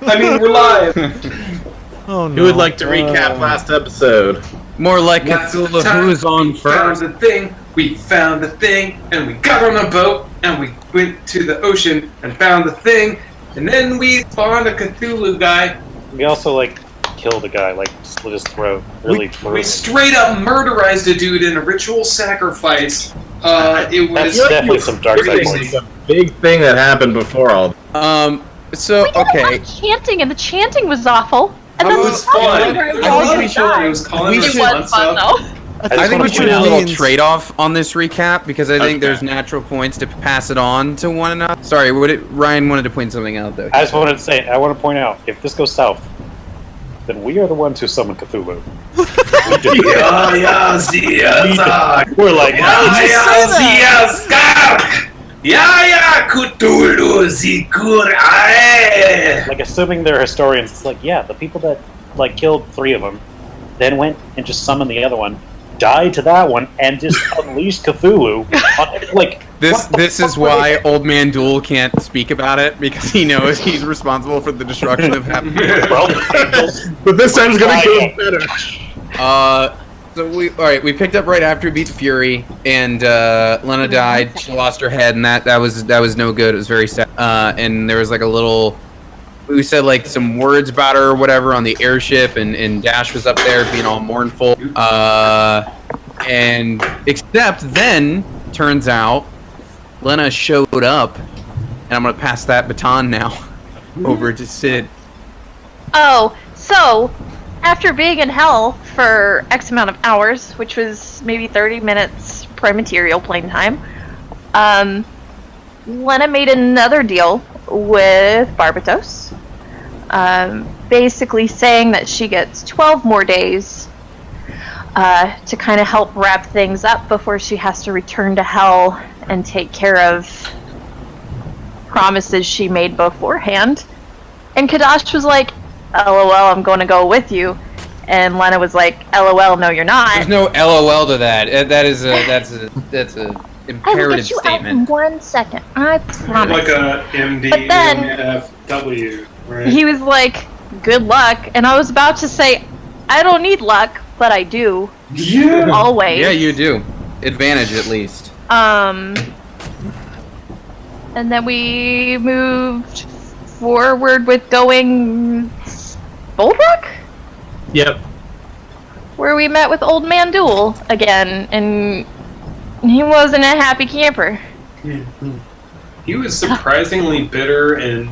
we're live. Oh no. Who would like to recap last episode? More like Cthulhu, who's on first? We found the thing, and we got on a boat, and we went to the ocean and found the thing, and then we spawned a Cthulhu guy. We also, killed a guy, slit his throat. We straight up murderized a dude in a ritual sacrifice. It was definitely some dark side It's points. a big thing that happened before all. So, okay. Chanting, and the chanting was awful. And it then was fun. It was calling it us was fun fun, stuff. though. I think we should do a little trade-off on this recap, because I think there's natural points to pass it on to one another. Sorry, Ryan wanted to point something out, though. I just wanted to say, I want to point out, if this goes south, then we are the ones who summoned Cthulhu. We're like, Cthulhu, Zikur, assuming they're historians, it's the people that, killed 3 of them, then went and just summoned the other one, died to that one, and just unleashed Cthulhu. This is why Old Man Duel can't speak about it, because he knows he's responsible for the destruction of half. But this time's gonna go better. So we picked up right after we beat the Fury, and Lena died. She lost her head, and that was no good. It was very sad. And there was a little. We said some words about her or whatever on the airship, and Dash was up there being all mournful. And except then turns out Lena showed up, and I'm gonna pass that baton now over to Sid. Oh, so after being in hell for X amount of hours, which was maybe 30 minutes prime-material playing time, Lena made another deal with Barbatos, basically saying that she gets 12 more days to kind of help wrap things up before she has to return to hell and take care of promises she made beforehand. And Kadash was like, LOL, I'm going to go with you. And Lena was like, LOL, no, you're not. There's no LOL to that. That's a imperative statement. I will get you out in 1 second. I promise. Like a MD, but then, MFW, right? He was like, good luck. And I was about to say, I don't need luck, but I do. Yeah. Always. Yeah, you do. Advantage, at least. And then we moved forward with going Bold Rock? Yep. Where we met with Old Man Duel again, and he wasn't a happy camper. He was surprisingly bitter and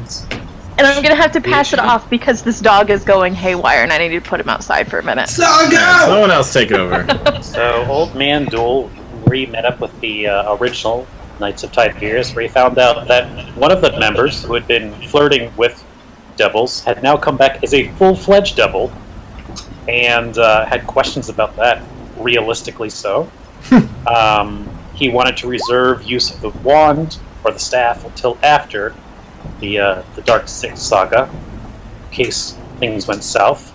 I'm gonna have to pass it off because this dog is going haywire and I need to put him outside for a minute. Someone else take over. So, Old Man Duel re-met up with the original Knights of Tiberius, where he found out that one of the members, who had been flirting with devils, had now come back as a full-fledged devil, and had questions about that, realistically so. He wanted to reserve use of the wand, or the staff, until after the Dark Six saga, in case things went south,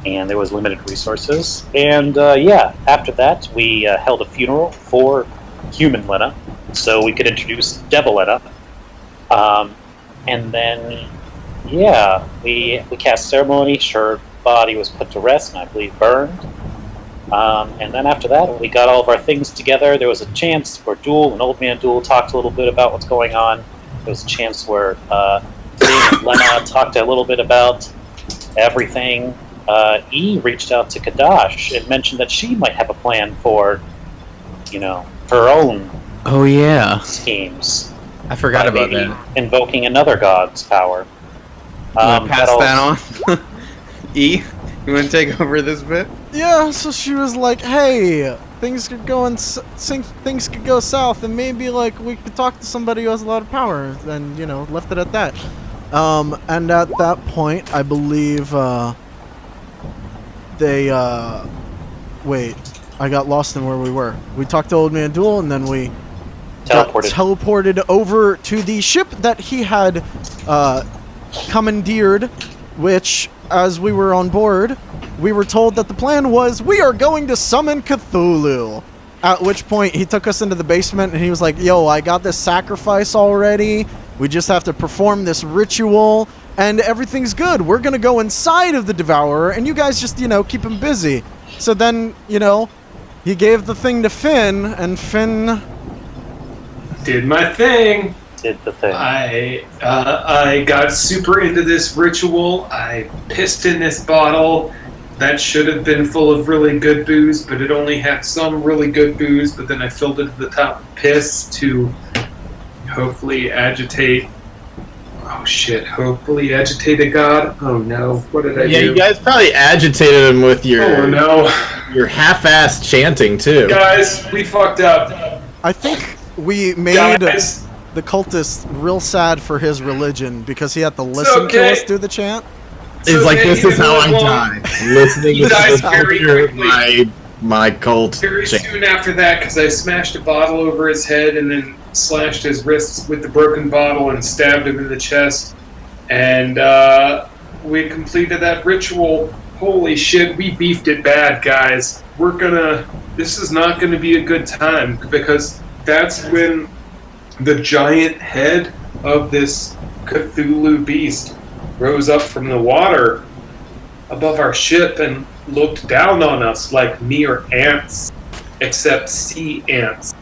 and there was limited resources. And after that, we held a funeral for human Lena, so we could introduce Devil Lena. And then, we cast ceremony. Her body was put to rest, and I believe burned. And then after that, we got all of our things together. There was a chance where Duel and Old Man Duel talked a little bit about what's going on. There was a chance where Lena talked a little bit about everything. E reached out to Kadash and mentioned that she might have a plan for, her own schemes. I forgot about that. Invoking another god's power. Pass that on. E, you want to take over this bit? Yeah, so she was like, hey, things could go things could go south, and maybe we could talk to somebody who has a lot of power, and left it at that. And at that point, I believe they wait, I got lost in where we were. We talked to Old Man Duel, and then we teleported over to the ship that he had commandeered, which, as we were on board, we were told that the plan was, we are going to summon Cthulhu. At which point, he took us into the basement, and he was like, yo, I got this sacrifice already, We just have to perform this ritual, and everything's good. We're gonna go inside of the Devourer, and you guys just, keep him busy. So then, he gave the thing to Finn, and Finn... Did my thing. Did the thing. I got super into this ritual. I pissed in this bottle. That should have been full of really good booze, but it only had some really good booze, but then I filled it to the top with piss to hopefully agitate... Oh shit, hopefully agitate a god? Oh no, what did I do? Yeah, you guys probably agitated him with your your half-assed chanting, too. Guys, we fucked up. I think we made Guys, the cultist real sad for his religion because he had to listen to us do the chant. It's like, this is how I'm dying. Listening He to dies this very hear quickly. my cult very chant. soon after that, because I smashed a bottle over his head and then slashed his wrists with the broken bottle and stabbed him in the chest. And we completed that ritual. Holy shit, we beefed it bad, guys. This is not gonna be a good time, because that's when the giant head of this Cthulhu beast rose up from the water above our ship and looked down on us like mere ants, except sea ants.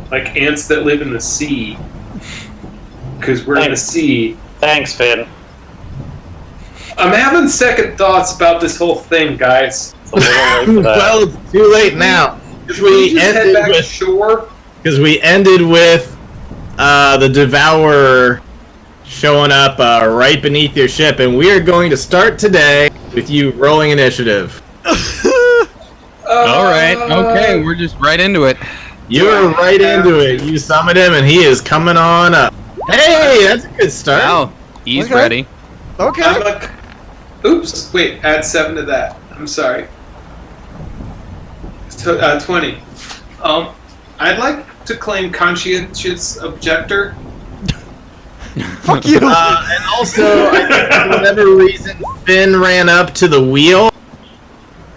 Like ants that live in the sea. Because we're in the sea. Thanks, Finn. I'm having second thoughts about this whole thing, guys. It's a little late for that. Well, it's too late now. Should we just head back to shore? Because we ended with the Devourer showing up right beneath your ship, and we are going to start today with you rolling initiative. All right. Okay, we're just right into it. You're right into it. You summoned him, and he is coming on up. Hey, that's a good start. Wow, he's Okay. ready. Okay. Oops, wait, add 7 to that. I'm sorry. 20. I'd like to claim conscientious objector. Fuck you. And also, I think for whatever reason, Finn ran up to the wheel.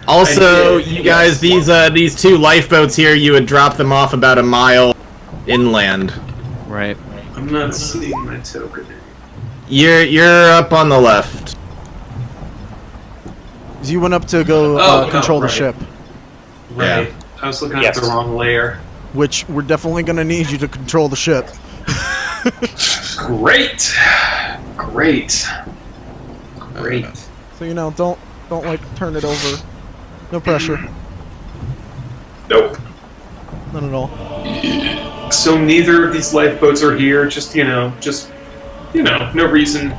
Also, you guys, these 2 lifeboats here, you would drop them off about a mile inland. Right. I'm not seeing my token. You're up on the left. You went up to go control the right. ship, Right. I was looking Yes. at the wrong layer. which we're definitely going to need you to control the ship. Great. Great. Great. So, don't like turn it over. No pressure. Nope. None at all. So neither of these lifeboats are here. Just no reason.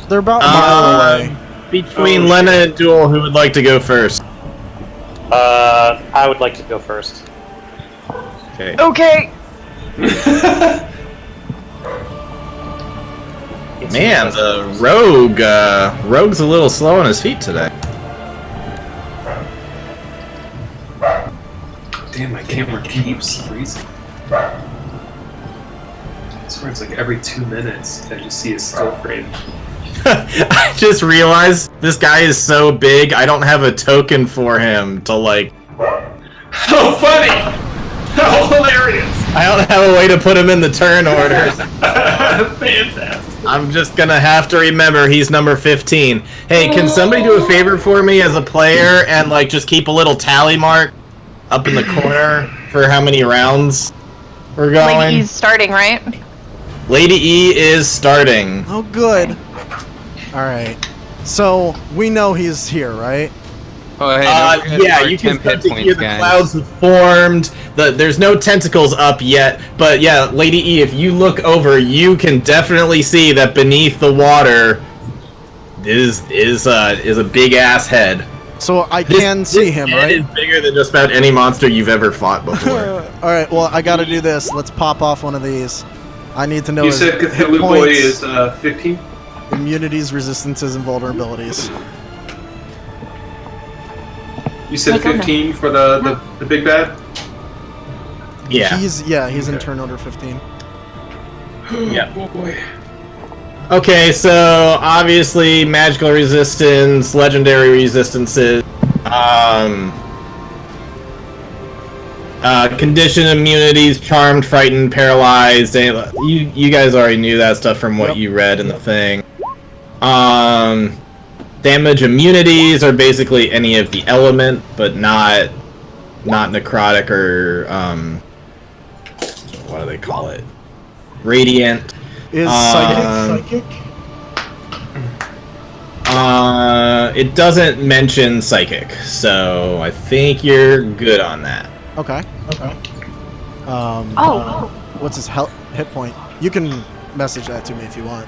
They're about a mile away. Between Lena and Duel, who would like to go first? I would like to go first. Okay. Okay. Man, the rogue's a little slow on his feet today. Damn, my camera keeps freezing. I swear it's like every 2 minutes I just see a still frame. I just realized this guy is so big, I don't have a token for him to, like... Oh, funny! Oh, hilarious! I don't have a way to put him in the turn order. Fantastic. I'm just gonna have to remember he's number 15. Hey, can somebody do a favor for me as a player and, like, just keep a little tally mark up in the corner for how many rounds we're going? Lady E's starting, right? Lady E is starting. Oh, good. All right. So we know he's here, right? Oh, hey, don't forget yeah, our you can 10 start hit to points, hear the guys. clouds have formed. There's no tentacles up yet, but yeah, Lady E, if you look over, you can definitely see that beneath the water is a big ass head. So I can see him, head right? is bigger than just about any monster you've ever fought before. All right. Well, I got to do this. Let's pop off one of these. I need to know You his said hit Cthulhu Boy points, is 15? immunities, resistances, and vulnerabilities. You said I don't know. 15 for the big bad? Yeah. He's in turn order 15. Yeah. Oh boy. Okay, so obviously magical resistance, legendary resistances. Condition immunities, charmed, frightened, paralyzed. You guys already knew that stuff from what you read in the thing. Damage immunities are basically any of the element, but not necrotic or what do they call it? Radiant. Is psychic? It doesn't mention psychic, so I think you're good on that. Okay. What's his hit point? You can message that to me if you want.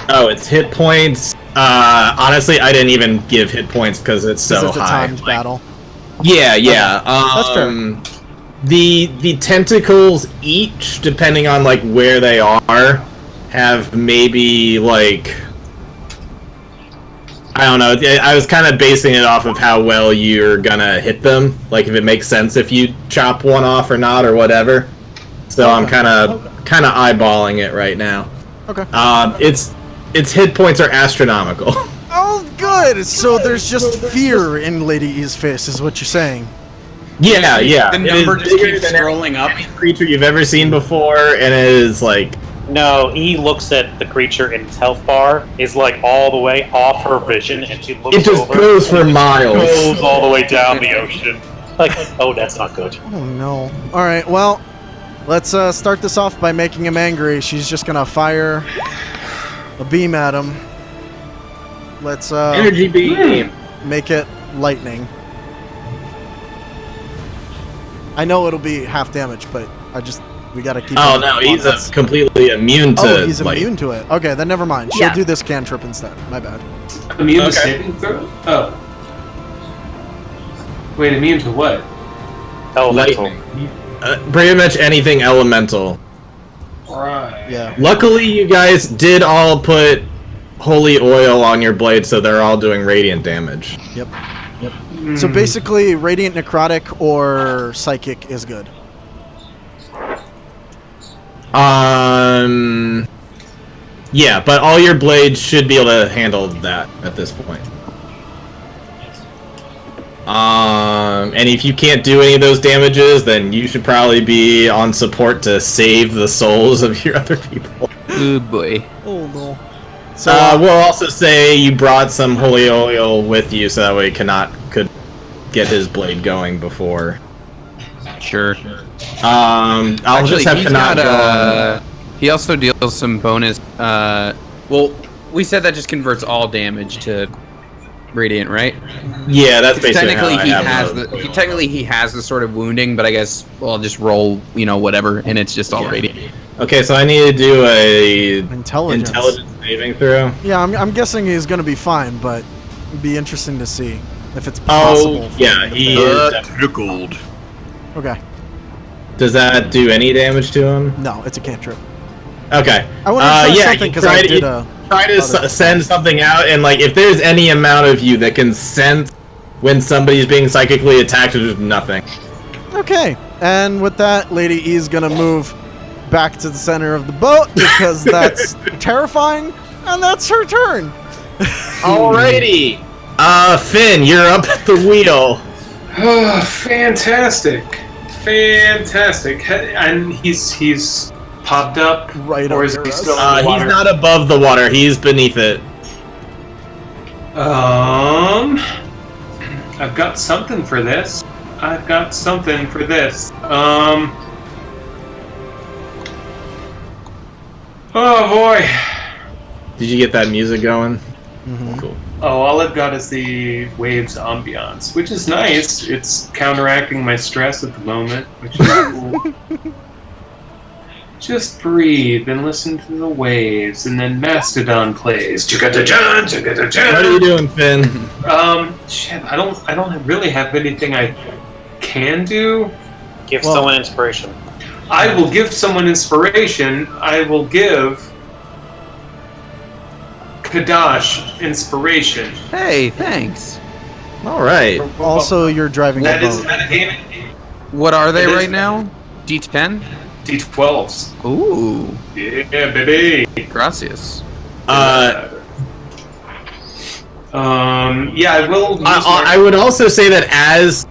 Oh, it's hit points. Honestly, I didn't even give hit points because it's so It's a high. timed battle. Yeah. That's fair. The tentacles each, depending on like where they are, have maybe like, I don't know. I was kind of basing it off of how well you're gonna hit them, like if it makes sense if you chop one off or not or whatever. So I'm kind of eyeballing it right now. Okay. Its hit points are astronomical. Oh, good. So there's just fear in Lady E's face, is what you're saying. Yeah. The number just keeps scrolling up. Creature you've ever seen before, and it is like. No, he looks at the creature and its health bar is like all the way off her vision, and she looks It just over. goes for miles. Goes all the way down the ocean. Like, oh, that's not good. Oh, no. All right, well, let's start this off by making him angry. She's just going to fire a beam at him. Let's Energy beam. make it lightning. I know it'll be half damage, but we gotta keep. Oh no, he's completely immune to. Oh, he's immune to it. Okay, then never mind. She'll Yeah. do this cantrip instead. My bad. Immune to saving throw? Oh. Wait, immune to what? Elemental. Lightning. Pretty much anything elemental. Right. Yeah. Luckily, you guys did all put holy oil on your blade, so they're all doing radiant damage. Yep. So basically, radiant necrotic or psychic is good. Yeah, but all your blades should be able to handle that at this point. And if you can't do any of those damages, then you should probably be on support to save the souls of your other people. Oh boy. Oh no. So We'll also say you brought some holy oil with you, so that way could get his blade going before. Sure. I'll Actually, just have he's to not got, he also deals some bonus. Well, we said that just converts all damage to radiant, right? Yeah, that's basically Technically, how I he have has it. technically he has the sort of wounding, but I guess I'll just roll, whatever, and it's just all radiant. Okay, so I need to do a intelligence. saving throw. Yeah, I'm guessing he's gonna be fine, but it'd be interesting to see if it's possible. Oh, for yeah, him to he fail. is. Trickled. Okay. Does that do any damage to him? No, it's a cantrip. Okay. I want to try yeah, something you because I try did to, a. try to other- send something out, and like if there's any amount of you that can sense when somebody's being psychically attacked, there's nothing. Okay, and with that, Lady E is gonna move back to the center of the boat because that's terrifying, and that's her turn. Alrighty. Finn, you're up at the wheel. Oh, fantastic. And he's popped up, Right or is under he us. still in the He's water? not above the water. He's beneath it. I've got something for this. Oh boy. Did you get that music going? Mhm. Cool. Oh, all I've got is the waves ambiance, which is nice. It's counteracting my stress at the moment, which is cool. Just breathe and listen to the waves, and then Mastodon plays. Chugga-da-jan, chugga-da-jan. What are you doing, Finn? Shit, I don't really have anything I can do. Give Well- someone inspiration. I will give someone inspiration. I will give Kadash inspiration. Hey, thanks. All right. Also, you're driving That the is boat. What are they It is- right now? D10? D12s. Ooh, Yeah, baby. gracias. Yeah, I will. Use I would also say that as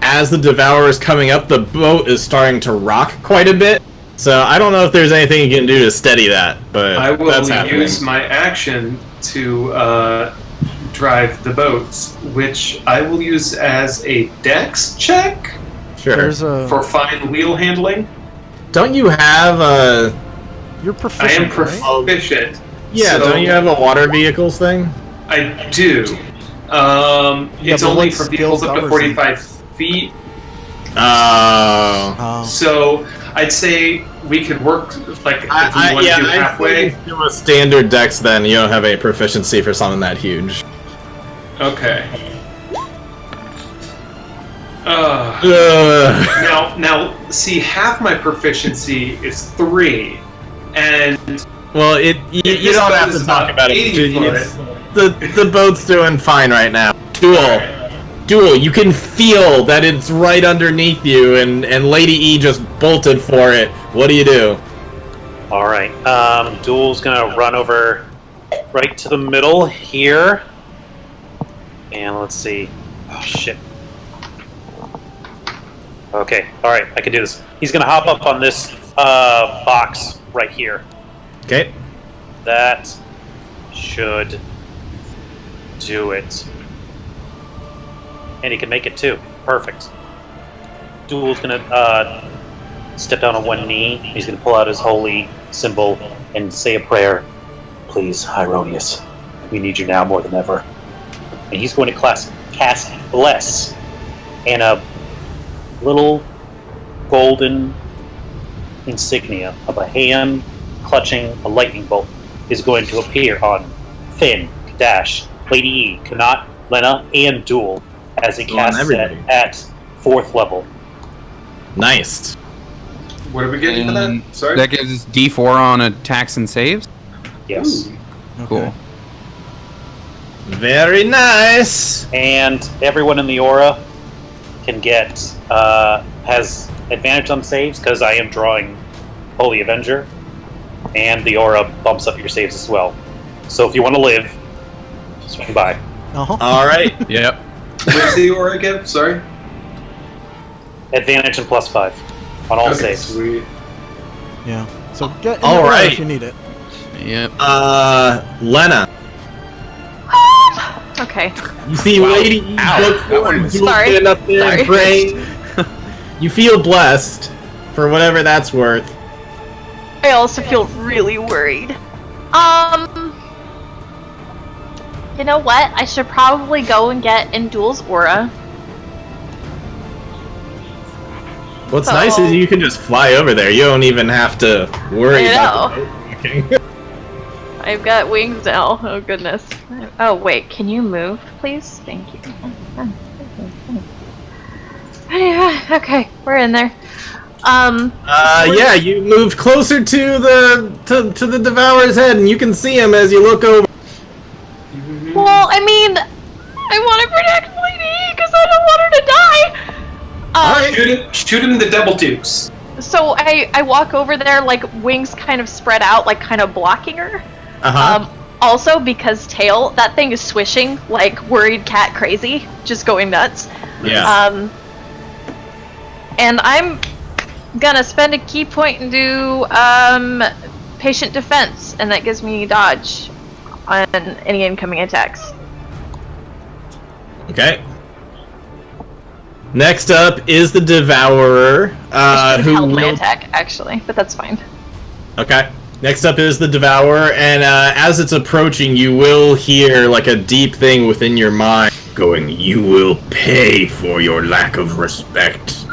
as the Devourer is coming up, the boat is starting to rock quite a bit. So I don't know if there's anything you can do to steady that, but I will that's happening. use my action to drive the boats, which I will use as a dex check Sure. There's a. for fine wheel handling. Don't you have a... You're I proficient. am proficient. Yeah, So- don't you have a water vehicles thing? I do. It's but only what for vehicles up to skills 45 feet. Oh. Oh. So I'd say we could work like if we want to do halfway. I do a standard dex then. You don't have any proficiency for something that huge. Okay. Ugh. Now, see, half my proficiency is 3, and Well, you this don't boat have is to talk about it. 80 It's- foot. the boat's doing fine right now. Duel, you can feel that it's right underneath you, and Lady E just bolted for it. What do you do? All right. Duel's gonna run over right to the middle here, and let's see. Oh shit. Okay. All right. I can do this. He's gonna hop up on this box right here. Okay. That should do it. And he can make it too. Perfect. Duel's gonna step down on one knee. He's gonna pull out his holy symbol and say a prayer. Please, Hieronius, we need you now more than ever. And he's going to cast Bless. And a little golden insignia of a hand clutching a lightning bolt is going to appear on Finn, Dash, Lady E, Kanat, Lena, and Duel as he On casts it everybody. at 4th level. Nice. What are we getting for that? Sorry. That gives us D4 on attacks and saves. Yes. Cool. Very nice. And everyone in the aura can get has advantage on saves because I am drawing Holy Avenger, and the aura bumps up your saves as well. So if you want to live, swing by. Uh-huh. All right. Yep. What's the aura again? Sorry. Advantage and +5 on all Okay, saves. sweet. Yeah. So get in All the aura right. if you need it. Yep. Lena, Okay. you see Lady E Ow. look That one was- Sorry. stand up there Sorry. and praying. You feel blessed, for whatever that's worth. I also feel really worried. You know what? I should probably go and get in Duel's aura. What's So- nice is you can just fly over there. You don't even have to worry I about know. the boat rocking. I've got wings now. Oh goodness. Oh wait, can you move, please? Thank you. Okay, we're in there. Yeah, you moved closer to the Devourer's head, and you can see him as you look over. Well, I mean, I want to protect Lady because I don't want her to die. Alright. Shoot him in the double dukes. So I walk over there, like wings kind of spread out, like kind of blocking her. Also, because tail, that thing is swishing like worried cat crazy, just going nuts. Yeah. And I'm gonna spend a key point and do patient defense, and that gives me dodge on any incoming attacks. Okay. Next up is the Devourer, who Held my will- attack actually, but that's fine. Okay. Next up is the Devourer, and as it's approaching, you will hear like a deep thing within your mind going, "You will pay for your lack of respect."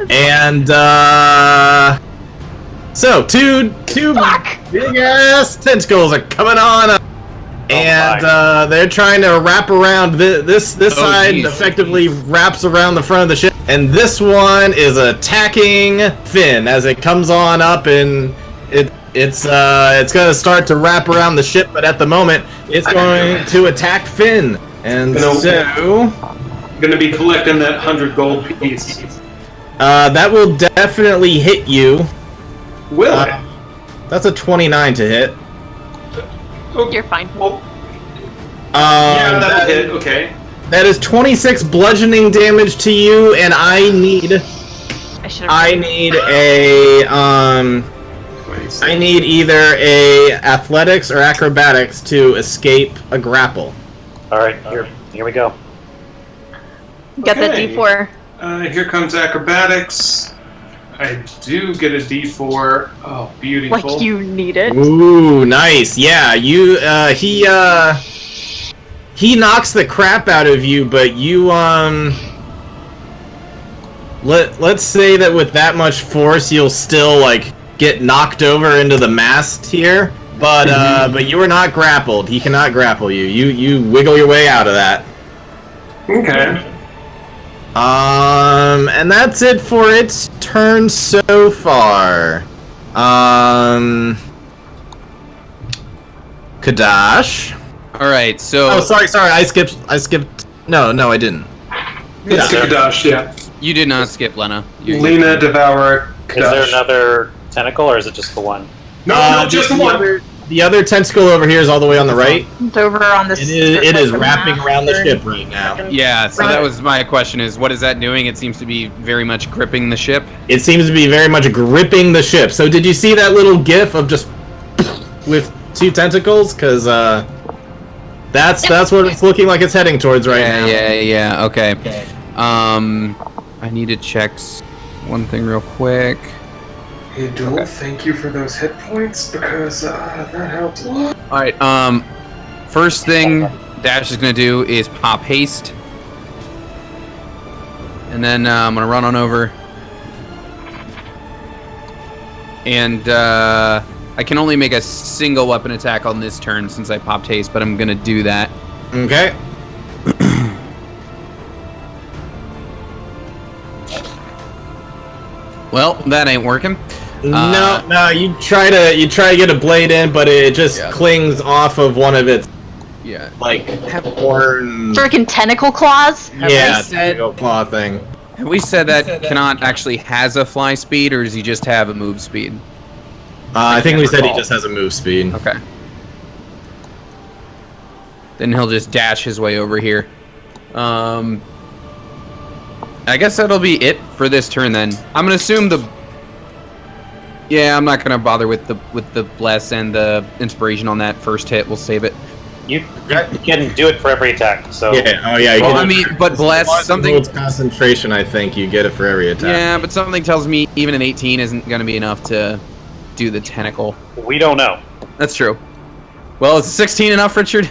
And so two big ass tentacles are coming on up. And they're trying to wrap around this side. Jeez. Effectively wraps around the front of the ship, and this one is attacking Finn as it comes on up, and it's gonna start to wrap around the ship, but at the moment it's going to attack Finn, and so Gonna be collecting that 100 gold piece. that will definitely hit you. Will it? That's a 29 to hit. Oh, You're fine. Well, Yeah, that'll hit. Okay. That is 26 bludgeoning damage to you, and I need either a athletics or acrobatics to escape a grapple. All right, here we go. Get the D4. Here comes acrobatics. I do get a D4. Oh, beautiful. Like you need it. Ooh, nice. Yeah, you. He knocks the crap out of you, but you Let's say that with that much force, you'll still like get knocked over into the mast here. But you are not grappled. He cannot grapple you. You wiggle your way out of that. Okay. And that's it for its turn so far. Kadash. All right, so. Oh, sorry. I skipped. No, I didn't. It's Kadash, yeah. You did not skip, Lena. Lena, Devour, Kadash. Is there another tentacle, or is it just the one? No, just the one. The other tentacle over here is all the way on the right. It's over on this. It is wrapping around the ship right now. Yeah, so that was my question: is what is that doing? It seems to be very much gripping the ship. It seems to be very much gripping the ship. So did you see that little GIF of just with two tentacles? Because that's what it's looking like it's heading towards right now. Yeah. Okay. I need to check one thing real quick. Hey, Duel, thank you for those hit points, because that helped a lot. Alright, first thing Dash is gonna do is pop haste. And then I'm gonna run on over. And I can only make a single weapon attack on this turn since I popped haste, but I'm gonna do that. Okay. Well, that ain't working. No, you try to get a blade in, but it just clings off of one of its like horn. Freaking tentacle claws. Tentacle claw thing. Have we said that cannot actually has a fly speed, or does he just have a move speed? I think we said he just has a move speed. Okay. Then he'll just dash his way over here. I guess that'll be it for this turn then. I'm gonna assume I'm not gonna bother with the bless and the inspiration on that first hit. We'll save it. You can do it for every attack. So but bless something. Concentration. I think you get it for every attack. Yeah, but something tells me even an 18 isn't gonna be enough to do the tentacle. We don't know. That's true. Well, is a 16 enough, Richard?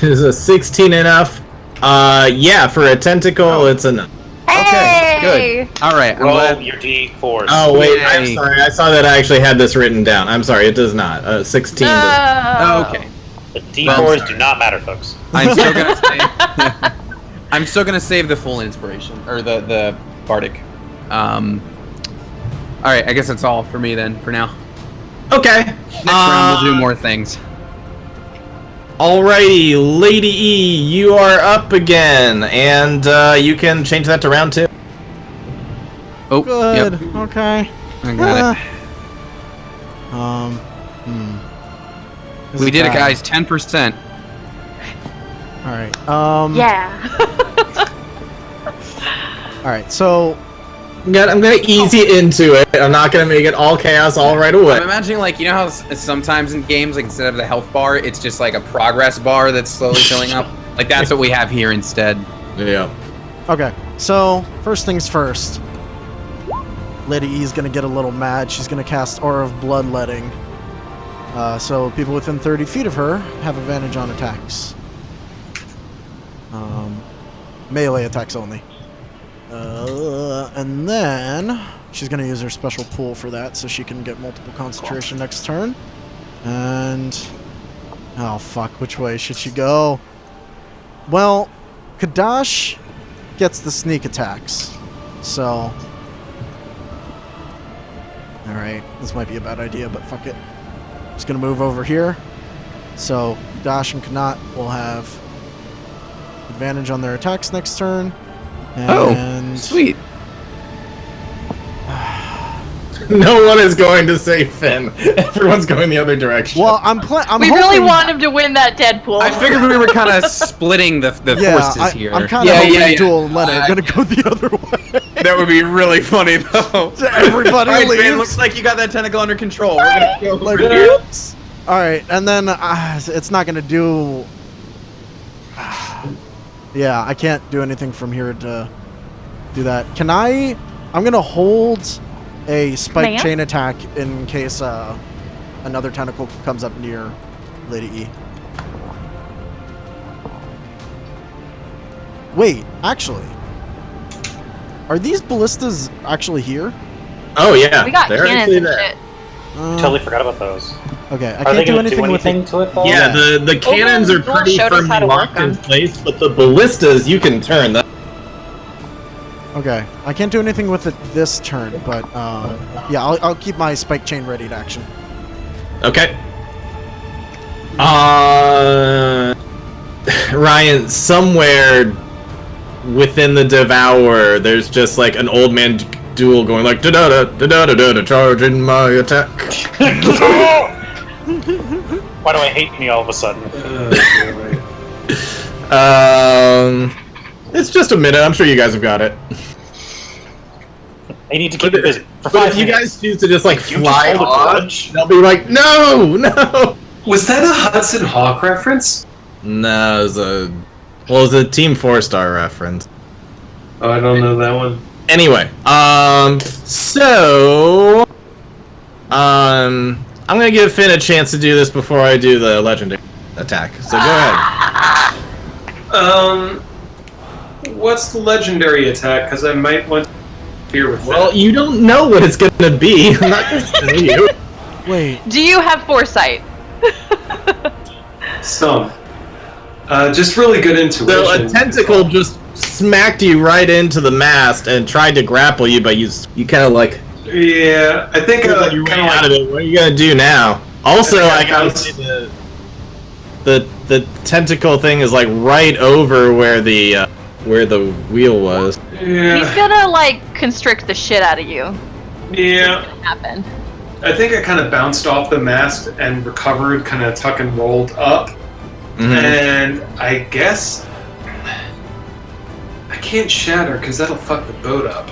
Is a 16 enough? Yeah, for a tentacle, it's enough. Okay, good. All right, roll your D4s. Oh wait, I'm sorry. I saw that I actually had this written down. I'm sorry, it does not. 16 does. Oh, okay. The D4s do not matter, folks. I'm still gonna save. I'm still gonna save the full inspiration or the bardic. All right, I guess that's all for me then for now. Okay. Next round we'll do more things. Alrighty, Lady E, you are up again, and you can change that to round 2. Oh, good. Yep. Okay. I got it. We did it, guys. 10%. All right. Yeah. All right. So I'm gonna ease you into it. I'm not gonna make it all chaos all right away. I'm imagining, like, you know how sometimes in games, like, instead of the health bar, it's just like a progress bar that's slowly filling up. Like, that's what we have here instead. Yeah. Okay. So first things first. Lady E is gonna get a little mad. She's gonna cast Aura of Bloodletting. So people within 30 feet of her have advantage on attacks. Melee attacks only. And then she's going to use her special pool for that, so she can get multiple concentration next turn. And oh fuck, which way should she go? Well, Kadash gets the sneak attacks, so all right, this might be a bad idea, but fuck it. Just gonna move over here. So Kadash and Kanat will have advantage on their attacks next turn. And oh, sweet. No one is going to say Finn. Everyone's going the other direction. Well, I'm We really want him to win that Deadpool. I figured we were kind of splitting the forces here. I'm kind of hoping Duel and Lena are gonna go the other way. That would be really funny, though. Everybody All right, leaves. Finn, looks like you got that tentacle under control. We're gonna go Like, over here. oops. All right, and then it's not gonna do. Yeah, I can't do anything from here to do that. Can I? I'm gonna hold a spike chain attack in case another tentacle comes up near Lady E. Wait, actually, are these ballistas actually here? Oh yeah, We got they're cannons actually and there. shit. Totally forgot about those. Okay, I Are they can't do going to do anything with anything it. to it, though? Yeah, the cannons are Duel pretty showed us how firmly to work locked in them. place, but the ballistas you can turn. Okay, I can't do anything with it this turn, but yeah, I'll keep my spike chain ready to action. Okay. Ryan, somewhere within the Devour, there's just like an old man duel going like da da da da da da da charging my attack. Why do I hate me all of a sudden? It's just a minute. I'm sure you guys have got it. I need to keep it busy. For But 5 if you minutes. guys choose to just like You fly just hold a off, grudge? they'll be like, no. Was that a Hudson Hawk reference? No, it was a Team 4-Star reference. Oh, I don't know that one. Anyway, I'm gonna give Finn a chance to do this before I do the legendary attack. So go ahead. What's the legendary attack? Because I might want to interfere with Well, that. you don't know what it's gonna be. I'm not gonna tell you. Wait, Do you have foresight? Some. Just really good intuition. So a tentacle just smacked you right into the mast and tried to grapple you, but you kind of like Yeah, I think you ran out of it. What are you gonna do now? Also, I gotta say the tentacle thing is like right over where the wheel was. Yeah. He's gonna like constrict the shit out of you. Yeah. It's gonna happen. I think I kind of bounced off the mast and recovered, kind of tuck and rolled up. And I guess I can't shatter because that'll fuck the boat up.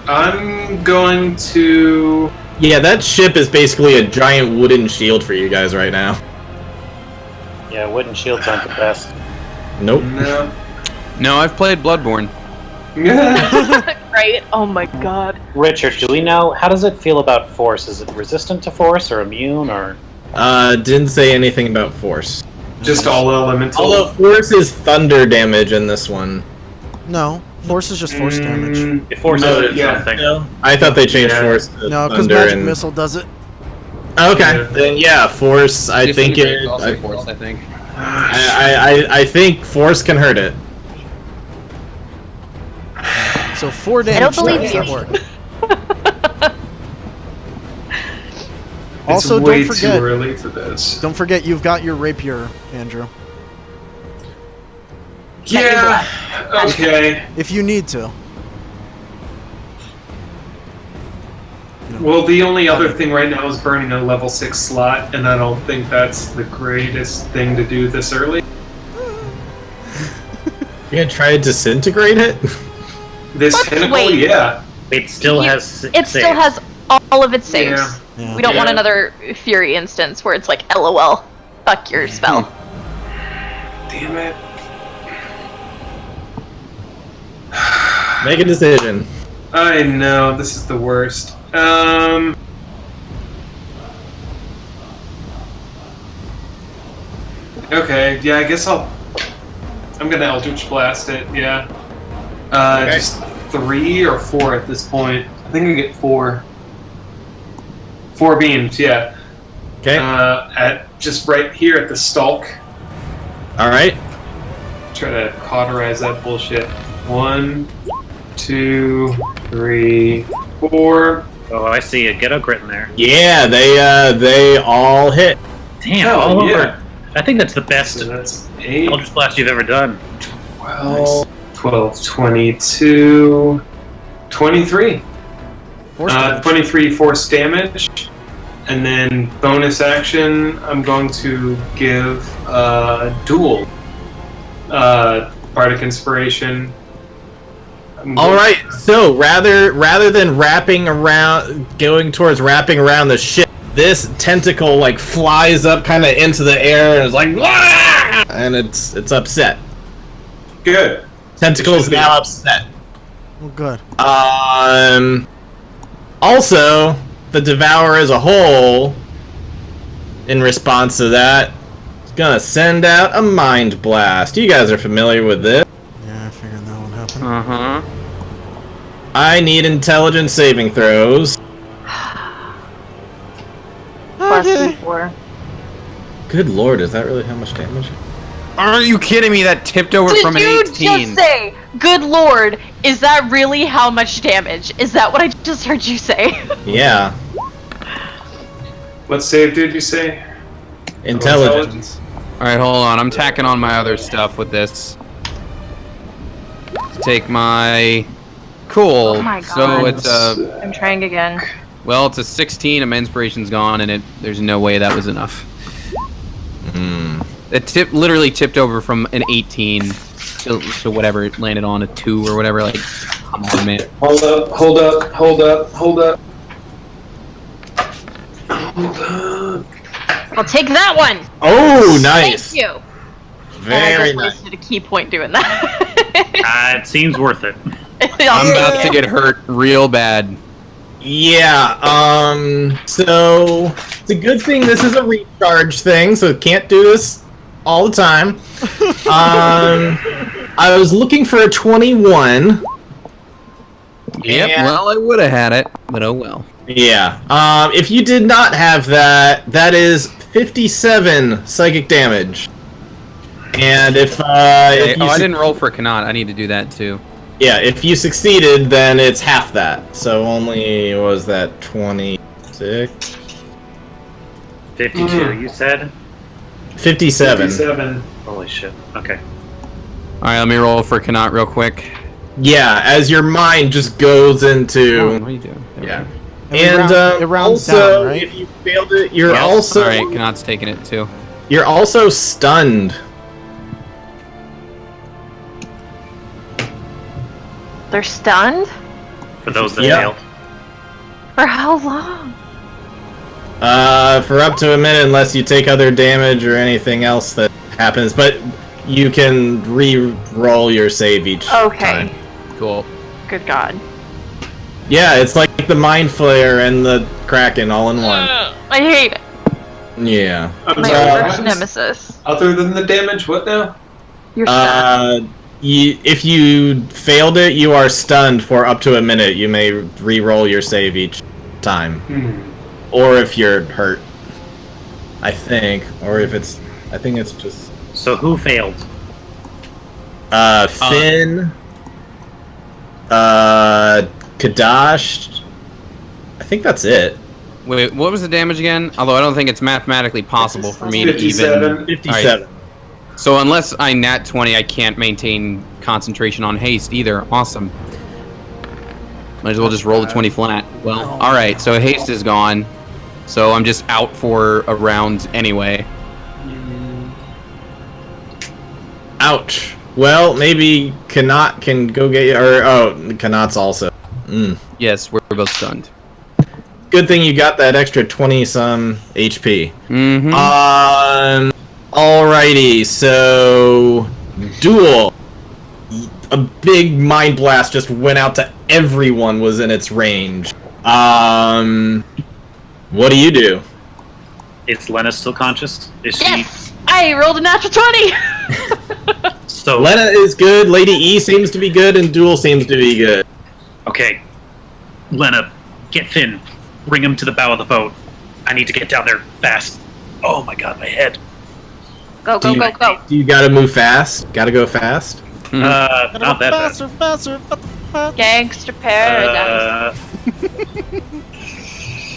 I'm going to. Yeah, that ship is basically a giant wooden shield for you guys right now. Yeah, wooden shields aren't the best. Nope. No. No, I've played Bloodborne. Right? Oh my god. Richard, do we know, how does it feel about force? Is it resistant to force or immune or... Didn't say anything about force. Just all elemental. Although force is thunder damage in this one. no, force is just force damage. If force No, is yeah. something. No, I thought they changed Yeah. force to No, because thunder magic and... missile does it. Okay, Yeah. then yeah, force. I think it. Also force, I think. I think force can hurt it. So 4 I don't damage. believe does you. that work? It's Also, way don't forget. too early for this. Don't forget, you've got your rapier, Andrew. Yeah. Okay. If you need to. Well, the only other thing right now is burning a level 6 slot, and I don't think that's the greatest thing to do this early. You're gonna try to disintegrate it? This But tentacle, wait. yeah. It still You- has It still has all of its saves. Yeah. Yeah. We don't want Yeah. another Fury instance where it's like, LOL, fuck your spell. Damn it. Make a decision. I know, this is the worst. Okay, yeah, I guess I'm gonna Eldritch Blast it, yeah. Okay. Just 3 or 4 at this point. I think I get 4. 4 beams, yeah. Okay. At just right here at the stalk. All right. Try to cauterize that bullshit. 1, 2, 3, 4. Oh, I see a ghetto crit in there. Yeah, they all hit. Damn, Hell, all yeah. over. I think that's the best So that's 8, Eldritch Blast you've ever done. 12, 12, 22, 23. Force damage. 23 force damage. And then bonus action, I'm going to give dual bardic inspiration. All right. So rather than going towards wrapping around the ship, this tentacle like flies up kind of into the air and is like, "Wah!" And it's upset. Good. Tentacle's now upset. Oh, good. Also, the Devourer as a whole, in response to that, is gonna send out a Mind Blast. You guys are familiar with this. Yeah, I figured that would happen. Uh-huh. I need intelligence saving throws. Plus Okay. 4. Good lord, is that really how much damage? Are you kidding me? That tipped over Did from an you 18. just say, good lord, is that really how much damage? Is that what I just heard you say? Yeah. What save did you say? Intelligence. Alright, hold on. I'm tacking on my other stuff with this. Let's take my... Cool. Oh my So God. it's a... I'm trying again. Well, it's a 16, and my inspiration's gone, and there's no way that was enough. It literally tipped over from an 18 to whatever it landed on, a 2 or whatever. Like, come on, man. Hold up. Hold up. I'll take that one! Oh, nice. Thank you! Very and I just nice. wasted a key point doing that. It seems worth it. I'm about to get hurt real bad. Yeah, so it's a good thing this is a recharge thing, so it can't do this all the time. I was looking for a 21. Yep, Yeah. well, I would have had it, but oh well. Yeah. If you did not have that, that is 57 psychic damage. And if Okay, you I didn't roll for Kanat. I need to do that too. yeah, if you succeeded, then it's half that. So only what was that 26, 52, you said? 57. 57. Holy shit. Okay. Alright, let me roll for Kanat real quick. Yeah, as your mind just goes Oh, into what are you doing? There we yeah. go. And it rounds also, down, right? if you failed it, you're Yes. also Alright, Kanat's taking it too. you're also stunned. They're stunned? For those that Yeah. failed. For how long? For up to a minute, unless you take other damage or anything else that happens. But you can re-roll your save each Okay. time. Cool. Good God. Yeah, it's like the Mind Flayer and the Kraken all in one. I hate it. Yeah. I'm My sorry, worst what? nemesis. Other than the damage, what now? You're stunned. If you failed it, you are stunned for up to a minute. You may re-roll your save each time. Or if you're hurt. I think. Or if it's... I think it's just... So who failed? Finn... Kadash... I think that's it. Wait, what was the damage again? Although I don't think it's mathematically possible for me to even... 57. 57. So unless I nat 20, I can't maintain concentration on haste either. Awesome. Might as well just roll the 20 flat. Well, alright, so haste is gone. So I'm just out for a round anyway. Ouch. Well, maybe Kanat can go get you, or, oh, Kanat's also. Yes, we're both stunned. Good thing you got that extra 20-some HP. Mm-hmm. Alrighty, so... Duel. A big mind blast just went out to everyone was in its range. What do you do? Is Lena still conscious? Is she? Yes! I rolled a natural 20! So, Lena is good, Lady E seems to be good, and Duel seems to be good. okay. Lena, get Finn. Bring him to the bow of the boat. I need to get down there fast. Oh my god, my head. Go, go, go, go. Do you gotta move fast? Gotta go fast? Not that bad. faster. Gangster Paradise.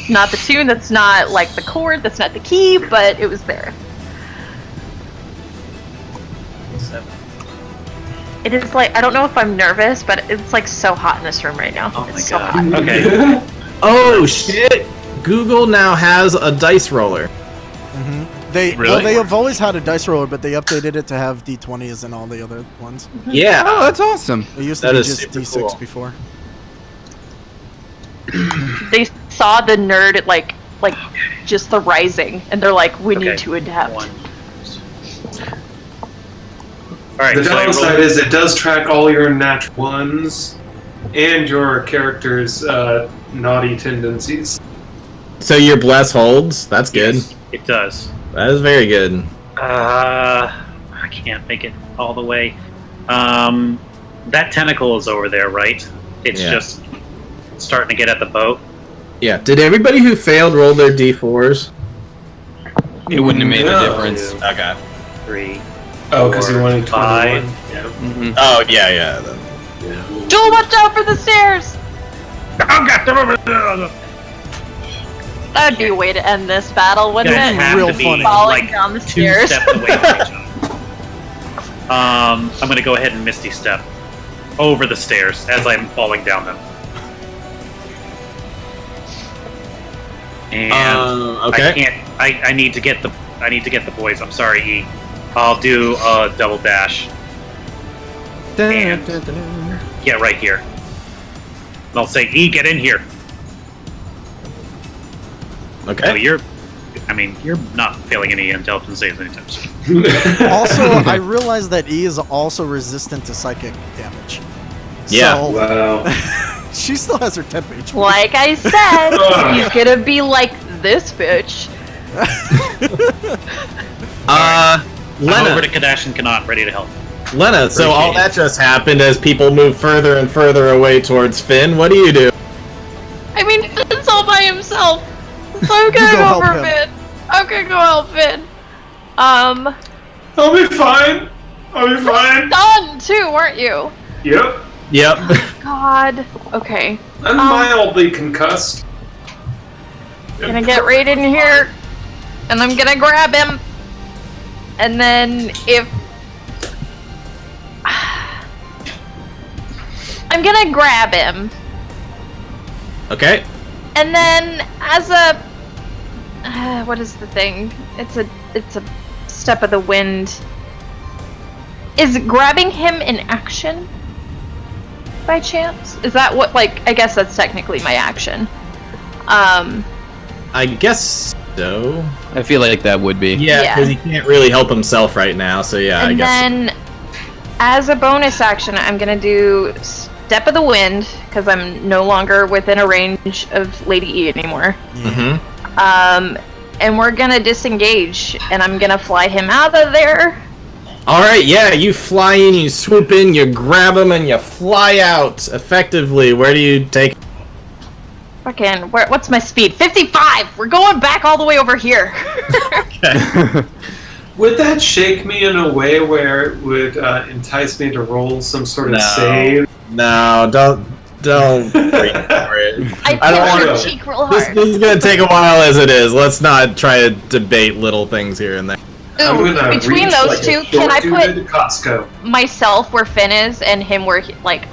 Not the tune, that's not like the chord, that's not the key, but it was there. 7. It is like, I don't know if I'm nervous, but it's like so hot in this room right now. Oh my It's so god. hot. Okay. Oh shit! Google now has a dice roller. They have always had a dice roller, but they updated it to have D20s and all the other ones. Yeah. Oh, that's awesome. It used to be just D6 before. They saw the nerd like just the rising, and they're like, we need to adapt. Alright, The so I downside rolled- is it does track all your natural ones and your character's naughty tendencies. So your bless holds. That's good. Yes, it does. That is very good. I can't make it all the way. That tentacle is over there, right? It's just starting to get at the boat. Yeah. Did everybody who failed roll their d4s? It wouldn't have made No. a difference. Okay. 3, Oh, because you wanted 5. 21. Yeah. Mhm. Oh yeah. Joel, watch out for the stairs! That'd be a way to end this battle, wouldn't Guys it? have Real to be funny. Falling like down the 2 stairs. steps away from each other. I'm gonna go ahead and Misty Step over the stairs as I'm falling down them. And Okay. I can't. I need to get the. I need to get the boys. I'm sorry, E. I'll do a double dash. And get right here. And I'll say, E, get in here. Okay. So you're. I mean, you're not failing any intelligence saves anytime soon. Also, I realized that E is also resistant to psychic damage. Yeah. So, Wow. she still has her temp HP. Like I said, he's gonna be like this bitch. I'm over Lena. to Kadash and Kanat, ready to help. Lena. So all Appreciate that just happened as people move further and further away towards Finn. What do you do? I mean, Finn's all by himself. So I'm gonna go go help for him. Finn. I'm gonna go help Finn. I'll be fine. I'll be fine. Done too, weren't you? Yep. Yep. God. Okay. I'm mildly concussed. Gonna get right in here, and I'm gonna grab him. And then if I'm gonna grab him, Okay. and then as a what is the thing? It's a step of the wind. Is grabbing him an action by chance? Is that what, like, I guess that's technically my action. I guess so. I feel like that would be. Yeah, Yeah. because he can't really help himself right now. So yeah, I And guess. then, as a bonus action, I'm gonna do Step of the Wind, because I'm no longer within a range of Lady E anymore. Mm-hmm. And we're gonna disengage, and I'm gonna fly him out of there. All right. Yeah, you fly in, you swoop in, you grab him, and you fly out effectively. Where do you take? Fucking, what's my speed? 55! We're going back all the way over here. Would that shake me in a way where it would entice me to roll some sort of save? No, don't wait for it. I I don't pinch your wanna- cheek real This hard. is gonna take a while as it is. Let's not try to debate little things here and there. I'm Ooh, gonna between reach those like a two, can I short put dude at Costco? myself where Finn is and him where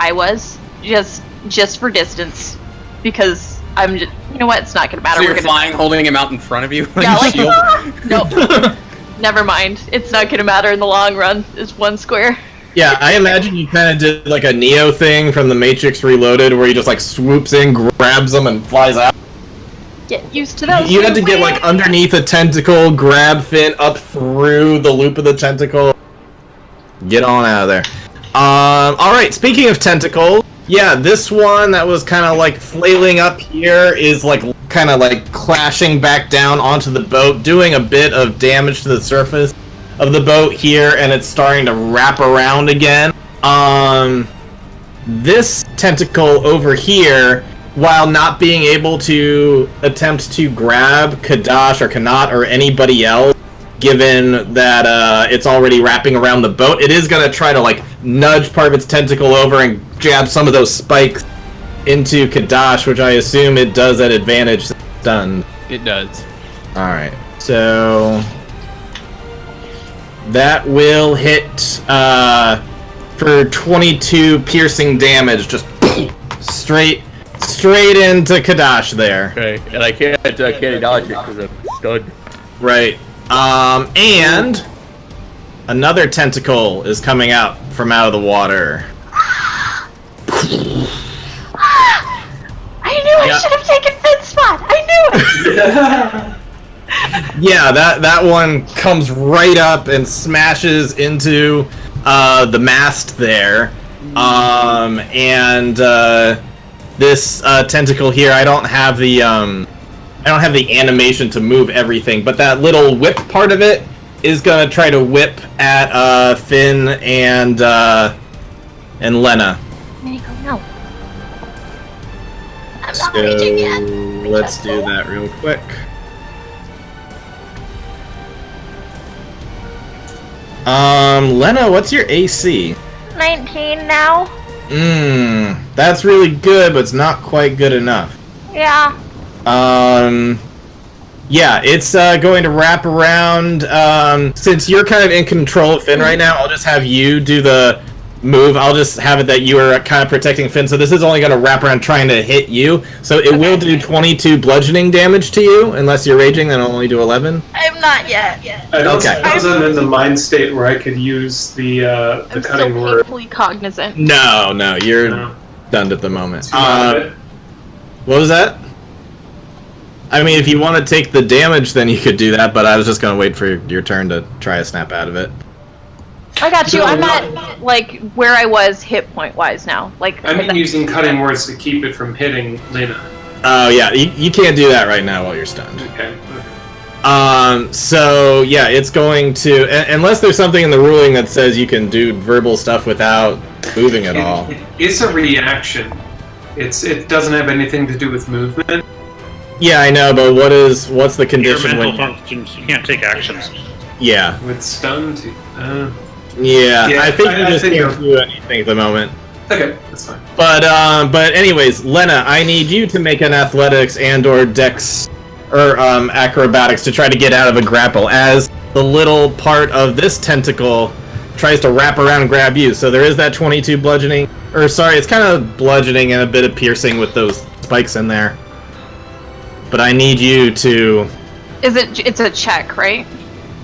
I was, just for distance, because I'm just, you know what, it's not gonna matter. So you're We're gonna, flying, holding him out in front of you? yeah, like, shield? nope, never mind. It's not gonna matter in the long run. It's one square. Yeah, I imagine you kind of did like a Neo thing from the Matrix Reloaded, where he just like swoops in, grabs them, and flies out. Get used to those. You had to get like underneath a tentacle, grab Finn up through the loop of the tentacle. Get on out of there. All right. Speaking of tentacles, yeah, this one that was kind of like flailing up here is like kind of like clashing back down onto the boat, doing a bit of damage to the surface of the boat here, and it's starting to wrap around again. This tentacle over here, while not being able to attempt to grab Kadash or Kanat or anybody else, given that it's already wrapping around the boat, it is going to try to like nudge part of its tentacle over and jab some of those spikes into Kadash, which I assume it does at advantage since it's stunned. It does. Alright, so that will hit for 22 piercing damage, just straight straight into Kadash there. Okay, and I can't dodge it because I'm stunned. Right. And another tentacle is coming out from out of the water. I knew I should have taken Finn's spot. I knew it. Yeah, that one comes right up and smashes into the mast there. This tentacle here, I don't have the animation to move everything, but that little whip part of it is gonna try to whip at Finn and Lena. Nico, no. I'm So not reaching yet. let's do that real quick. Lena, what's your AC? 19 now. That's really good, but it's not quite good enough. Yeah. Yeah, it's going to wrap around. Since you're kind of in control of Finn right now, I'll just have you do the move. I'll just have it that you are kind of protecting Finn, so this is only going to wrap around trying to hit you. So it will do 22 bludgeoning damage to you, unless you're raging, then it'll only do 11. I'm not yet. I wasn't in the mind state where I could use the I'm cutting still word. painfully cognizant. No, you're No. stunned at the moment. Too out of it. What was that? I mean, if you want to take the damage, then you could do that, but I was just going to wait for your turn to try a snap out of it. I got you. No, I'm no. at like where I was hit point wise now. Like I mean using cutting words to keep it from hitting Lena. Oh, yeah, you can't do that right now while you're stunned. Okay. So, yeah, it's going to... Unless there's something in the ruling that says you can do verbal stuff without moving at all. It's a reaction. It doesn't have anything to do with movement. Yeah, I know, but what's the Your condition mental when... functions, you can't take actions. Yeah. With stunned. Yeah, Yeah, I think you I just think can't do anything at the moment. Okay, that's fine. But anyways, Lena, I need you to make an athletics and/or dex or acrobatics to try to get out of a grapple, as the little part of this tentacle tries to wrap around and grab you. So there is that 22 bludgeoning, or sorry, it's kind of bludgeoning and a bit of piercing with those spikes in there. But I need you to. It's a check, right?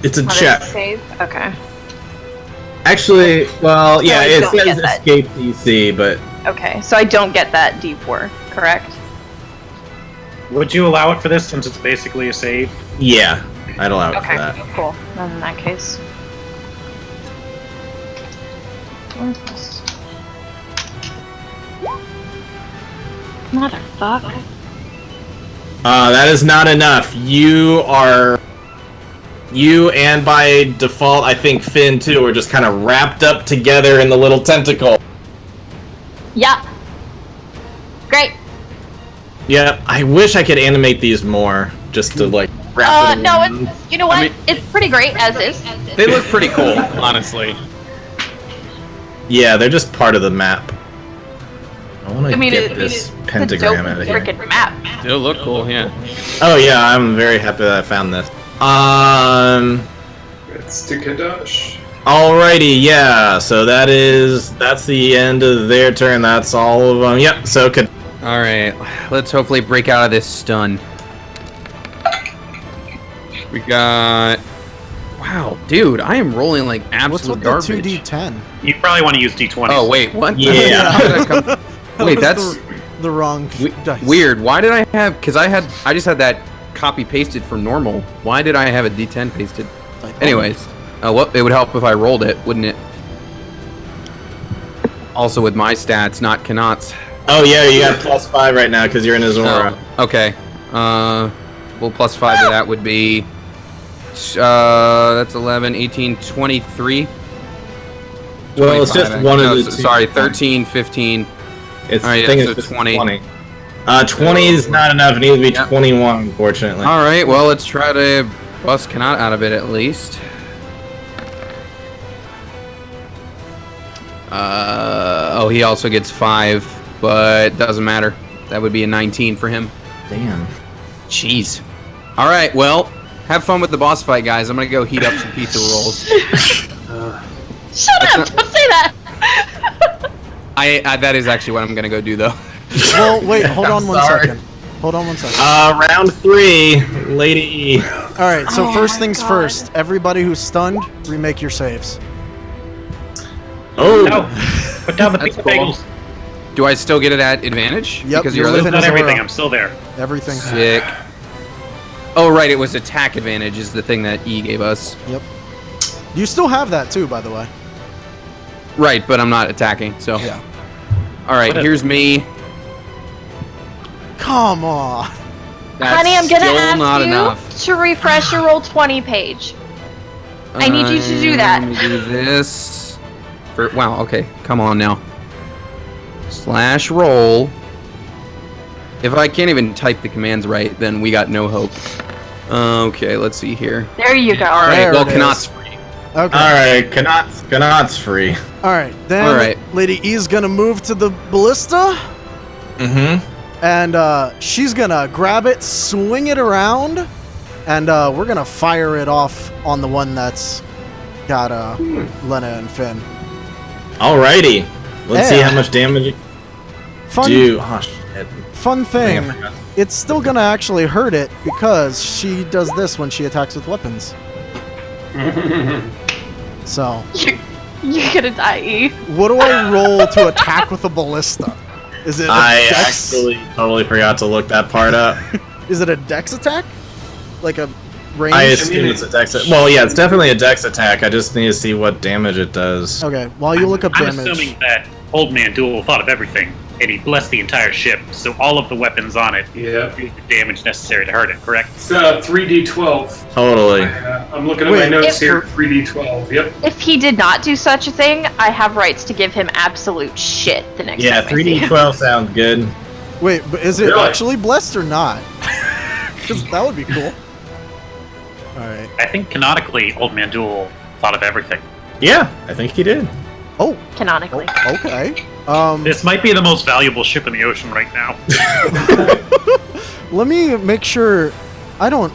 It's a Not check. Save. Okay. Actually, well, yeah, I it don't says get that. escape DC, but Okay. So I don't get that D4, correct? Would you allow it for this since it's basically a save? yeah, I'd allow it for Okay. that. Cool. Then in that case. Motherfucker. That is not enough. You and by default, I think Finn too, are just kind of wrapped up together in the little tentacle. Yeah. Great. Yeah, I wish I could animate these more, just to like wrap it No, around. it's you know what? I mean- It's pretty great as is. They look pretty cool, honestly. Yeah, they're just part of the map. I want to get this it's pentagram a out dope of here. freaking map. They look cool, yeah. Oh yeah, I'm very happy that I found this. It's to Kadash. Alrighty, yeah. So that's the end of their turn. That's all of them. Yep. So could. All right, let's hopefully break out of this stun. We got. Wow, dude, I am rolling like What's absolute with garbage. the 2d10? You probably want to use d20. Oh wait, what? Yeah. How did that come- That Wait, was that's the wrong dice. weird. Why did I have? Because I just had that copy pasted for normal. Why did I have a D10 pasted? Anyways, well, it would help if I rolled it, wouldn't it? Also with my stats, not Kanat's. Oh yeah, you got +5 right now because you're in his aura. Oh, okay. Well, +5 to that would be. That's 11, 18, 23. Well, it's just 25, one no, of the two. Sorry, 13, 15. It's, All right, I think yeah, it's so just 20. 20. 20 is not enough. It needs to be Yep. 21, unfortunately. All right, well, let's try to bust Kanat out of it at least. Oh, he also gets 5, but doesn't matter. That would be a 19 for him. Damn. Jeez. All right, well, have fun with the boss fight, guys. I'm gonna go heat up some pizza rolls. Shut up! Don't say that. I that is actually what I'm gonna go do though. Well, wait, hold on one Sorry. second. Hold on one second. Round 3, Lady E. Alright, so Oh first my things God. first. Everybody who's stunned, remake your saves. Oh, No. Put down the That's pizza cool. bagels. Do I still get it at advantage? Yep, Because you're you're within Not Zora. everything. I'm still there. Everything. sick. Oh right, it was attack advantage is the thing that E gave us. Yep. You still have that too, by the way. Right, but I'm not attacking. So. Yeah. All right, What a- here's me. Come on. That's Honey, I'm gonna still ask not you enough. to refresh your roll 20 page. I need you to do that. Let me do this. Wow. Okay. Come on now. Slash roll. If I can't even type the commands right, then we got no hope. Okay. Let's see here. There you go. All right. There Well, it Kanat's is. free. Okay. alright, Kanat's free. Alright, then Alright. Lady E's gonna move to the ballista, Mm-hmm. and she's gonna grab it, swing it around, and we're gonna fire it off on the one that's got Lena and Finn. Alrighty. Let's see Yeah. how much damage it Fun, do. Oh, shit. fun Dang, thing, I forgot. it's still gonna actually hurt it because she does this when she attacks with weapons. So, You're gonna die, E. what do I roll to attack with a ballista? Is it a I dex? actually totally forgot to look that part up. Is it a dex attack? Like a range? I assume it's a dex. Well, yeah, it's definitely a dex attack. I just need to see what damage it does. Okay, while you look up I'm damage. assuming that Old Man Duel thought of everything, and he blessed the entire ship, so all of the weapons on it Yep. do the damage necessary to hurt it, correct? It's 3d12. Totly. I'm looking at my Wait, notes if- here. 3d12. Yep. If he did not do such a thing, I have rights to give him absolute shit the next Yeah, time I see him. 3d12 sounds good. Wait, but is it Really? actually blessed or not? Because that would be cool. Alright. I think canonically, Old Man Duel thought of everything. Yeah, I think he did. Oh, Canonically. okay. This might be the most valuable ship in the ocean right now. Let me make sure. I don't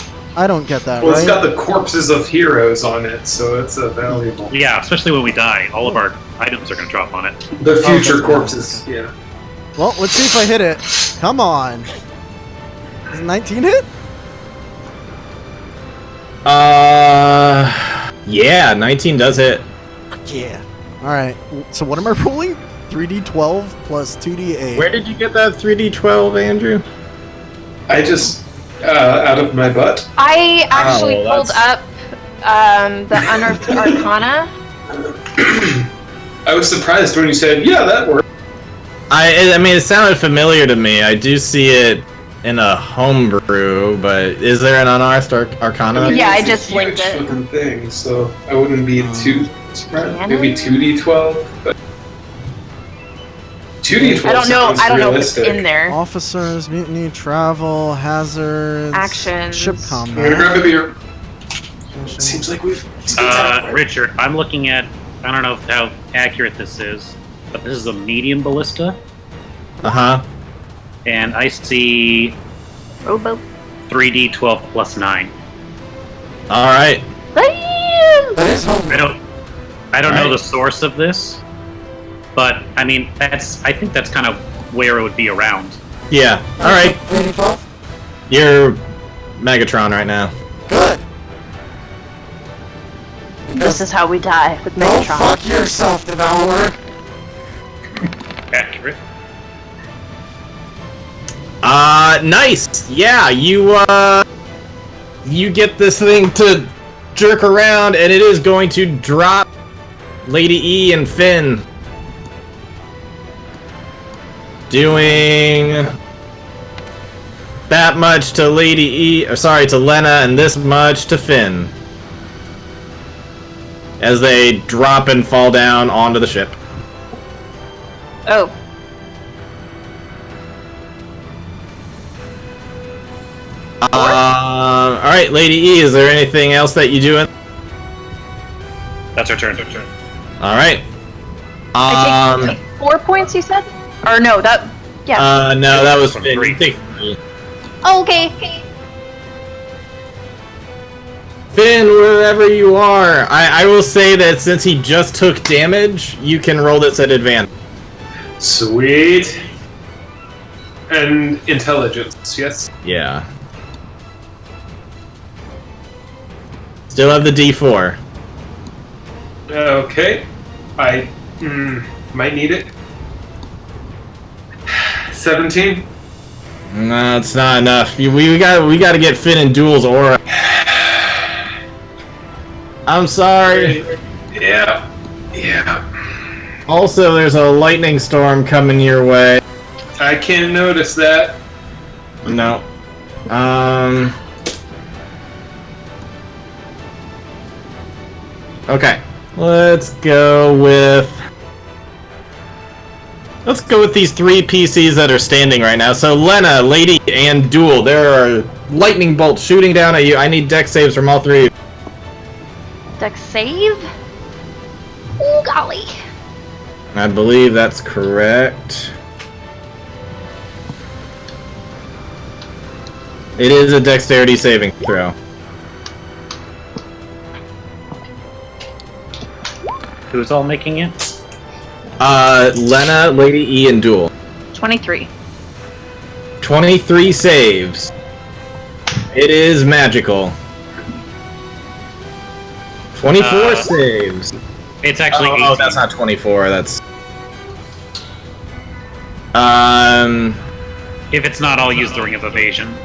get that, Well, right? it's got the corpses of heroes on it, so it's valuable. Yeah, especially when we die, all of our items are going to drop on it. The future that's corpses. Yeah. Well, let's see if I hit it. Come on. Is it 19 hit? Yeah, 19 does hit. Yeah. Alright, so what am I rolling? 3d12 plus 2d8. Where did you get that 3d12, Andrew? I just out of my butt. I actually Oh, pulled up the Unearthed Arcana. I was surprised when you said, "Yeah, that worked." I mean, it sounded familiar to me. I do see it in a homebrew, but is there an unearthed arcana? Yeah, I it's a just linked huge it. fucking thing, so I wouldn't be too surprised. Maybe 2d12, but 2d12. I don't know. sounds I don't know if it's realistic. in there. Officers, mutiny, travel, hazards, Actions. ship I'm gonna grab combat. a beer. Seems like we've. Richard, I'm looking at, I don't know how accurate this is, but this is a medium ballista, Uh-huh. and I see Robo. 3d12 plus 9. Alright. Damn! I don't know Right. the source of this, but I mean, I think that's kind of where it would be around. Yeah. Alright. You're Megatron right now. This is how we die with Megatron. yourself, Devourer. Accurate. Nice! Yeah, you get this thing to jerk around, and it is going to drop Lady E and Finn. Doing that much to Lady E, or sorry, to Lena, and this much to Finn. As they drop and fall down onto the ship. Oh, Alright, Lady E, is there anything else that you do? That's our turn. Alright. I take 4 points. You said, or no? That yeah. No, that was From Finn. three. You take 3. Oh, okay. Finn, wherever you are, I will say that since he just took damage, you can roll this at advantage. Sweet. And intelligence, yes. Yeah. Still have the D4. Okay. I might need it. 17? No, it's not enough. We gotta get Finn and Duel's aura. I'm sorry. Yeah. Yeah. Also, there's a lightning storm coming your way. I can't notice that. No. Okay. Let's go with these 3 PCs that are standing right now. So Lena, Lady, and Duel. There are lightning bolts shooting down at you. I need dex saves from all 3. Dex save? Ooh, golly. I believe that's correct. It is a dexterity saving throw. Who's all making it? Lena, Lady E, and Duel. 23. 23 saves. It is magical. 24 saves. It's actually 18. Oh, that's not 24. That's. If it's not, I'll use the Ring of Evasion.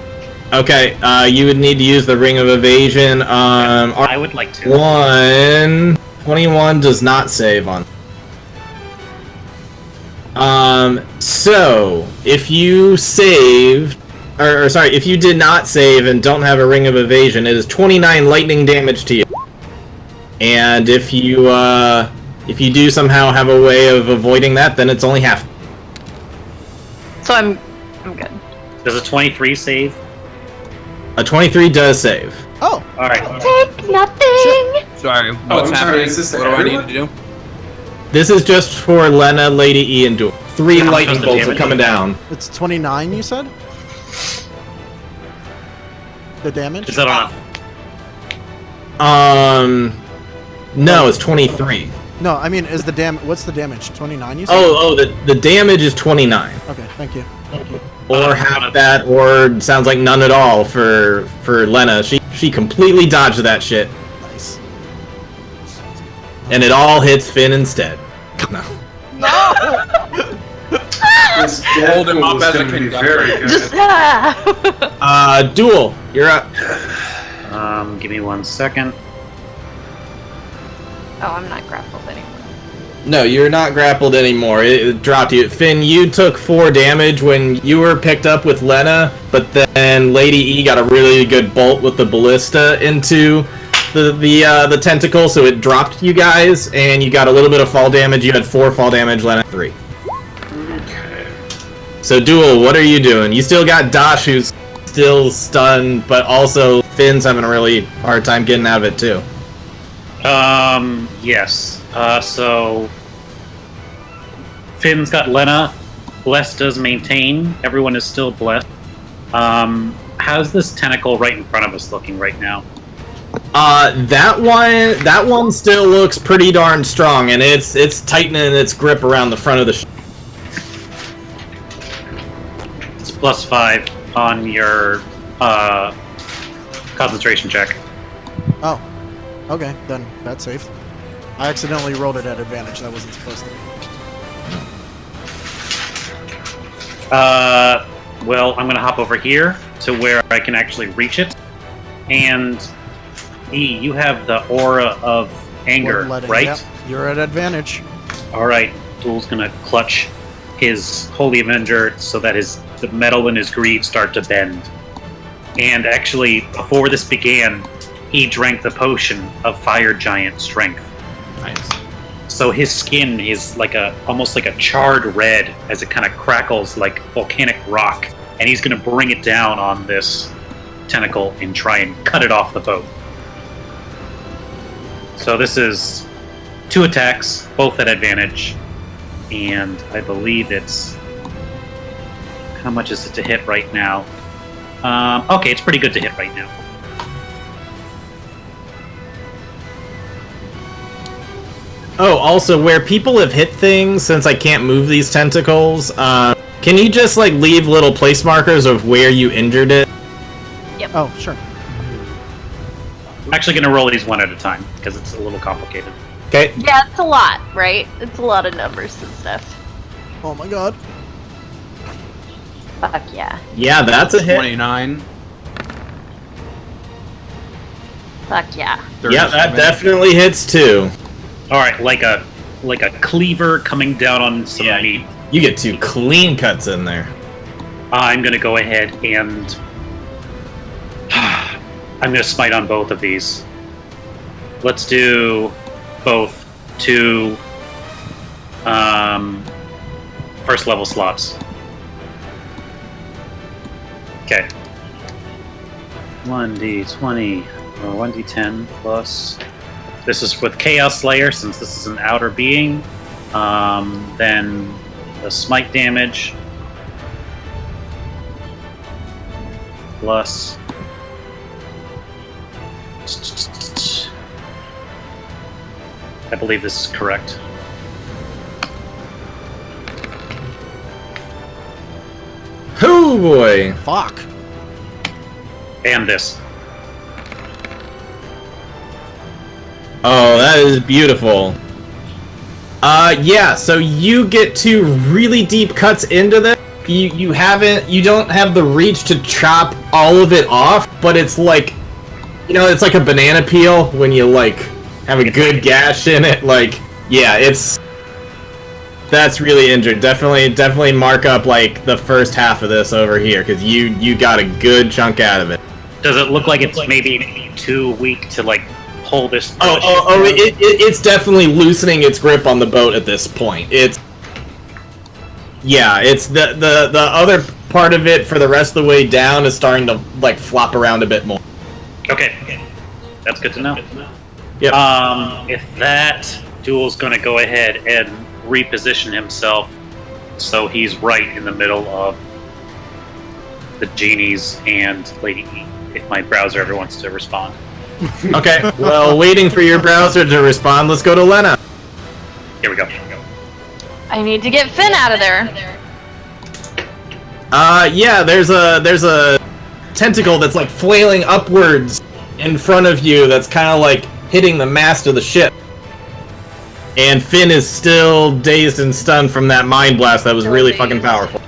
Okay. You would need to use the Ring of Evasion. I would like to. 21 does not save on. So if you saved, or sorry, if you did not save and don't have a Ring of Evasion, it is 29 lightning damage to you. And if you do somehow have a way of avoiding that, then it's only half. So I'm good. Does a 23 save? A 23 does save. Oh. All right. Take nothing. Sorry, I'm what's sorry, happening? is this What do I need everyone? to do? This is just for Lena, Lady E, and Duel. 3 How much lightning was the bolts are damage? coming down. It's 29, you said? The damage? Is that on? No, it's 23. No, I mean, is the what's the damage? 29, you said? The damage is 29. Okay, thank you. Or half that, or sounds like none at all for Lena. She completely dodged that shit, Nice. and it all hits Finn instead. No. This Hold him up Deadpool is as a gonna be conductor. very good. Just Duel, you're up. Give me 1 second. Oh, I'm not grappled anymore. No, you're not grappled anymore. It dropped you. Finn, you took 4 damage when you were picked up with Lena, but then Lady E got a really good bolt with the ballista into the tentacle, so it dropped you guys, and you got a little bit of fall damage. You had 4 fall damage, Lena 3. Okay. So Duel, what are you doing? You still got Dash, who's still stunned, but also Finn's having a really hard time getting out of it too. Yes. So Finn's got Lena. Blessed does maintain. Everyone is still blessed. How's this tentacle right in front of us looking right now? That one still looks pretty darn strong, and it's tightening its grip around the front of the It's +5 on your concentration check. Oh. Okay, then that's safe. I accidentally rolled it at advantage. That wasn't supposed to be. Well, I'm gonna hop over here to where I can actually reach it. And E, you have the aura of anger, Bloodletting, right? yep. You're at advantage. All right. Duel's gonna clutch his Holy Avenger so that the metal in his greaves start to bend. And actually, before this began, he drank the potion of Fire Giant Strength. Nice. So his skin is almost like a charred red as it kind of crackles like volcanic rock, and he's going to bring it down on this tentacle and try and cut it off the boat. So this is 2 attacks, both at advantage, and I believe it's... How much is it to hit right now? Okay, it's pretty good to hit right now. Oh, Oh, also, where people have hit things, since I can't move these tentacles, can Can you just like leave little place markers of where you injured it? Oh, sure. I'm actually going to roll these one at a time because it's a little complicated. Okay. Yeah, it's a lot, right? It's a lot of numbers and stuff. Oh my god. Fuck yeah. Yeah, that's a hit. 29. Fuck yeah. Yeah, that definitely hits too. All right, like a cleaver coming down on some meat. You get 2 clean cuts in there. I'm going to go ahead and I'm going to smite on both of these. Let's do both 2 first level slots. Okay. 1d20 or 1d10 plus. This is with Chaos Slayer since this is an outer being. Then the smite damage plus. I believe this is correct. Oh boy. Fuck. And this. Oh, that is beautiful. Yeah, so you get 2 really deep cuts into this. You don't have the reach to chop all of it off, but it's like, you know, it's like a banana peel when you like have a good gash in it. Like, yeah, that's really injured. Definitely mark up like the first half of this over here because you got a good chunk out of it. Does it look like it's maybe too weak to like pull this? It's definitely loosening its grip on the boat at this point. It's the other part of it for the rest of the way down is starting to like flop around a bit more. Okay, that's good to know. Yep. If that duel's going to go ahead and reposition himself so he's right in the middle of the genies and Lady E, if my browser ever wants to respond. Okay, well, waiting for your browser to respond, let's go to Lena. Here we go. I need to get Finn out of there. Yeah, there's a tentacle that's like flailing upwards in front of you that's kind of like hitting the mast of the ship. And Finn is still dazed and stunned from that mind blast that was really fucking powerful.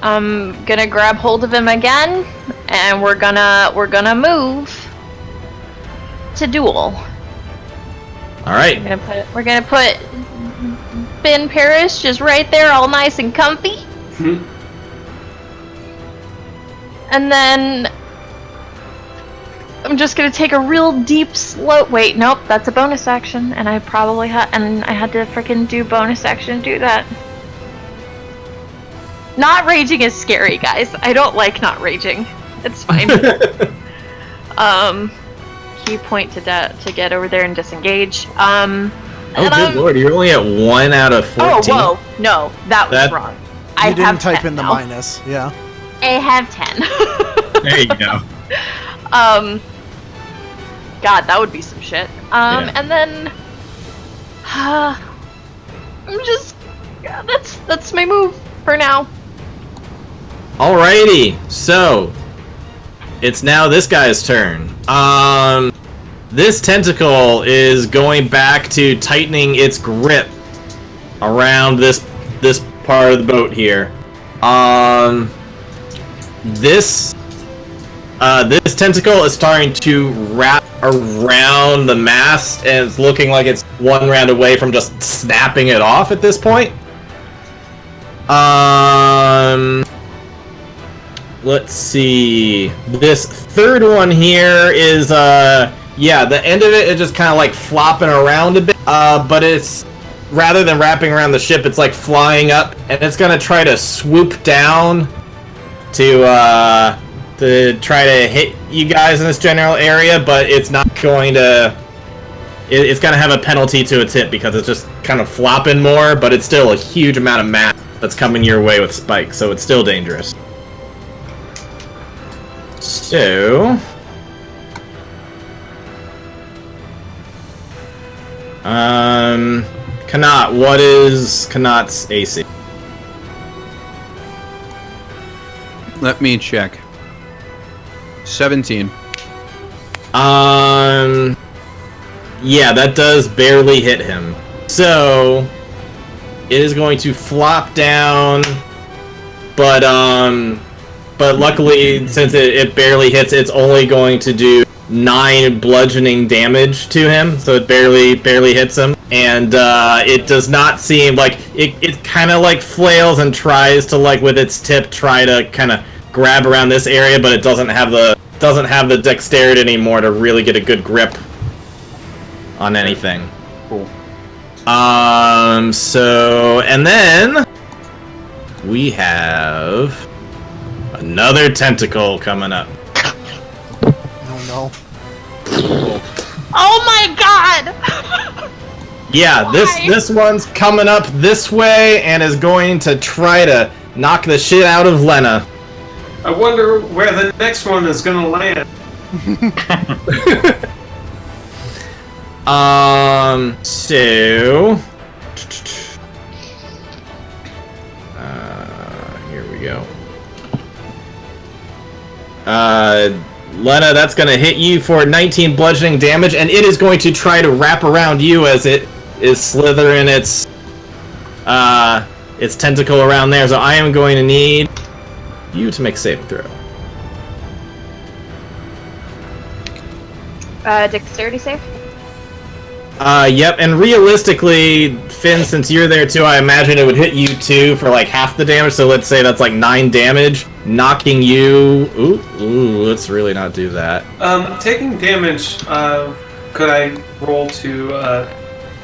I'm gonna grab hold of him again, and we're gonna move to duel. All right. We're gonna put Finn Parrish just right there, all nice and comfy. And then I'm just gonna take a real deep slow. Wait, nope, that's a bonus action, and I probably had to frickin' do bonus action to do that. Not raging is scary, guys. I don't like not raging. It's fine. Key point to get over there and disengage. Oh, good lord! You're only at 1 out of 14. Oh, whoa! No, that was wrong. You didn't type in the minus. Yeah. I have 10. There you go. God, that would be some shit. And then, I'm just, yeah, that's my move for now. Alrighty, so it's now this guy's turn. This tentacle is going back to tightening its grip around this part of the boat here. This tentacle is starting to wrap around the mast, and it's looking like it's one round away from just snapping it off at this point. Let's see. This third one here is, yeah, the end of it is just kind of like flopping around a bit, but it's, rather than wrapping around the ship, it's like flying up, and it's gonna try to swoop down to try to hit you guys in this general area, but it's not going to. It's gonna have a penalty to its hit because it's just kind of flopping more, but it's still a huge amount of mass that's coming your way with spikes, so it's still dangerous. So, Kanat, what is Kanat's AC? Let me check. 17. Yeah, that does barely hit him. So it is going to flop down, but luckily, since it barely hits, it's only going to do 9 bludgeoning damage to him, so it barely hits him. And it does not seem like it kind of like flails and tries to like with its tip try to kind of grab around this area, but it doesn't have the dexterity anymore to really get a good grip on anything. Cool. So and then we have another tentacle coming up. Oh no. Oh my god! Yeah, Why? this one's coming up this way and is going to try to knock the shit out of Lena. I wonder where the next one is gonna land. So here we go. Lena, that's gonna hit you for 19 bludgeoning damage, and it is going to try to wrap around you as it is slithering its tentacle around there. So I am going to need you to make a saving throw. Dexterity save? Yep, and realistically, Finn, since you're there too, I imagine it would hit you too for like half the damage, so let's say that's like 9 damage, knocking you... Ooh, let's really not do that. Taking damage, could I roll to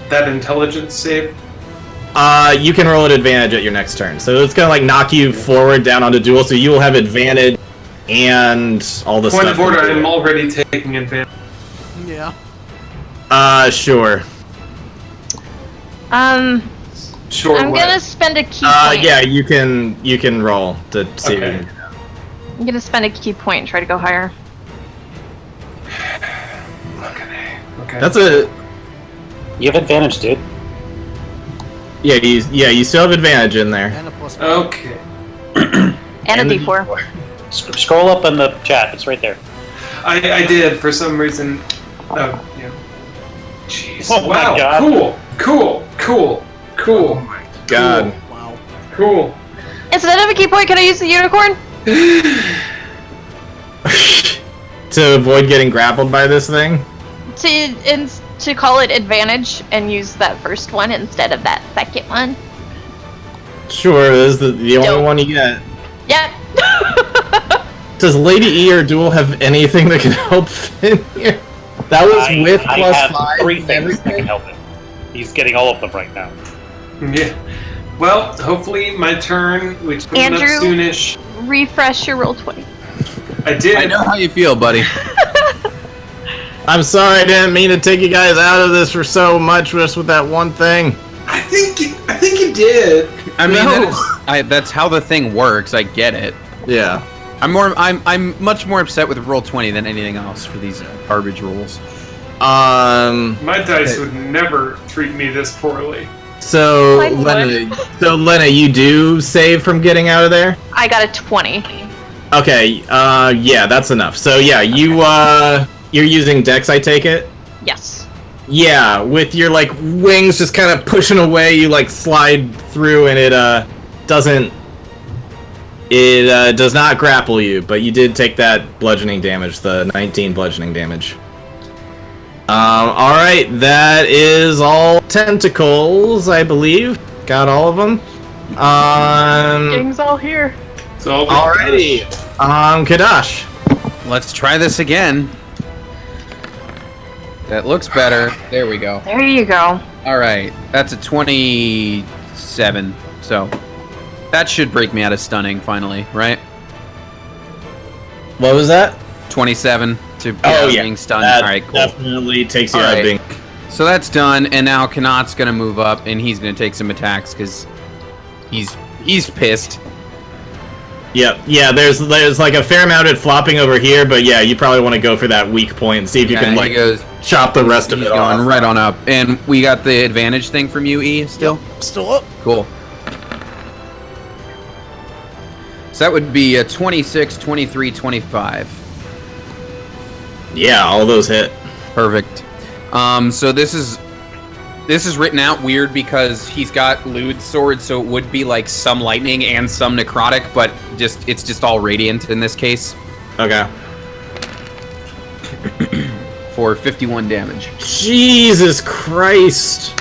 that intelligence save? You can roll at advantage at your next turn, so it's gonna like knock you forward down onto duel, so you will have advantage and all the Point stuff. of order, I'm already taking advantage. Yeah. Sure. Sure. I'm what? gonna spend a key point. Yeah, you can roll to see. Okay. If you can. I'm gonna spend a key point and try to go higher. Okay. That's a You have advantage, dude. you still have advantage in there. And a plus 4. Okay. And a D4. Scroll up in the chat. It's right there. I did for some reason. Oh yeah. Jeez. Oh my wow. God. Cool. God. Wow. Cool. Instead of a key point, can I use the unicorn? To avoid getting grappled by this thing? To call it advantage and use that first one instead of that second one. Sure, this is the only Dope. one you get. Yep. Does Lady E or Duel have anything that can help Finn here? That was with I plus have 5 3 and things that everything? can help him. He's getting all of them right now. Yeah. Well, hopefully my turn, which is coming up Andrew? soonish. Refresh your roll 20. I did. I know how you feel, buddy. I'm sorry, I didn't mean to take you guys out of this for so much just with that one thing. I think you did. I mean, No. that's how the thing works. I get it. Yeah. I'm much more upset with roll 20 than anything else for these garbage rolls. My dice would never treat me this poorly. So Mine Lena, you do save from getting out of there? I got a 20. Okay, yeah, that's enough. So yeah, you're using Dex, I take it? Yes. Yeah, with your like wings just kind of pushing away, you like slide through, and it does not grapple you, but you did take that bludgeoning damage, the 19 bludgeoning damage. All right, that is all tentacles, I believe. Got all of them. Gang's all here. So Alrighty. Kadash. Let's try this again. That looks better. There we go. There you go. All right, that's a 27. So that should break me out of stunning finally, right? What was that? 27 to get out of being stunned. That All right, cool. definitely takes you All out of right. being. So that's done, and now Kanat's gonna move up, and he's gonna take some attacks because he's pissed. Yep. Yeah. There's like a fair amount of flopping over here, but yeah, you probably want to go for that weak point and see if you can And like he goes, chop the rest of he's it going off. right on up, and we got the advantage thing from you, E. Still Still up. cool. that would be a 26, 23, 25. Yeah, all those hit. Perfect. So this is written out weird because he's got Lude's sword, so it would be like some lightning and some necrotic, but it's just all radiant in this case. Okay. For 51 damage. Jesus Christ.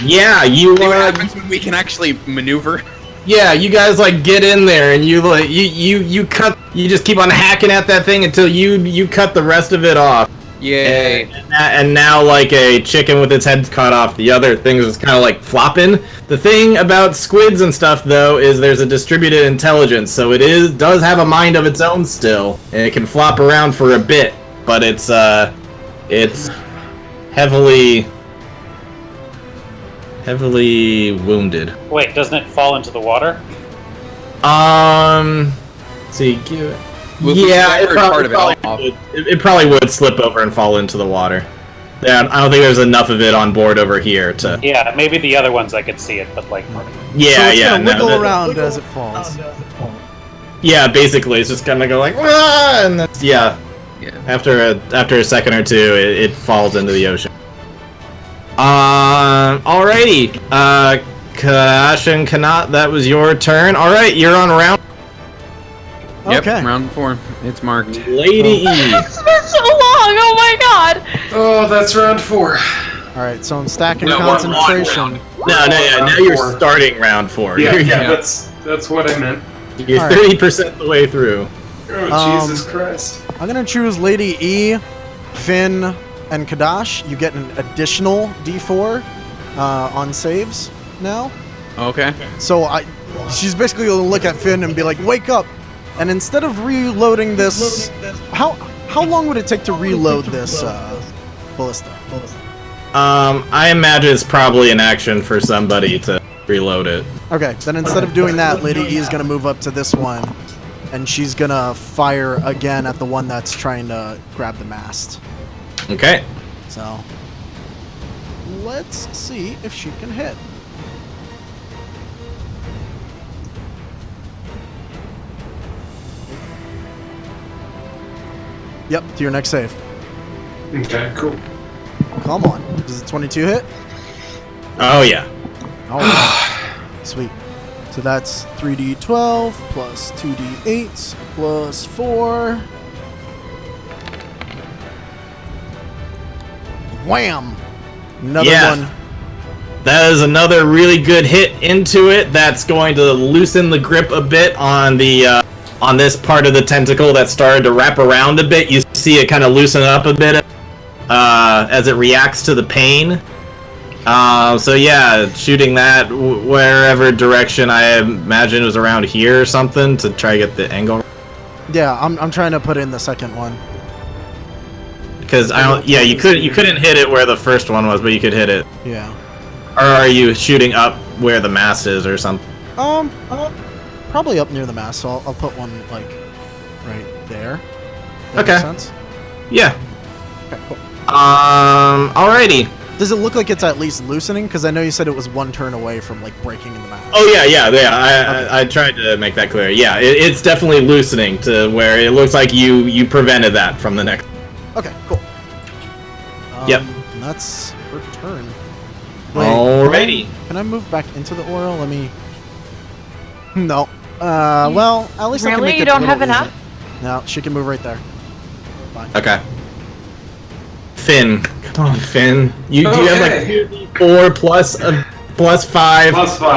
Yeah, you See what happens when we can actually maneuver? Yeah, you guys like get in there and you like you cut. You just keep on hacking at that thing until you cut the rest of it off. Yay! And now, like a chicken with its head cut off, the other thing is kind of like flopping. The thing about squids and stuff, though, is there's a distributed intelligence, so it does have a mind of its own still, and it can flop around for a bit, but it's heavily wounded. Wait, doesn't it fall into the water? See, give it. Well, Yeah, it probably would slip over and fall into the water. Yeah, I don't think there's enough of it on board over here to. Yeah, maybe the other ones I could see it, but like. Yeah, so it's yeah. gonna wiggle around as it falls. Yeah, basically, it's just gonna go like, "Wah!" And that's, yeah. After a second or two, it falls into the ocean. Alrighty. Kash and Kanat, that was your turn. All right, you're on round. Yep, Okay. round 4. It's marked. Lady E. It's been so long. Oh my god. Oh, that's round 4. All right, so I'm stacking No, concentration. No, now you're starting round 4. Yeah, You're, that's what I meant. you're 30% the way through. Oh, Jesus Christ. I'm gonna choose Lady E, Finn, and Kadash. You get an additional D4 on saves now. Okay. So she's basically gonna look at Finn and be like, "Wake up!" And instead of reloading this, how long would it take to reload this ballista? I imagine it's probably an action for somebody to reload it. Okay, then instead of doing that, Lady E is gonna move up to this one, and she's gonna fire again at the one that's trying to grab the mast. Okay. So let's see if she can hit. Yep, to your next save. Okay, cool. Come on. Does the 22 hit? Oh yeah. All right. Sweet. So that's 3d12 plus 2d8 plus 4. Wham! Another one. That is another really good hit into it. That's going to loosen the grip a bit on the on this part of the tentacle that started to wrap around a bit. You see it kind of loosen up a bit as it reacts to the pain. So yeah, shooting that wherever direction, I imagine it was around here or something to try to get the angle. Yeah, I'm trying to put in the second one. Because I don't. Yeah, you couldn't hit it where the first one was, but you could hit it. Yeah. Or are you shooting up where the mast is or something? Probably up near the mast. So I'll put one like right there. That Okay. makes sense? Yeah. Okay, cool. Alrighty. Does it look like it's at least loosening? Because I know you said it was one turn away from like breaking in the mast. Oh yeah. I tried to make that clear. Yeah, it's definitely loosening to where it looks like you prevented that from the next. Okay, cool. Yep. And that's her turn. Alrighty. Can I move back into the aura? Let me. No. Well, at least I can Really? make You it don't a have little enough? easier. No, she can move right there. Fine. Okay. Finn, come on, Finn. Do you have like 2d4 plus 5 Plus 5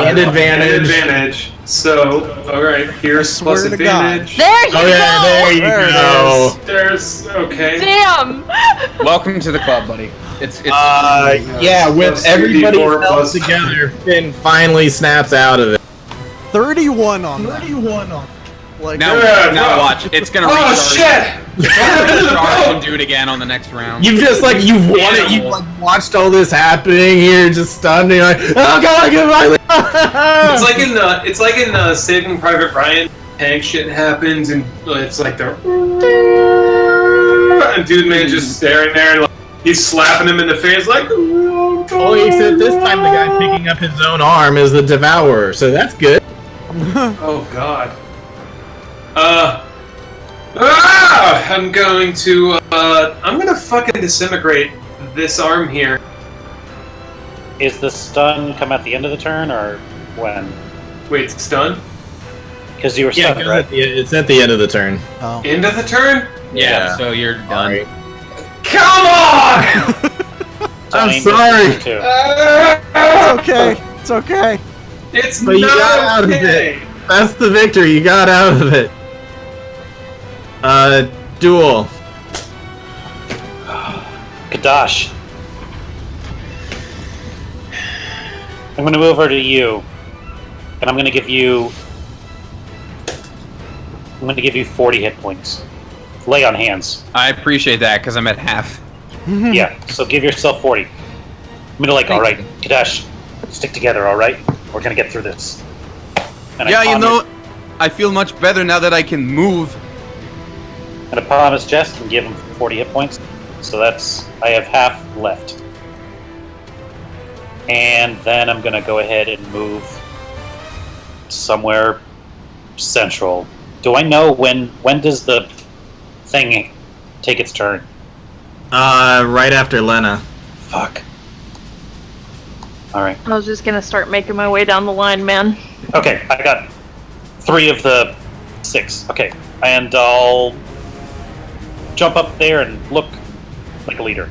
and advantage? And advantage. So, all right, here's swear plus to God. advantage. There you Oh yeah, go. there you There it go. There's okay. Damn. Welcome to the club, buddy. It's Yeah, with Plus everybody 2d4 else plus together, Finn finally snaps out of it. 31 on that. 31 on. Like now, Yeah, now no. watch. It's gonna Oh recharge. shit! Recharge and do it again on the next round. You've just like you've won it. You've like watched all this happening here, just stunned. And you're like, oh god, goodbye. It's like in Saving Private Ryan. Tank shit happens and it's like the and dude man just staring there and like he's slapping him in the face like. Oh, except this time the guy picking up his own arm is the Devourer, so that's good. Oh god. I'm gonna fucking disintegrate this arm here. Is the stun come at the end of the turn or when? Wait, stun? Because you were Yeah, stunned, right? it's at the end of the turn. Oh. End of the turn? Yeah, so you're done. Right. Come on! I'm Stunning sorry. is turn It's okay. It's okay. It's But you got out not of okay. it. That's the victory. You got out of it. Duel. Kadash. I'm going to move over to you, and I'm going to give you 40 hit points. Lay on hands. I appreciate that because I'm at half. Yeah, so give yourself 40. I'm gonna Thank alright, Kadash, stick together, alright? We're gonna get through this. And Yeah, I palm I feel much better now that I can move. and I palm his chest and give him 40 hit points. So that's, I have half left. And then I'm gonna go ahead and move somewhere central. Do I know when does the thing take its turn? Right after Lena. Fuck. Alright. I was just gonna start making my way down the line, man. Okay, I got 3 of the 6. Okay, and I'll jump up there and look like a leader.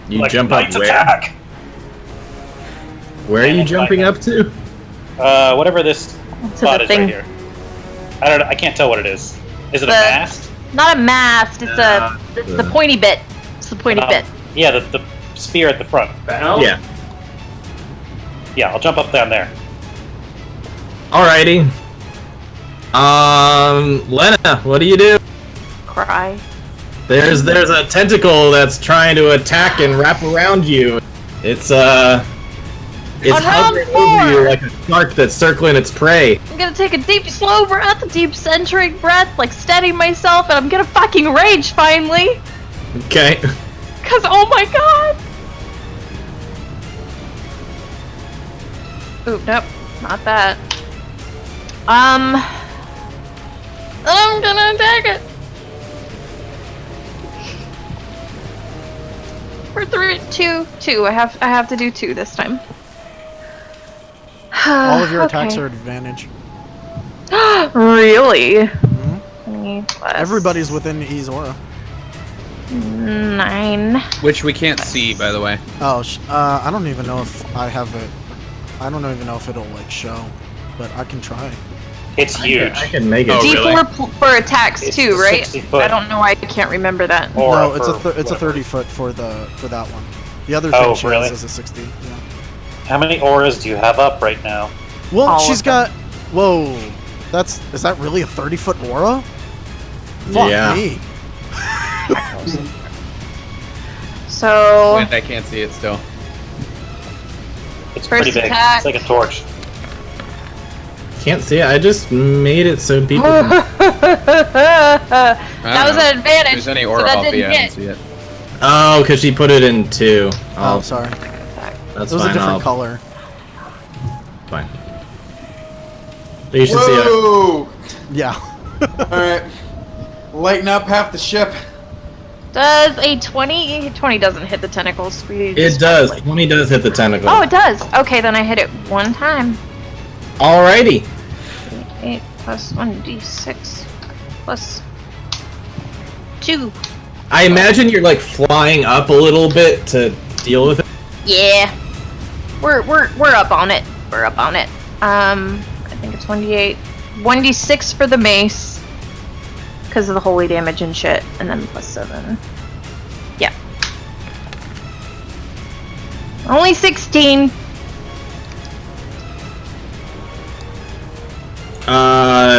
You Like jump up knight's where? attack! Where are you And jumping up to? Whatever this To spot the is thing. right here. I don't know, I can't tell what it is. Is it a The- mast? Not a mast. It's the pointy bit. It's the pointy bit. Yeah, the spear at the front. Bow? Yeah. Yeah, I'll jump up down there. Alrighty. Lena, what do you do? Cry. There's a tentacle that's trying to attack and wrap around you. It's On round hovering over 4. you like a shark that's circling its prey. I'm gonna take a deep, slow breath, a deep centric breath, like steady myself, and I'm gonna fucking rage finally. Okay. Cause oh my god. Oop, nope, not that. I'm gonna attack it. For 3, 2, 2. I have to do 2 this time. All of your attacks Okay. are advantage. Really? Mhm. 20 plus Everybody's within E's aura. 9. Which we can't see, by the way. Oh, I don't even know if I have it. I don't even know if it'll like show, but I can try. It's huge. I can make it. Oh, D4 really? for attacks It's too, right? 60 foot. I don't know why I can't remember that. Or No, it's for it's a whatever. 30 foot for that one. The other Oh, thing she really? has is a 60. Yeah. How many auras do you have up right now? Well, All she's of them. got. Whoa, is that really a 30-foot aura? Fuck Yeah. me. So Wait, I can't see it still. It's First pretty big. attack. It's like a torch. Can't see it. I just made it so people can... that was an If advantage. there's any so aura that off, didn't yeah, I hit. don't see it. Oh, because she put it in 2. Oh, sorry. That's It was fine. a different I'll- color. Fine. You should see it. Whoa! Yeah. Alright. Lighten up half the ship. Does a 20? 20 doesn't hit the tentacles. It does. 20 does hit the tentacle. Oh, it does. Okay, then I hit it 1 time. Alrighty. 8 plus 1d6 plus 2. I imagine you're like flying up a little bit to deal with it. Yeah. We're up on it. We're up on it. I think it's 1d8. 1d6 for the mace. Because of the holy damage and shit. And then plus 7. Yeah. Only 16.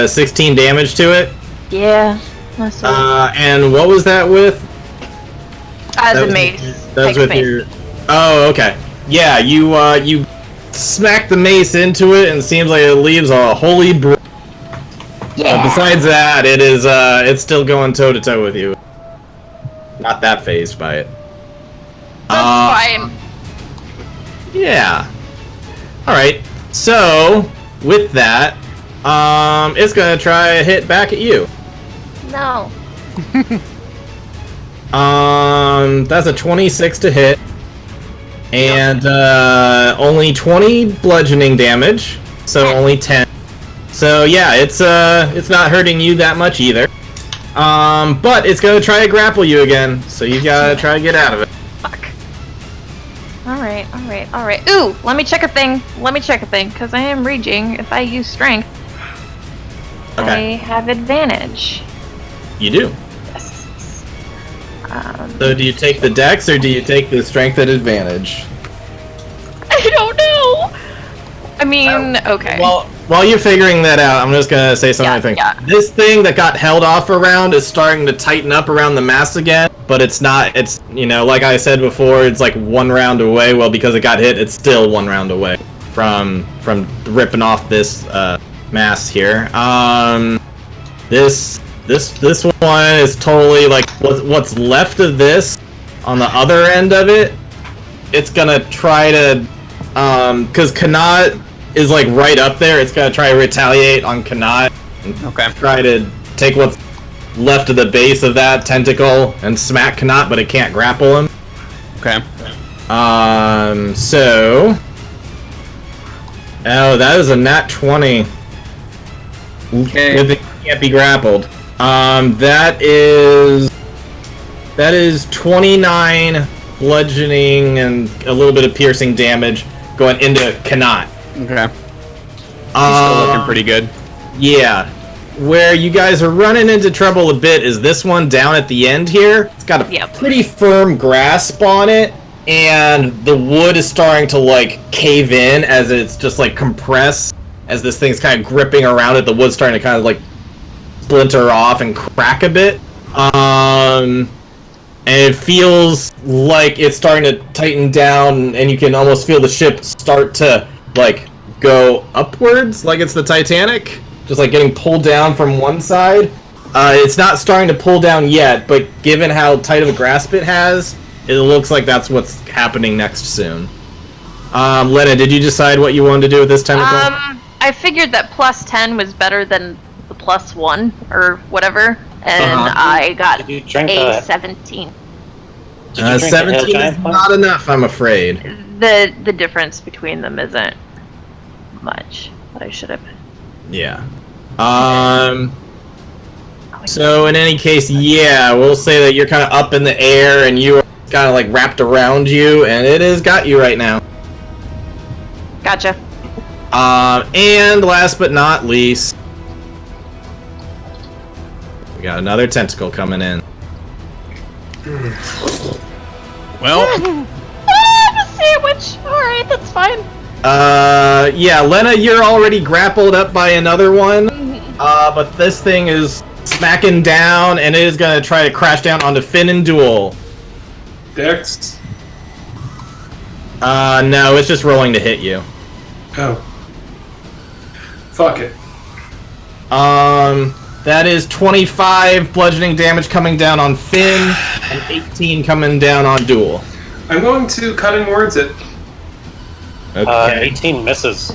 16 damage to it. Yeah. That's And what was that with? as That a was- mace. That was Takes with mace. your. Oh, okay. Yeah, you smack the mace into it, and it seems like it leaves a holy. But Yeah. besides that, it's still going toe to toe with you. Not that phased by it. That's fine. Yeah. All right. So with that, It's gonna try a hit back at you. No. That's a 26 to hit. And, only 20 bludgeoning damage. So only 10. So yeah, it's not hurting you that much either. But it's gonna try to grapple you again, so you gotta try to get out of it. Fuck. Alright. Ooh, let me check a thing, because I am raging. If I use strength, Okay. I have advantage. You do. Yes. So do you take the dex, or do you take the strength at advantage? I don't know! I mean, okay. Well, while you're figuring that out, I'm just gonna say something. Yeah. This thing that got held off around is starting to tighten up around the mast again, but it's not. It's, you know, like I said before, it's like 1 round away. Well, because it got hit, it's still 1 round away from ripping off this mast here. This one is totally like what's left of this on the other end of it. It's gonna try to, because Kanat is like right up there. It's gonna try to retaliate on Kanat. Okay. Try to take what's left of the base of that tentacle and smack Kanat, but it can't grapple him. Okay. So. Oh, that is a nat 20. Okay. Good thing it can't be grappled. That is 29 bludgeoning and a little bit of piercing damage going into Kanat. Okay. Still looking pretty good. Yeah. Where you guys are running into trouble a bit is this one down at the end here. It's got a pretty firm grasp on it, and the wood is starting to like cave in as it's just like compressed. As this thing's kind of gripping around it, the wood's starting to kind of like splinter off and crack a bit. And it feels like it's starting to tighten down, and you can almost feel the ship start to like go upwards, like it's the Titanic, just like getting pulled down from one side. It's not starting to pull down yet, but given how tight of a grasp it has, it looks like that's what's happening next soon. Lena, did you decide what you wanted to do with this tentacle? I figured that plus 10 was better than the plus 1 or whatever, and I got Did you drink a the- 17. Did you drink the 17 Hill is Giant Punch? not enough, I'm afraid. The difference between them isn't much, but I should have. Yeah. So in any case, yeah, we'll say that you're kind of up in the air and you are kind of like wrapped around you, and it has got you right now. Gotcha. And last but not least, we got another tentacle coming in. Well, The sandwich! Alright, that's fine. Yeah, Lena, you're already grappled up by another one, but this thing is smacking down, and it is gonna try to crash down onto Finn and Duel. Dex? No, it's just rolling to hit you. Oh. Fuck it. That is 25 bludgeoning damage coming down on Finn, and 18 coming down on Duel. I'm going to cutting words it. Okay. 18 misses.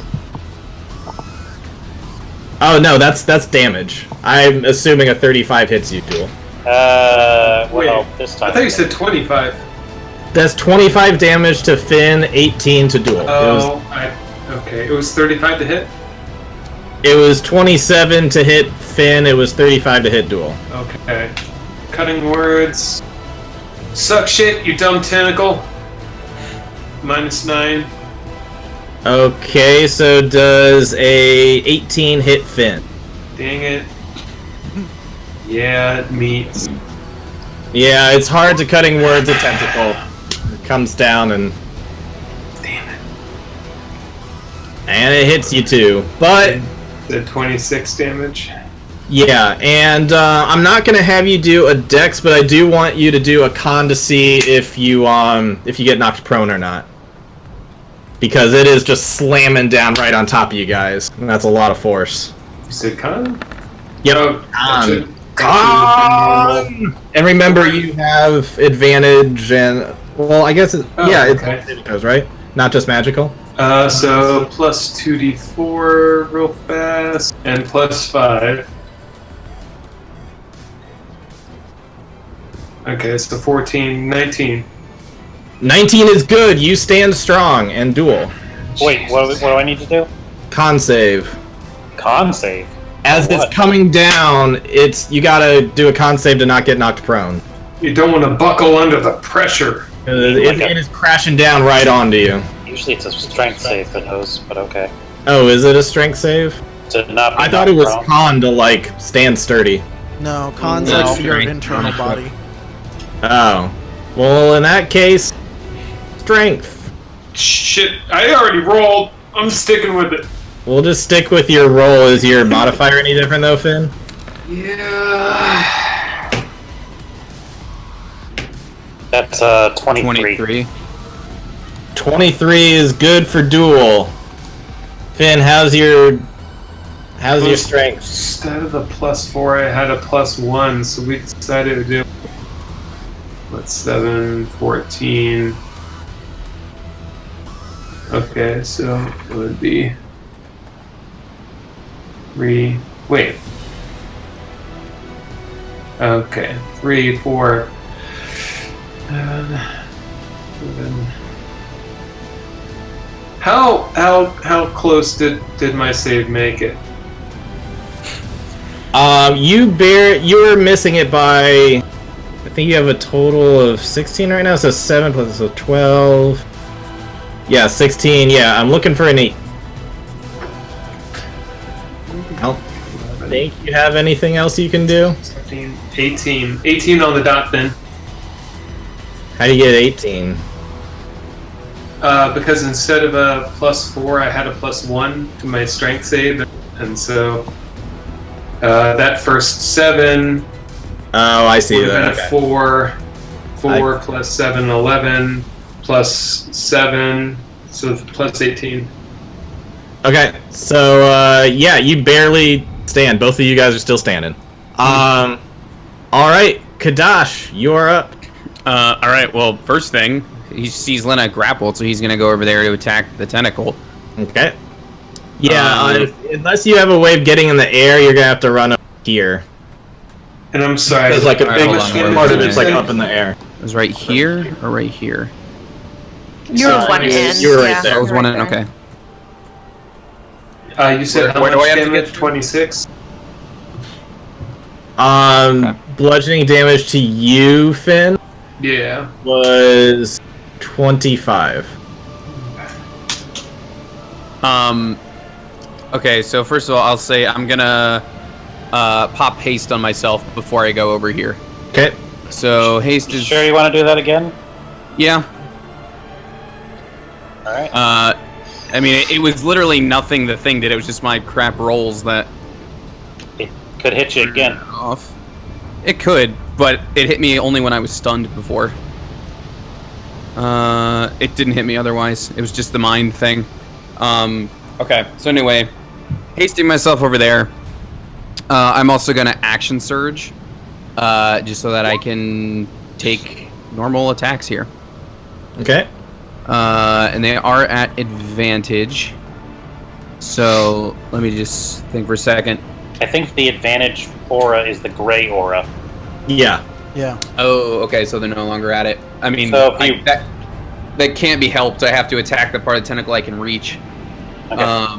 Oh no, that's damage. I'm assuming a 35 hits you, Duel. Well, this time. I thought you said 25. That's 25 damage to Finn, 18 to Duel. Okay. It was 35 to hit? It was 27 to hit Finn, it was 35 to hit Duel. Okay. Cutting words. Suck shit, you dumb tentacle. -9. Okay, so does a 18 hit Finn? Dang it. Yeah, it meets. Yeah, it's hard to cutting words a tentacle. It comes down and... Damn it. And it hits you too. But... The 26 damage. Yeah, and I'm not gonna have you do a dex, but I do want you to do a con to see if you get knocked prone or not. Because it is just slamming down right on top of you guys. And that's a lot of force. You said con? Yep. Oh, gotcha. Con! And remember, you have advantage and... Well, I guess it's... Oh, yeah, okay. it goes, right? Not just magical? So plus 2d4 real fast, and plus 5. Okay, so 14, 19. 19 is good. You stand strong and duel. Wait, what do I need to do? Con save. Con save. As What? it's coming down, you gotta do a con save to not get knocked prone. You don't want to buckle under the pressure. It is crashing down right onto you. Usually it's a strength save for those, but okay. Oh, is it a strength save? To not be I thought it was knocked con to, like, stand sturdy. No, cons No. like your Strength. internal body. Oh. Well, in that case, strength. Shit, I already rolled. I'm sticking with it. We'll just stick with your roll. Is your modifier any different, though, Finn? Yeah. That's 23. 23. 23 is good for duel. Finn, how's your strength? Instead of a plus 4, I had a plus 1, so we decided to do. What's 7, 14. Okay, so it would be 3. Wait. Okay, 3, 4. 7. How close did my save make it? You were missing it by. I think you have a total of 16 right now. So 7 plus so 12. Yeah, 16. Yeah, I'm looking for an 8. I don't think you have anything else you can do. 17, 18. 18 on the dot then. How do you get 18? Because instead of a plus 4, I had a plus 1 to my strength save, and so that first 7. Oh, I see would have that. been Okay. a 4 plus 7, 11, plus 7, so plus 18. Okay, so yeah, you barely stand. Both of you guys are still standing. All right, Kadash, you are up. All right. Well, first thing, he sees Lena grappled, so he's gonna go over there to attack the tentacle. Okay. Yeah, unless you have a way of getting in the air, you're gonna have to run up here. And I'm sorry. Because like a Alright, big hold on, part of it's like up in the air. It was right here or right here? You were one in. You were right yeah, there. I was you were one in. right there. Okay. You said how Where do much I have to damage? get to? 26? Bludgeoning damage to you, Finn, Yeah. was 25. Okay, so first of all, I'll say I'm gonna pop haste on myself before I go over here. Okay. So haste You is sure you want to do that again? yeah. Alright. I mean, it was literally nothing. The thing did. It was just my crap rolls that It could hit you again. off. It could, but it hit me only when I was stunned before. It didn't hit me otherwise. It was just the mind thing. Okay, so anyway, hasting myself over there. I'm also gonna action surge, just so that I can take normal attacks here. Okay. And they are at advantage. So let me just think for a second. I think the advantage aura is the gray aura. Yeah. Yeah. Oh, okay, so they're no longer at it. I mean, So if you- that can't be helped. I have to attack the part of the tentacle I can reach. Okay.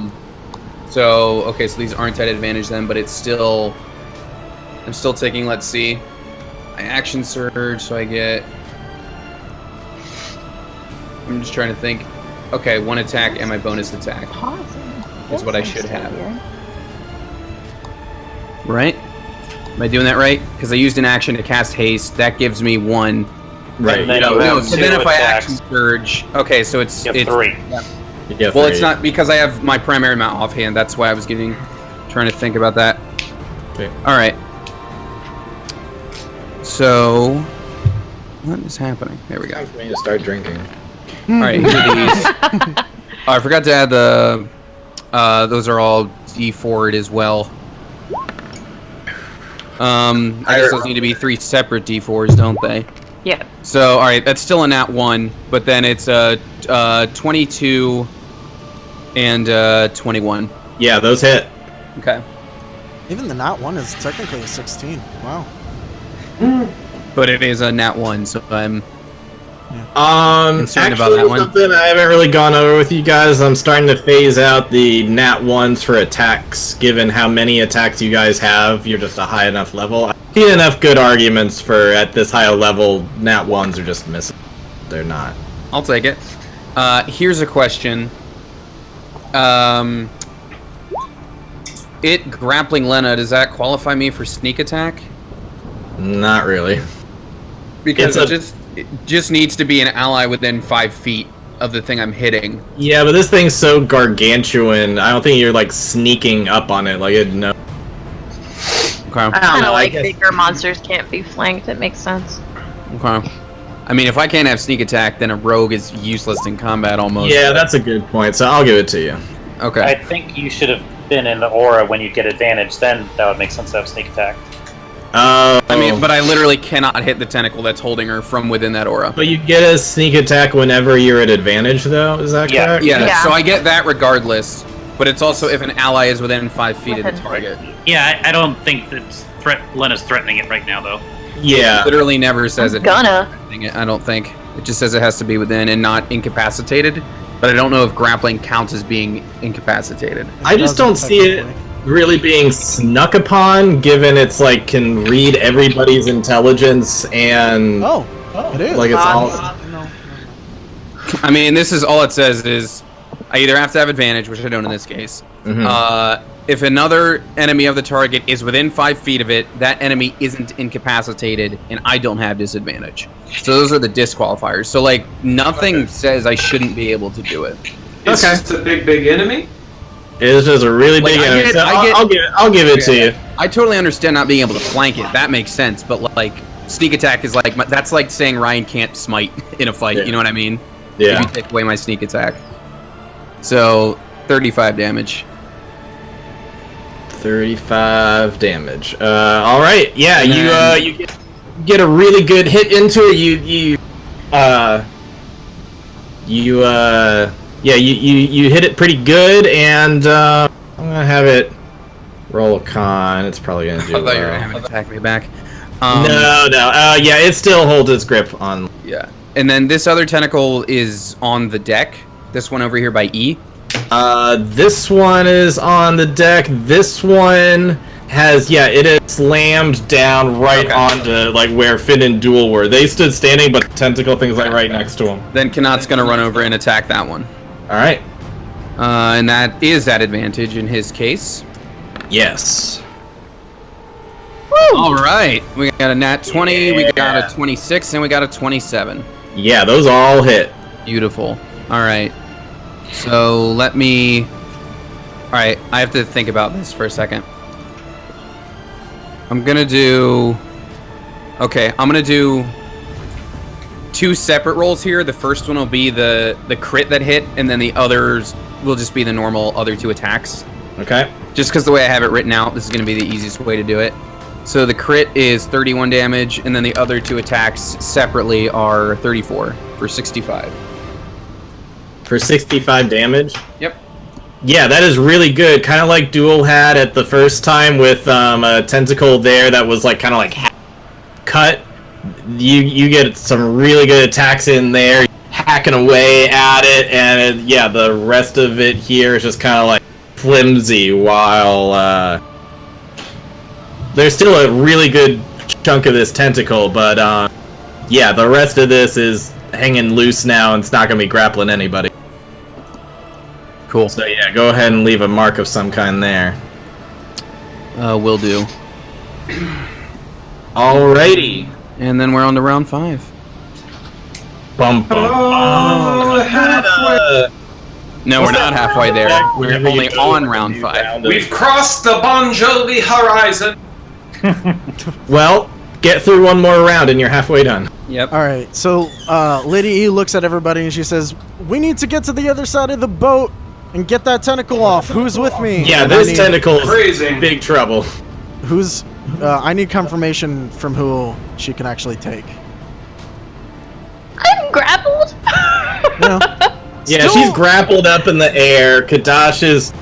So, okay, so these aren't at advantage then, but it's still... I'm still taking, let's see... my action surge, so I get... I'm just trying to think. Okay, one attack and my bonus attack is what I should have. Right? Am I doing that right? Because I used an action to cast haste. That gives me 1. Right. And then No, you have so two then if I attacks. action surge... Okay, so it's... You have it's 3. Yeah, well, it's not because I have my primary mount offhand. That's why I was trying to think about that. Okay. All right. So, what is happening? There we go. Time for me to start drinking. All right, here are these. Oh, I forgot to add the. Those are all D4'd as well. I guess those need to be 3 separate D4s, don't they? Yeah. So, all right, that's still a nat 1, but then it's a 22 And 21. Yeah, those hit. Okay. Even the nat 1 is technically a 16. Wow. But it is a nat 1, so I'm concerned actually, about that one. something I haven't really gone over with you guys. I'm starting to phase out the nat 1s for attacks. Given how many attacks you guys have, you're just a high enough level. I've seen enough good arguments for at this high level, nat 1s are just missing. They're not. I'll take it. Here's a question. It grappling Lena, does that qualify me for sneak attack? Not really. Because it just needs to be an ally within 5 feet of the thing I'm hitting. Yeah, but this thing's so gargantuan. I don't think you're like sneaking up on it. Like it no. Okay. I don't know, like bigger monsters can't be flanked. It makes sense. Okay. I mean, if I can't have sneak attack, then a rogue is useless in combat almost. Yeah, that's a good point. So I'll give it to you. Okay. I think you should have been in the aura when you get advantage. Then that would make sense to have sneak attack. I mean, but I literally cannot hit the tentacle that's holding her from within that aura. But you get a sneak attack whenever you're at advantage, though. Is that correct? Yeah. So I get that regardless. But it's also if an ally is within 5 feet of the target. Yeah, I don't think that Lena's threatening it right now, though. Yeah. It literally never says I'm gonna. I don't think. It just says it has to be within and not incapacitated. But I don't know if grappling counts as being incapacitated. I just don't see it really being snuck upon, given it's like can read everybody's intelligence and it is. like it's all. I mean, this is all it says is I either have to have advantage, which I don't in this case. If another enemy of the target is within 5 feet of it, that enemy isn't incapacitated, and I don't have disadvantage. So those are the disqualifiers. So like nothing says I shouldn't be able to do it. It's just a big enemy. It's just a really big enemy. So I'll give it to you. I totally understand not being able to flank it. That makes sense. But like sneak attack is like that's like saying Ryan can't smite in a fight. You know what I mean? Yeah. If you take away my sneak attack. So 35 damage. 35 damage. All right. Yeah, you get a really good hit into it. You hit it pretty good, and I'm gonna have it roll a con. It's probably gonna do. I thought you were gonna have it attack me back. No. Yeah, it still holds its grip on. Yeah, and then this other tentacle is on the deck. This one over here by E. This one is on the deck. This one has, it is slammed down right onto, like, where Finn and Duel were. They stood standing, but the tentacle thing's, like, right next to them. Then Kanat's gonna run over and attack that one. Alright. And that is at advantage in his case. Yes. Woo! Alright, we got a nat 20, we got a 26, and we got a 27. Yeah, those all hit. Beautiful. Alright. So let me... Alright, I have to think about this for a second. I'm gonna do... Okay, I'm gonna do 2 separate rolls here. The first one will be the crit that hit, and then the others will just be the normal other 2 attacks. Okay. Just because the way I have it written out, this is gonna be the easiest way to do it. So the crit is 31 damage, and then the other 2 attacks separately are 34 for 65. For 65 damage? Yep. Yeah, that is really good. Kind of like Duel had at the first time with a tentacle there that was like kind of like cut. You get some really good attacks in there, hacking away at it, and the rest of it here is just kind of like flimsy. While there's still a really good chunk of this tentacle, but the rest of this is hanging loose now, and it's not gonna be grappling anybody. Cool. So go ahead and leave a mark of some kind there. Will do. Alrighty. And then we're on to round 5. Bum bum. Oh, halfway. No, we're not halfway there. We're only on round 5. We've crossed the Bon Jovi horizon. Well, get through one more round and you're halfway done. Yep. Alright, so Lady E looks at everybody and she says, "We need to get to the other side of the boat and get that tentacle off. Who's with me?" Yeah, And this tentacle is in big trouble. Who's... I need confirmation from who she can actually take. I'm grappled. No. Yeah, she's grappled up in the air. Kadash is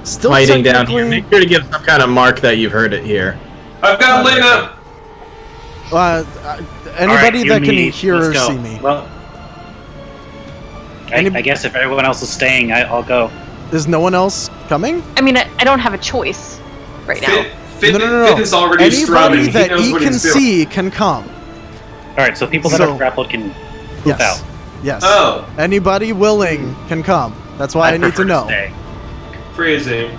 Still fighting down here. technically- Make sure to give some kind of mark that you've heard it here. I've got Lena. Anybody Alright, that can you, hear let's or go. see me. Well, I guess if everyone else is staying, I'll go. Is no one else coming? I mean, I don't have a choice right now. Finn No. is already Anybody strumming. He that knows E what can he's doing. see can come. All right, so people that So- are grappled can move Yes. out. Yes. Oh, Anybody willing can come. That's why I need prefer to know. stay. freezing.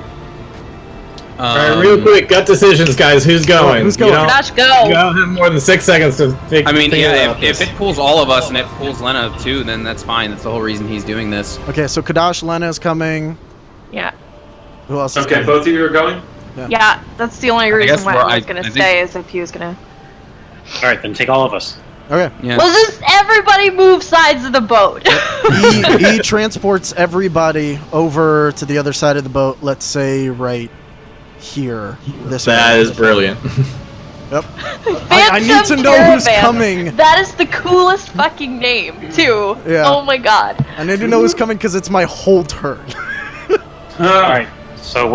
Alright, real quick, gut decisions, guys. Who's going? Who's going? You don't, Gosh, you go! don't have more than 6 seconds to I mean, figure yeah, out if this. it pulls all of us and it pulls Lena too, then that's fine. That's the whole reason he's doing this. Okay, so Kadash, Lena is coming. Yeah. Who else is Okay, coming? both of you are going? Yeah, that's the only guess reason why we're- I was I gonna think- stay is if he was gonna. All right, then take all of us. Okay. Yeah. Well, just everybody move sides of the boat. E transports everybody over to the other side of the boat. Let's say right here. This That area. is brilliant. Yep. I need to Phantom know who's Caravan. coming. That is the coolest fucking name, too. Yeah. Oh my god. I need to know who's coming because it's my whole turn. All right, so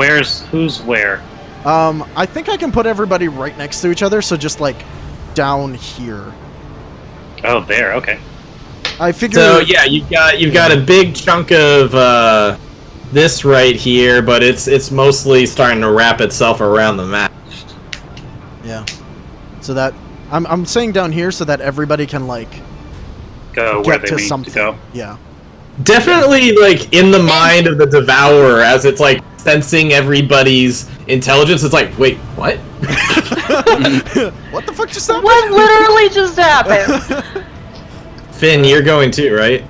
who's where? I think I can put everybody right next to each other, so just like down here. Oh, there. Okay. I figure. So yeah, you've got a big chunk of this right here, but it's mostly starting to wrap itself around the map. Yeah. So that I'm saying down here so that everybody can like Go where get they to need something. to go. Yeah. Definitely like in the mind of the Devourer as it's like sensing everybody's intelligence. It's like, wait, what? What the fuck just happened? What literally just happened? Finn, you're going too, right?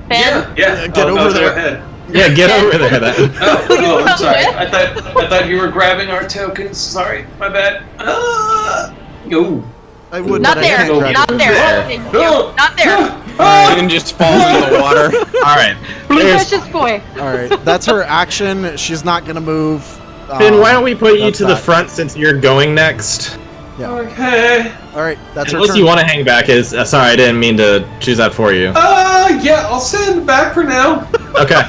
Ben? Yeah. Get over go there. ahead. Yeah, get over there then. Oh, I'm sorry. What? I thought you were grabbing our tokens. Sorry, my bad. Ooh. I would, Not but I there. can't grab Not it. there. there. Thank you. Not there. And just falls in the water. All right. Blue There's- precious boy. All right, that's her action. She's not gonna move. Finn, why don't we put you that's to the that. front since you're going next? Okay. All right, that's her Unless turn. you want to hang back. Sorry, I didn't mean to choose that for you. Yeah, I'll sit in the back for now. Okay.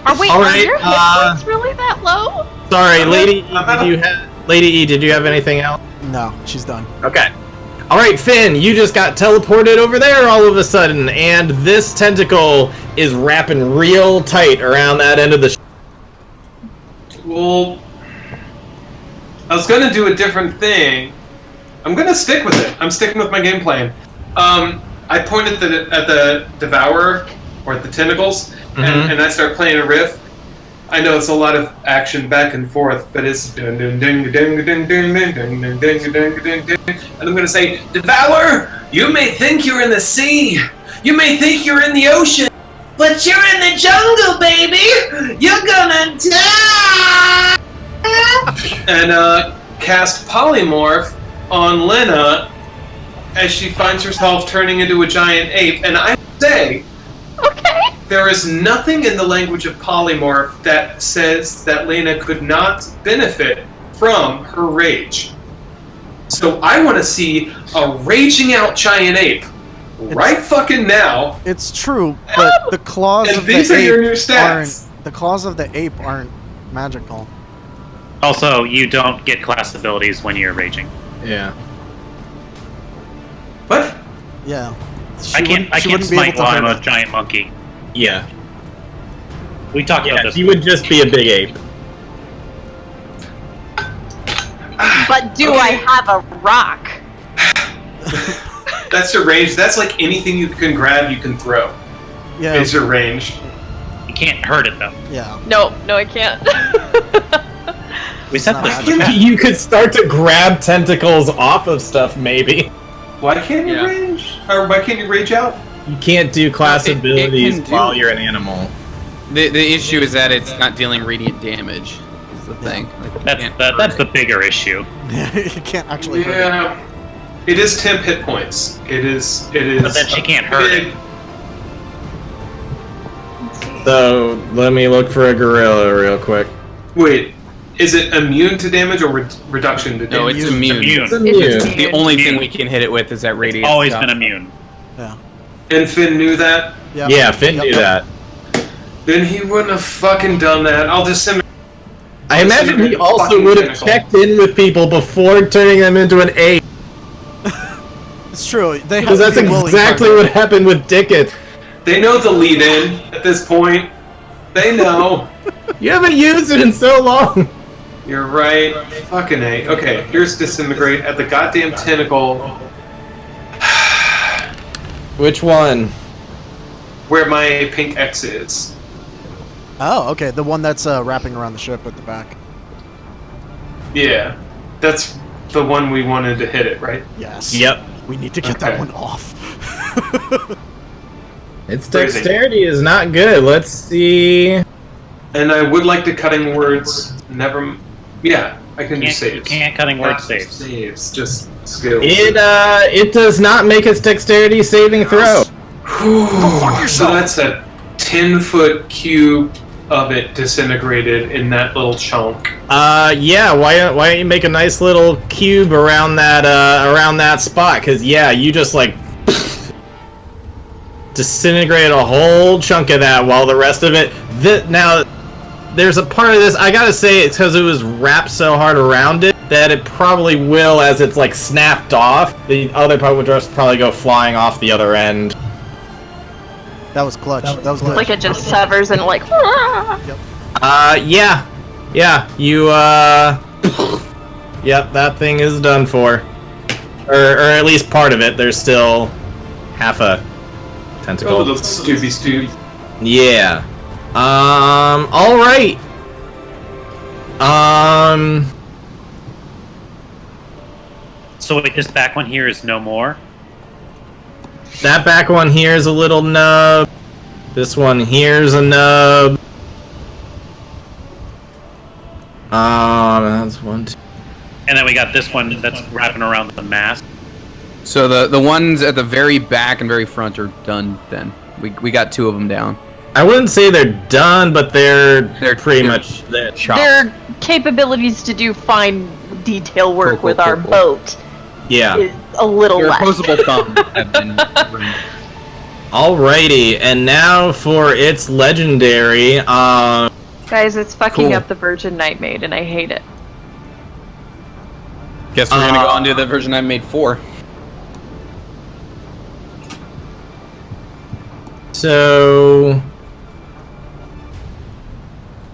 Are All right, your hit points really that low? Sorry, Lady E, I'm out. did you have anything else? No, she's done. Okay. All right, Finn, you just got teleported over there all of a sudden, and this tentacle is wrapping real tight around that end of the. Well, I was gonna do a different thing. I'm gonna stick with it. I'm sticking with my game plan. I point at the Devourer or at the tentacles, and I start playing a riff. I know it's a lot of action back and forth, but it's ding ding ding ding ding ding ding ding ding ding ding ding ding, and I'm gonna say, Devourer, you may think you're in the sea, you may think you're in the ocean, but you're in the jungle, baby. You're gonna die. And cast polymorph on Lena as she finds herself turning into a giant ape. And I say, Okay. there is nothing in the language of polymorph that says that Lena could not benefit from her rage. So I want to see a raging out giant ape right fucking now. It's true, but the claws And of the these are your new ape stats. aren't magical. Also, you don't get class abilities when you're raging. Yeah. What? Yeah. I can't wouldn't be smite able to while I'm hurt a it. giant monkey. Yeah. We talked about Yeah, this. he would just be a big ape. But do Okay. I have a rock? That's your range. That's like anything you can grab, you can throw. Yeah. Is your range. You can't hurt it though. Yeah. No, I can't. We said Not this. magical. You could start to grab tentacles off of stuff, maybe. Why can't you Yeah. range? Or why can't you rage out? You can't do class It abilities can do- while you're an animal. The issue is that it's not dealing radiant damage. Is the thing. Like, you That's can't that's hurt the it. bigger issue. You can't actually hurt it. Yeah. It is temp hit points. It is. But then she can't hurt it. So let me look for a gorilla real quick. Wait, is it immune to damage or reduction to damage? No, it's immune. Immune. It's It's immune. immune. The only thing Immune. we can hit it with is that radiant. Always stuff. been immune. Yeah. And Finn knew that? Yep. Yeah, Finn knew that. Then he wouldn't have fucking done that. I'll disseminate. I imagine he also would have checked in with people before turning them into an A. It's true. Because that's exactly what happened with Dickett. They know the lead-in at this point. They know. You haven't used it in so long. You're right. Fucking A. Okay, here's Disintegrate at the goddamn tentacle. Which one? Where my pink X is. Oh, okay. The one that's wrapping around the ship at the back. Yeah. That's the one we wanted to hit it, right? Yes. Yep. We need to get that one off. Its dexterity is not good. Let's see. And I would like to cutting words. Never. Yeah, I can do saves. You can't cutting word saves. Saves, just skills. It does not make its dexterity saving throw. So that's a 10-foot cube of it disintegrated in that little chunk. Yeah. Why don't you make a nice little cube around that spot? Because yeah, you just like disintegrate a whole chunk of that, while the rest of it. Now, there's a part of this, I gotta say, it's because it was wrapped so hard around it that it probably will, as it's like snapped off, the other part would just probably go flying off the other end. That was clutch. That was clutch. Like it just severs and like. Yeah. You yep, that thing is done for. Or at least part of it. There's still half a tentacle. Oh, the Stoopy Stoop. Yeah. Alright. So wait, this back one here is no more? That back one here is a little nub. This one here's a nub. That's one, two. And then we got this one that's wrapping around the mast. So the ones at the very back and very front are done then. We got 2 of them down. I wouldn't say they're done, but they're pretty much chopped. Their capabilities to do fine detail work with our boat Yeah. is a little Their less. opposable thumbs have been Alrighty, and now for its legendary, Guys, it's fucking Cool. up the Virgin Night Maid, and I hate it. Guess we're gonna go on to the version I made 4. So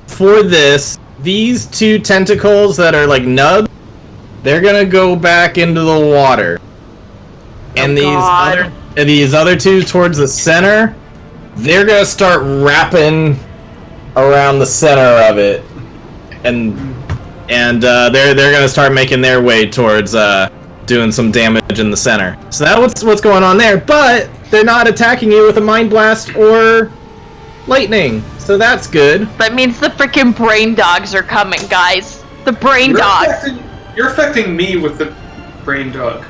for this, these 2 tentacles that are like nubs, they're gonna go back into the water. And these other 2 towards the center, they're gonna start wrapping around the center of it, and they're gonna start making their way towards doing some damage in the center. So that's what's going on there. But they're not attacking you with a mind blast or lightning, so that's good. That means the freaking brain dogs are coming, guys. The brain dogs. You're affecting me with the brain dog.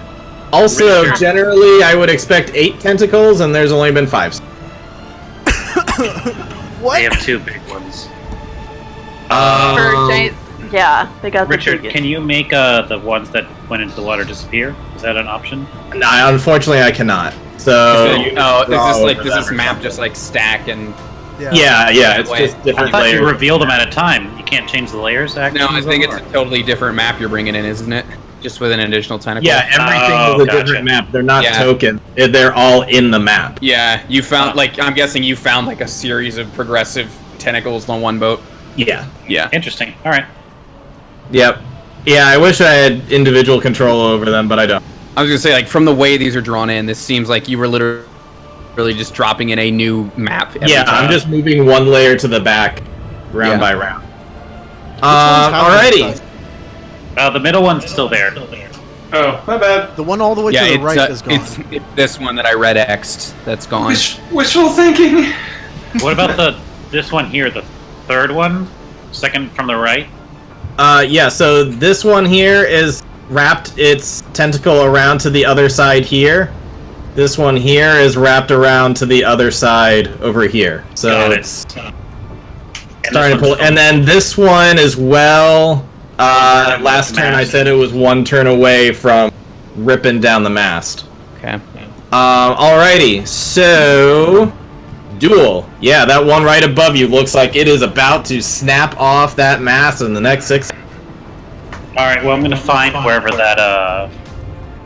Also, Richard. generally, I would expect 8 tentacles, and there's only been 5. What? They have 2 big ones. Yeah, they got Richard, the biggest. can you make the ones that went into the water disappear? Is that an option? No, unfortunately, I cannot. So does this map just like stack and? Yeah, it's just I different thought layers. you revealed them at a time. You can't change the layers, actually? No, I think it's a totally different map you're bringing in, isn't it? Just with an additional tentacle. Yeah, everything Oh, is a gotcha. different map. They're not Yeah. tokens. They're all in the map. Yeah, you found I'm guessing you found like a series of progressive tentacles on one boat. Yeah. Yeah. Interesting. All right. Yep. Yeah, I wish I had individual control over them, but I don't. I was gonna say, like, from the way these are drawn in, this seems like you were literally just dropping in a new map. Every Yeah, time. I'm just moving one layer to the back, round by round. Alrighty. The middle one's still there. Oh, my bad. The one all the way Yeah, to the right is gone. it's this one that I red X'd that's gone. Wishful thinking. What about this one here, the third one? Second from the right? Yeah, so this one here is wrapped its tentacle around to the other side here. This one here is wrapped around to the other side over here. So Got it. it's starting to pull. And then this one as well. Last turn I said it was 1 turn away from ripping down the mast. Okay. Alrighty, so... Duel. Yeah, that one right above you looks like it is about to snap off that mass in the next 6... Alright, well, I'm gonna find wherever that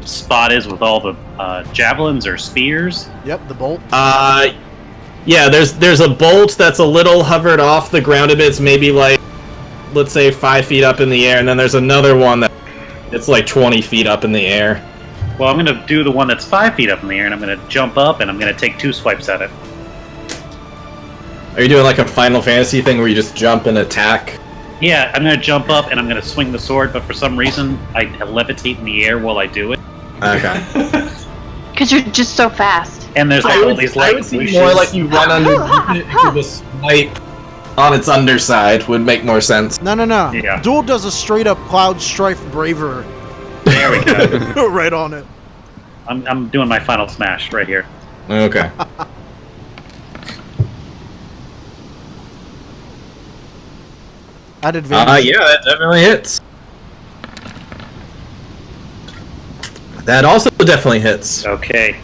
spot is with all the javelins or spears. Yep, the bolt. Yeah, there's a bolt that's a little hovered off the ground a bit. It's maybe like, let's say 5 feet up in the air, and then there's another one that it's like 20 feet up in the air. Well, I'm gonna do the one that's 5 feet up in the air, and I'm gonna jump up, and I'm gonna take 2 swipes at it. Are you doing like a Final Fantasy thing where you just jump and attack? Yeah, I'm gonna jump up, and I'm gonna swing the sword, but for some reason, I levitate in the air while I do it. Okay. Because you're just so fast. And there's like all these I like would see whooshes. more like you run underneath it to the swipe on its underside would make more sense. No. Yeah. Duel does a straight up Cloud Strife Braver. There we go. Right on it. I'm doing my final smash right here. Okay. At advantage. Yeah, that definitely hits. That also definitely hits. Okay.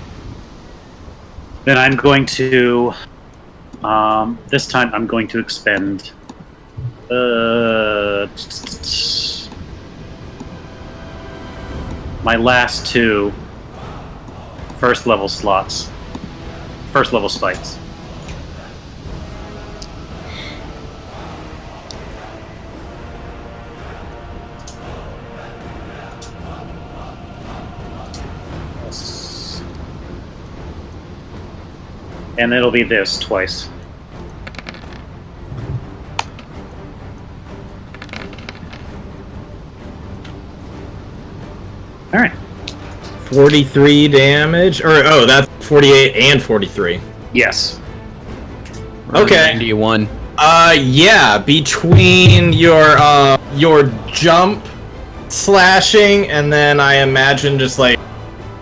Then I'm going to. This time I'm going to expend. My last 2 first level slots. First level spikes. And it'll be this twice. Alright. 43 damage? Or, oh, that's 48 and 43. Yes. Okay. 91. Yeah, between your jump slashing and then I imagine just like,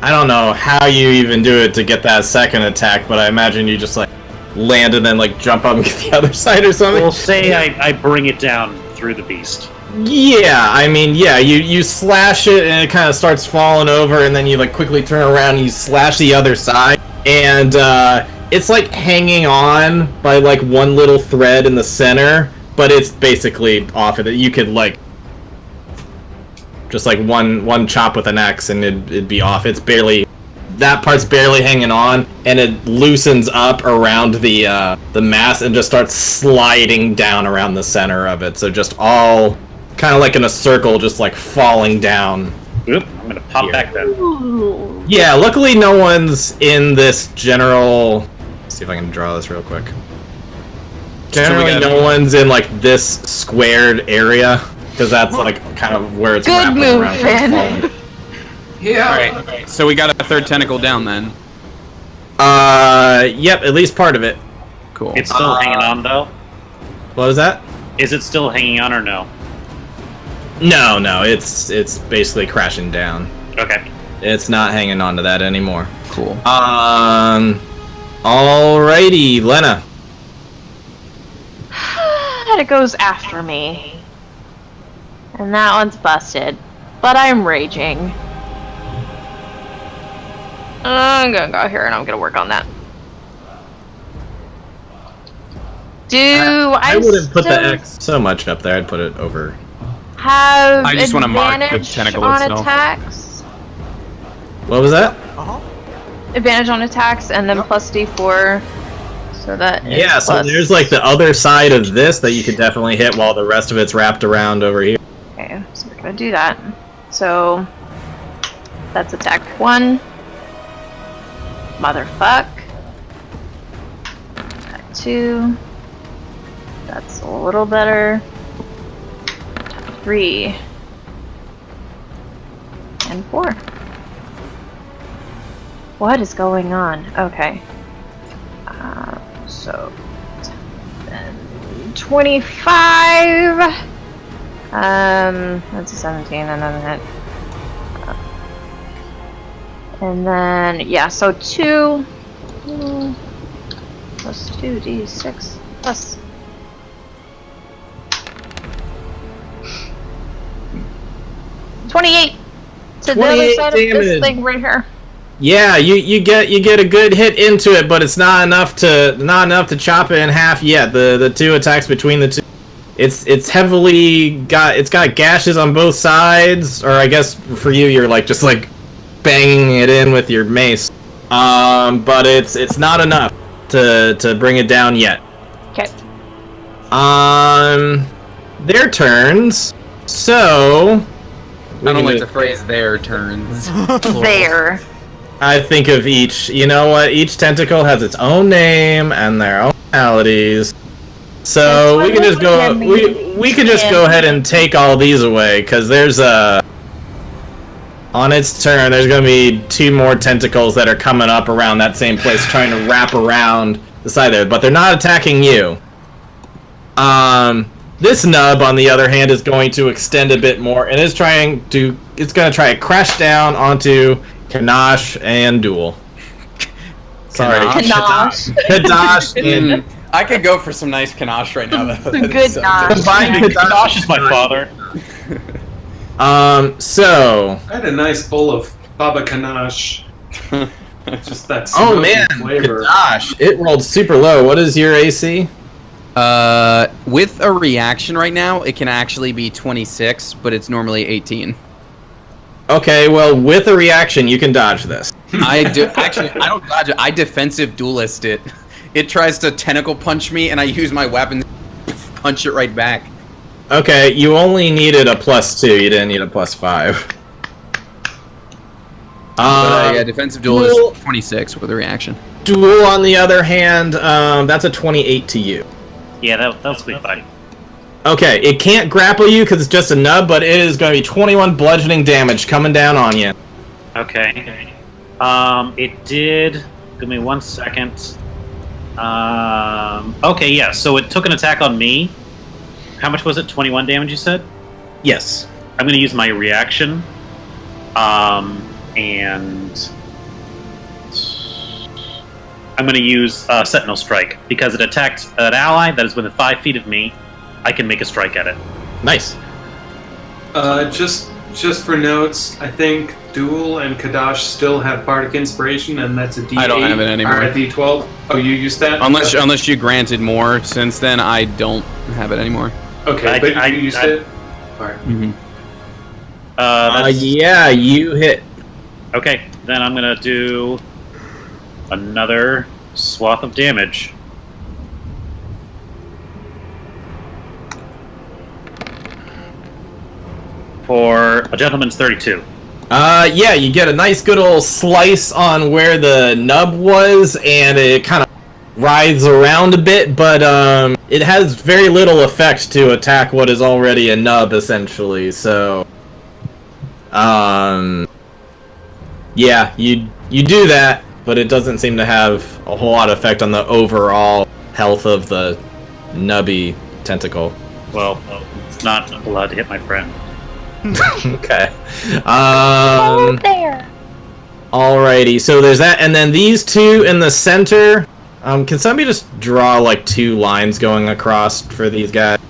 I don't know how you even do it to get that second attack, but I imagine you just like land and then like jump up and get the other side or something. We'll say I bring it down through the beast. Yeah, I mean, yeah, you slash it and it kind of starts falling over and then you like quickly turn around and you slash the other side and it's like hanging on by like one little thread in the center, but it's basically off of it. You could like just like one chop with an axe and it'd be off. It's barely, that part's barely hanging on, and it loosens up around the mass and just starts sliding down around the center of it. So just all kind of like in a circle, just like falling down. Oop, I'm gonna pop back then. Ooh. Yeah, luckily no one's in this general. Let's see if I can draw this real quick. Generally, no one's in like this squared area. Because that's like kind of where it's Good wrapping move, around. Finn. Yeah. Alright, so we got a 3rd tentacle down then. Yep, at least part of it. Cool. It's still hanging on though. What was that? Is it still hanging on or no? No, it's basically crashing down. Okay. It's not hanging on to that anymore. Cool. Alrighty, Lena. And it goes after me. And that one's busted. But I'm raging. I'm gonna go here and I'm gonna work on that. I wouldn't put the X so much up there. I'd put it over. Have I just wanna mark the advantage tentacle on itself. attacks? What was that? Advantage on attacks and then plus D4. So that is Yeah, so plus- there's like the other side of this that you could definitely hit while the rest of it's wrapped around over here. Okay, so we're gonna do that. So that's attack 1. Motherfuck. Attack 2. That's a little better. Attack 3. And 4. What is going on? Okay. So 25. That's a 17 and then hit. And then, yeah, so 2 plus 2d6 plus. $28 to the other 28 side of this damage. thing right here. Yeah, you get a good hit into it, but it's not enough to chop it in half yet. The two attacks between the two, it's got gashes on both sides, or I guess for you you're like just like banging it in with your mace. But it's not enough to bring it down yet. Okay. Their turns. So I don't like the phrase "their turns." There. I think of each. You know what? Each tentacle has its own name and their own personalities. So we can just go. We can just go ahead and take all these away because there's a. On its turn, there's going to be 2 more tentacles that are coming up around that same place, trying to wrap around the side there, but they're not attacking you. This nub, on the other hand, is going to extend a bit more, and it's going to try to crash down onto Kanash and Duel. Sorry, Kanash. Kadash and... I could go for some nice Kanash right now. Though. Good Nosh. Kanash is my father. So I had a nice bowl of Baba Kanash. Just that oh smoky man, flavor. Kadash, it rolled super low. What is your AC? With a reaction right now, it can actually be 26, but it's normally 18. Okay, well, with a reaction, you can dodge this. I don't dodge it. I defensive duelist it. It tries to tentacle punch me, and I use my weapon to punch it right back. Okay, you only needed a +2. You didn't need a +5. Yeah, defensive duelist 26 with a reaction. Duel, on the other hand, that's a 28 to you. Yeah, that'll squeak by. Okay, it can't grapple you because it's just a nub, but it is going to be 21 bludgeoning damage coming down on you. Okay. It did. Give me 1 second. Okay, yeah. So it took an attack on me. How much was it? 21 damage, you said? Yes. I'm going to use my reaction. And I'm going to use Sentinel Strike because it attacked an ally that is within 5 feet of me. I can make a strike at it. Nice. Just for notes, I think Duel and Kadash still have Bardic Inspiration, and that's a D8. I don't have it anymore. Or a D12. Oh, you used that? Unless you granted more since then, I don't have it anymore. Okay, but you used it? Alright. Mm-hmm. Yeah, you hit. Okay, then I'm going to do another swath of damage. For a gentleman's 32. Yeah, you get a nice good old slice on where the nub was, and it kind of writhes around a bit, but it has very little effect to attack what is already a nub, essentially, so... yeah, you do that, but it doesn't seem to have a whole lot of effect on the overall health of the nubby tentacle. Well, it's not allowed to hit my friend. Okay. There. Alrighty, so there's that, and then these two in the center. Can somebody just draw like 2 lines going across for these guys?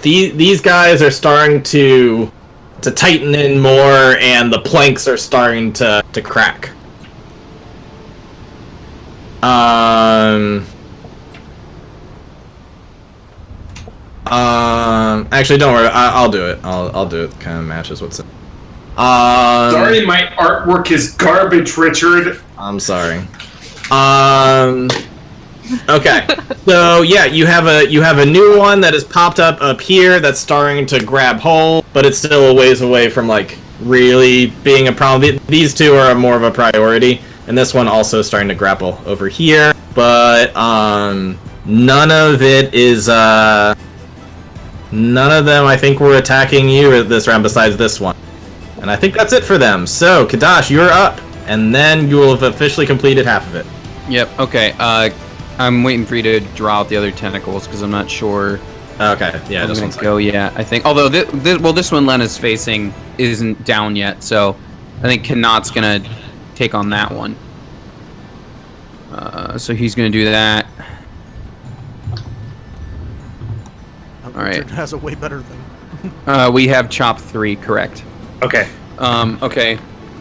These guys are starting to tighten in more, and the planks are starting to crack. Actually, don't worry. I'll do it. I'll do it. Kind of matches what's. Sorry, my artwork is garbage, Richard. I'm sorry. Okay. So yeah, you have a new one that has popped up here that's starting to grab hold, but it's still a ways away from like really being a problem. These two are more of a priority, and this one also starting to grapple over here, but none of it is none of them I think were attacking you this round besides this one. And I think that's it for them. So, Kadash, you're up, and then you will have officially completed half of it. Yep, okay. I'm waiting for you to draw out the other tentacles, because I'm not sure. Okay, yeah, this one's go, yeah, I think. Although, this one Lena's facing isn't down yet, so I think Kanat's going to take on that one. So he's going to do that. Alright. Richard has a way better thing. We have chop 3, correct. Okay. Okay.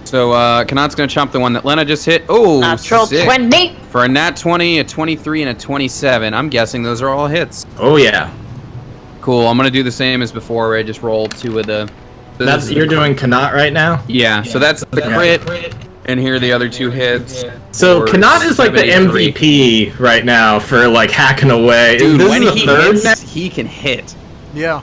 So, Kanat's gonna chomp the one that Lena just hit. Oh, Natural sick. 20. For a nat 20, a 23, and a 27. I'm guessing those are all hits. Oh yeah. Cool. I'm gonna do the same as before, where I just roll 2 of the. That's you're doing Kanat right now. Yeah. So that's the crit, and here are the other 2 hits. So for Kanat is like the 73. MVP right now for like hacking away. Dude, This when is the he third hits, net? he can hit. Yeah.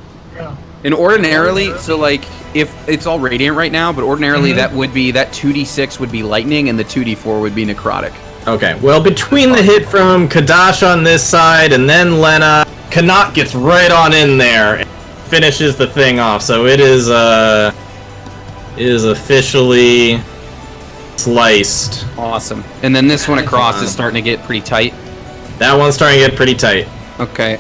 And ordinarily, so like, if it's all radiant right now, but ordinarily that would be, that 2d6 would be lightning, and the 2d4 would be necrotic. Okay, well, between the hit from Kadash on this side and then Lena, Kanat gets right on in there and finishes the thing off. So it is officially sliced. Awesome. And then this one across is starting to get pretty tight. That one's starting to get pretty tight. Okay,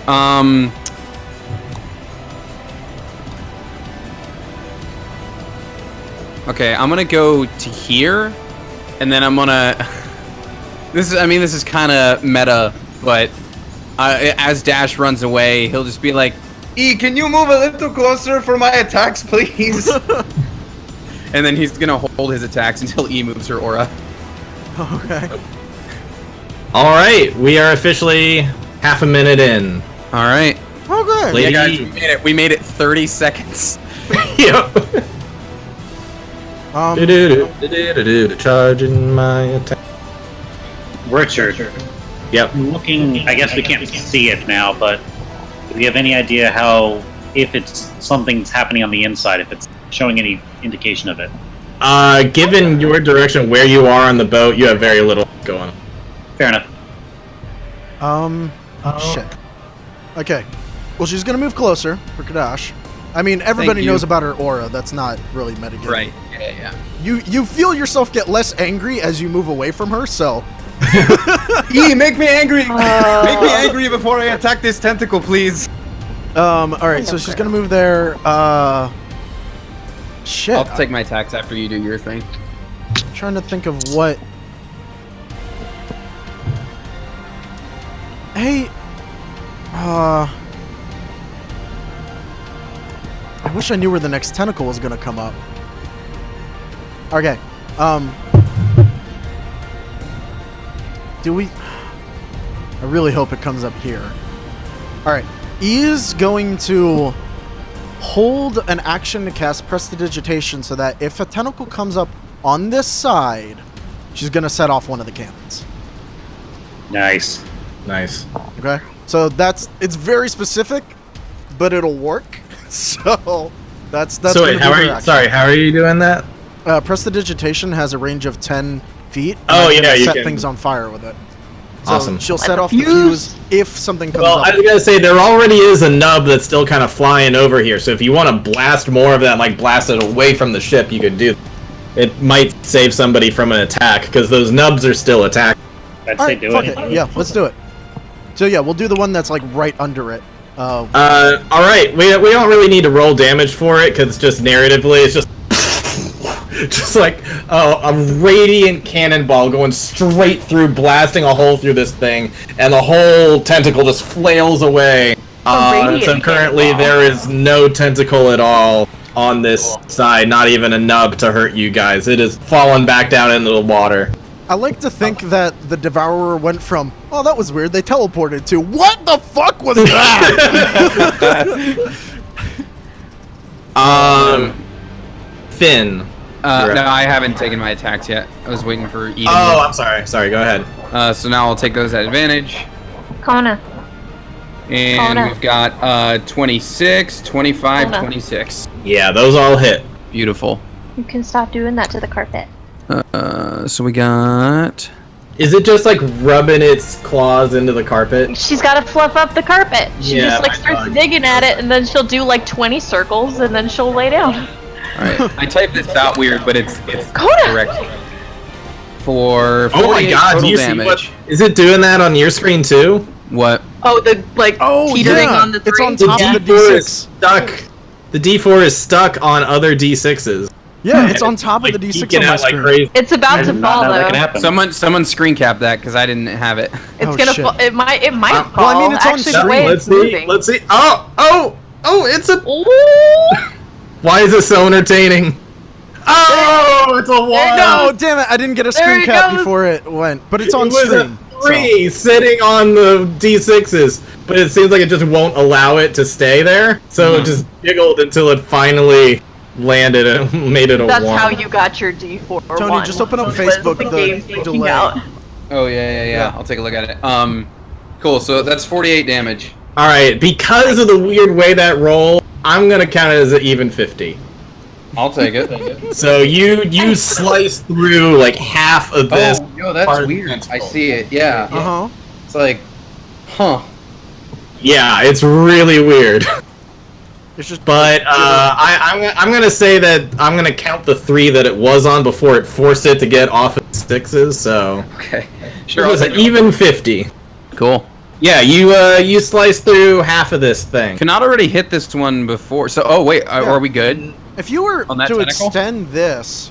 okay, I'm gonna go to here, and then I'm gonna... this is kind of meta, but as Dash runs away, he'll just be like, E, can you move a little closer for my attacks, please? and then he's gonna hold his attacks until E moves her aura. Okay. All right, we are officially half a minute in. All right. Okay. Lady- Yeah, guys, we made it 30 seconds. Yep. Charging my attack. Richard, Yep. looking, I guess we can't see it now, but do we have any idea how, if it's something's happening on the inside, if it's showing any indication of it? Given your direction where you are on the boat, you have very little going on. Fair enough. Shit. Okay. Well, she's gonna move closer for Kadash. I mean, everybody you. knows about her aura. That's not really metagame. Right. Yeah. You feel yourself get less angry as you move away from her, so... E, make me angry! Make me angry before I attack this tentacle, please. Alright, so she's gonna move there, Shit. I'll take my attacks after you do your thing. I'm trying to think of what... Hey... I wish I knew where the next tentacle was gonna come up. Okay, do we... I really hope it comes up here. Alright, E is going to hold an action to cast Prestidigitation so that if a tentacle comes up on this side, she's gonna set off one of the cannons. Nice. Nice. Okay? So it's very specific, but it'll work. So that's So gonna wait, be how her are you? action. Sorry, how are you doing that? Prestidigitation has a range of 10 feet. and Oh, I'm gonna yeah, you set can- things on fire with it. So Awesome. she'll set off the fuse if something comes Well, up. I was gonna say there already is a nub that's still kind of flying over here. So if you want to blast more of that, like blast it away from the ship, you could do. It might save somebody from an attack because those nubs are still attacking. I'd All say right, do fuck it. it. Yeah, let's do it. So yeah, we'll do the one that's like right under it. All right, we don't really need to roll damage for it because just narratively, it's just just like a radiant cannonball going straight through, blasting a hole through this thing, and the whole tentacle just flails away. radiant So currently cannonball. there is no tentacle at all on this side, not even a nub to hurt you guys. It is fallen back down into the water. I like to think that the Devourer went from, oh, that was weird, they teleported, to, what the fuck was that? Finn. No, I haven't taken my attacks yet. I was waiting for E to Oh, move. I'm sorry. Sorry, go ahead. So now I'll take those at advantage. Kona. And Oh, no. we've got 26, 25, Oh, no. 26. Yeah, those all hit. Beautiful. You can stop doing that to the carpet. So we got... Is it just like rubbing its claws into the carpet? She's got to fluff up the carpet. She Yeah, just like my starts dog. digging at it, and then she'll do like 20 circles, and then she'll lay down. Alright, I typed this out weird, but it's Coda! correct. For Oh my 48 god, total do you see damage. what? Is it doing that on your screen too? What? Oh, the like teetering on the 3. It's on top Yeah. of the D4 D6. is stuck. The D4 is stuck on other D6s. Yeah, it's on top Like, of the D6 geeking on my out like screen. crazy. It's about to fall Not know that though. can happen. Someone screen cap that because I didn't have it. It's Oh, gonna shit. fall. It might fall. well, I mean, it's on Actually, the screen. way Let's it's see. moving. Let's see. Oh! It's a. Ooh. Why is it so entertaining? Oh, it's a 1. No, damn it! I didn't get a There screen it cap goes. before it went, but it's on It was stream. a 3 sitting on the D6s, but it seems like it just won't allow it to stay there. So it just jiggled until it finally landed and made it a 1. That's how you got your D4. Tony, one. just open up Was Facebook, the the game freaking delay. out. Oh yeah. I'll take a look at it. Cool. So that's 48 damage. All right, because of the weird way that roll, I'm gonna count it as an even 50. I'll take it. So you slice through like half of this. Oh, yo, that's part weird. tentacle. I see it. Yeah. It's like, huh. Yeah, it's really weird. It's just. But I'm gonna say that I'm gonna count the 3 that it was on before it forced it to get off of 6s. So Okay. sure, it was an even 50. Cool. Yeah, you slice through half of this thing. Cannot already hit this one before. So, oh wait, are we good? If you were On that to tentacle? extend this.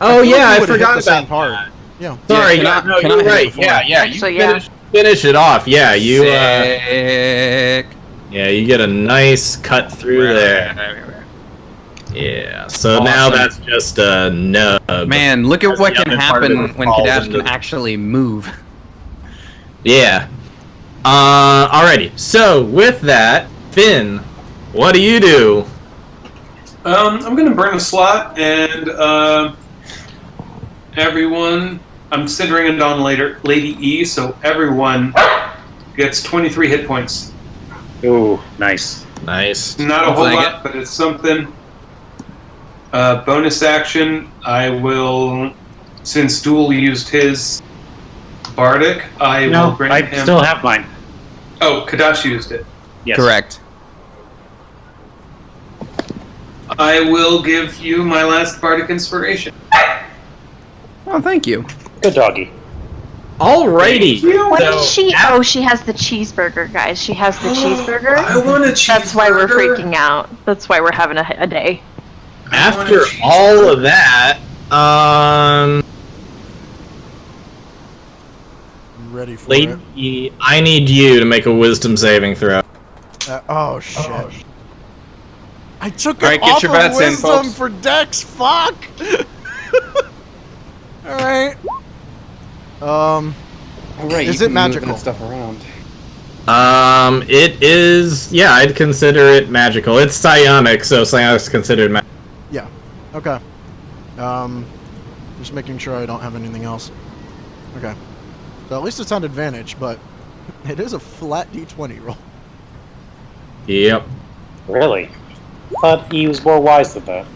Oh feel like yeah, you I would've hit forgot the same about part. that. Yeah. Sorry, Yeah, yeah, no, cannot you're hit it right. before. Yeah, Actually, you finish it off. Yeah, you Sick. yeah, you get a nice cut through there. Yeah, so now Awesome. that's just a nub. Man, look at That's what the can other part of happen it when falls Kadash into can the- actually move. Yeah. Alrighty. So with that, Finn, what do you do? I'm gonna burn a slot, and everyone. I'm centering it on Lady E, so everyone gets 23 hit points. Ooh, nice. Nice. Not a I'll whole take lot, but it's something. Bonus action, I will, since Duel used his Bardic, I will No, grant I him. still have mine. Oh, Kadash used it. Yes. Correct. I will give you my last Bardic Inspiration. Oh, thank you. Good doggy. Alrighty. What So, is she? Oh, she has the cheeseburger, guys. She has the cheeseburger. I want a cheeseburger. That's why we're freaking out. That's why we're having a day. After all of that, I'm ready for Lady E, I need you to make a Wisdom saving throw. it. Oh shit. I took All right, it get off your of bets in, wisdom folks. for Dex. Fuck. All right. All right. Is you it can move magical? that stuff around. It is. Yeah, I'd consider it magical. It's psionic, so psionic's considered magical. Yeah. Okay. Just making sure I don't have anything else. Okay. So at least it's on advantage, but it is a flat D20 roll. Yep. Really? Thought he was more wise than that.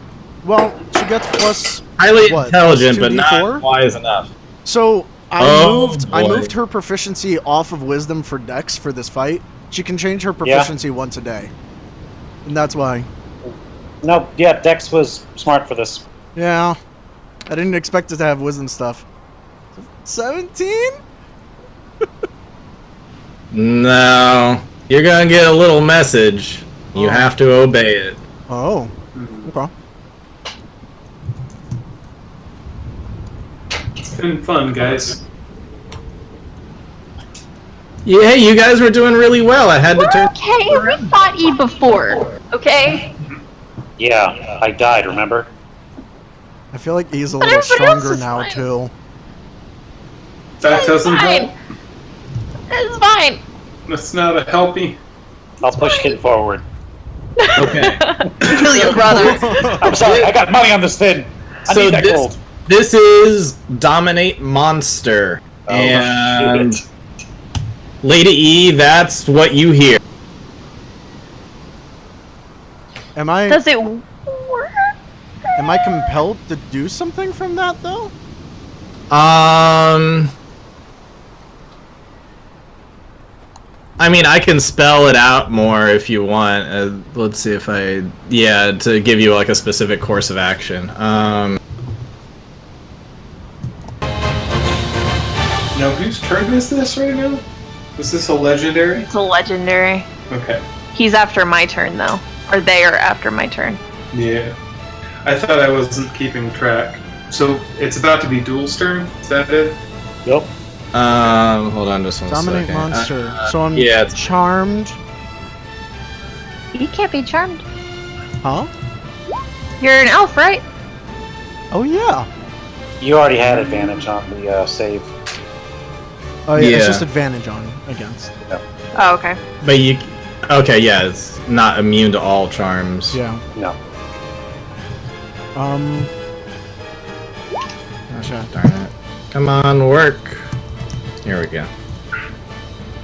Well, she gets plus. Highly What, intelligent, plus but 2d4? not wise enough. So I Oh, I boy. moved her proficiency off of wisdom for Dex for this fight. She can change her proficiency once a day, and that's why. No, yeah, Dex was smart for this. Yeah, I didn't expect it to have wisdom stuff. 17? No. You're gonna get a little message. You Oh. have to obey it. Oh. Okay. It's been fun, guys. Yeah, you guys were doing really well. I had to We're turn. okay. We fought E before. Okay. Yeah, I died, remember? I feel like he's a But little everybody else stronger is now fine. too. That doesn't help. Fine. It's fine. That's not a helpy. I'll push Kid forward. Okay. Kill your brother. I'm sorry, I got money on this thing. I So need that gold. this is Dominate Monster. And Shoot. Lady E, that's what you hear. Am I Does it work? am I compelled to do something from that though? I mean, I can spell it out more if you want. Let's see if I... Yeah, to give you, like, a specific course of action. Now, whose turn is this right now? Is this a legendary? It's a legendary. Okay. He's after my turn though, or they are after my turn. Yeah. I thought I wasn't keeping track. So, it's about to be Duel's turn? Is that it? Nope. Hold on just one Dominate second. monster. So I'm yeah, it's- charmed. You can't be charmed. Huh? You're an elf, right? Oh yeah. You already had advantage on the save. Oh yeah, it's Yeah. just advantage on against. Oh, okay. But you... Okay, yeah, it's not immune to all charms. Yeah. No. Gosh, Darn it. Come on, work. Here we go.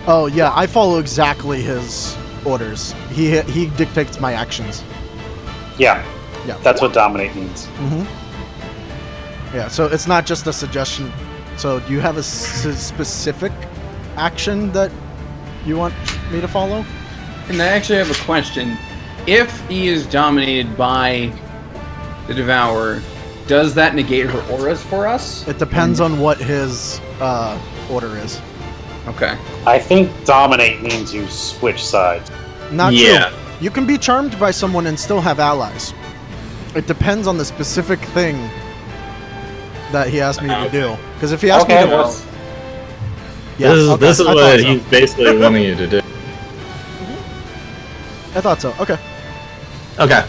oh yeah, I follow exactly his orders. He dictates my actions. Yeah. Yeah. That's what dominate means. Yeah, so it's not just a suggestion. So do you have a specific action that you want me to follow? And I actually have a question. If he is dominated by the Devourer, does that negate her auras for us? It depends on what his order is. Okay. I think dominate means you switch sides. Not Yeah. true. You can be charmed by someone and still have allies. It depends on the specific thing that he asked me to do. Because if he asked me to... well, Yeah, This is I thought what so. he's basically wanting you to do. I thought so. Okay. Okay.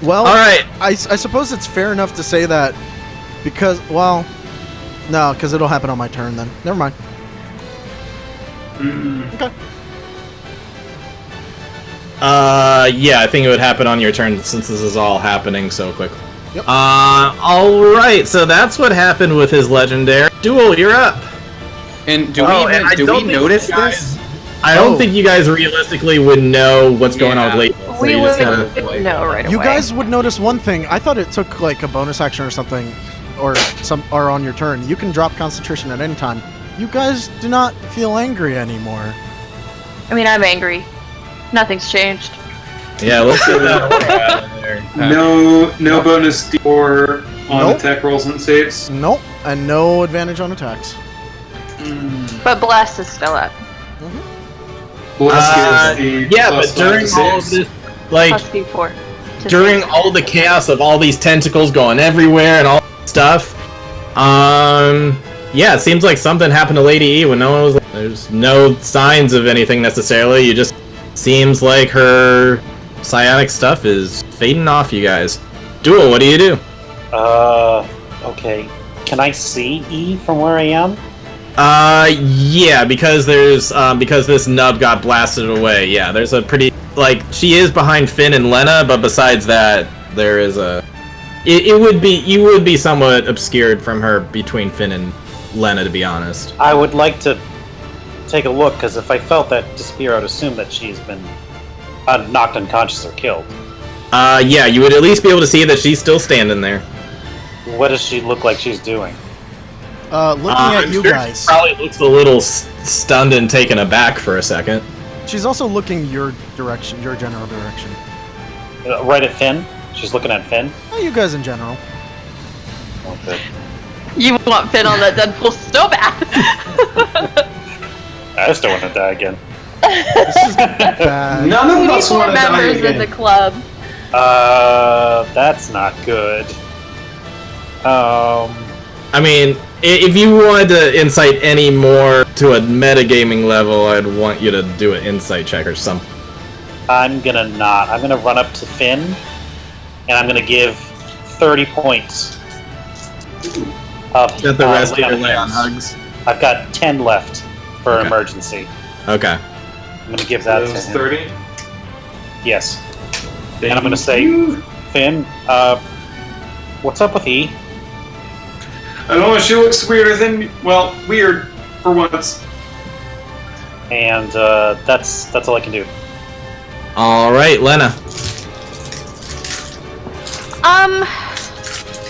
Well, Alright. I suppose it's fair enough to say that because, well, no, because it'll happen on my turn then. Never mind. Okay. Yeah, I think it would happen on your turn since this is all happening so quickly. Yep. Alright, so that's what happened with his legendary. Duel, you're up. And do Oh, and I we don't think notice you guys- this? I don't think you guys realistically would know what's going on with Yeah. late. We would know right away. You guys would notice one thing. I thought it took like a bonus action or something, or on your turn. You can drop concentration at any time. You guys do not feel angry anymore. I mean, I'm angry. Nothing's changed. Yeah, let's get that order out of there. No bonus D4 on Nope. attack rolls and saves. Nope, and no advantage on attacks. But Blast is still up. Bless is the Yeah, plus but during 5 to all of saves. this, like, Plus D4. to during save. all the chaos of all these tentacles going everywhere and all that stuff, yeah, it seems like something happened to Lady E when no one was. There's no signs of anything necessarily. You just seems like her psionic stuff is fading off. You guys, Duel, what do you do? Okay. Can I see E from where I am? Yeah, because there's because this nub got blasted away. Yeah, there's a pretty like she is behind Finn and Lena, but besides that, there is a. You would be somewhat obscured from her between Finn and Lena, to be honest. I would like to take a look, because if I felt that disappear, I would assume that she's been knocked unconscious or killed. Yeah, you would at least be able to see that she's still standing there. What does she look like she's doing? Looking at I'm you sure guys. She probably looks a little stunned and taken aback for a second. She's also looking your direction, your general direction. Right at Finn? She's looking at Finn? Oh, you guys in general. Okay. You want Finn on that Deadpool so bad. I just don't want to die again. This is bad. None We of need us more want to die members in the again. club. That's not good. I mean, if you wanted to insight any more to a metagaming level, I'd want you to do an insight check or something. I'm gonna not. I'm gonna run up to Finn, and I'm gonna give 30 points of Got the rest of your Leon lay on hits. hugs. I've got 10 left for Okay. emergency. Okay. I'm gonna give that That to was him. 30. Yes. And I'm gonna say, Finn, what's up with E? I don't know, she looks weirder than, well, weird for once. And that's all I can do. All right, Lena.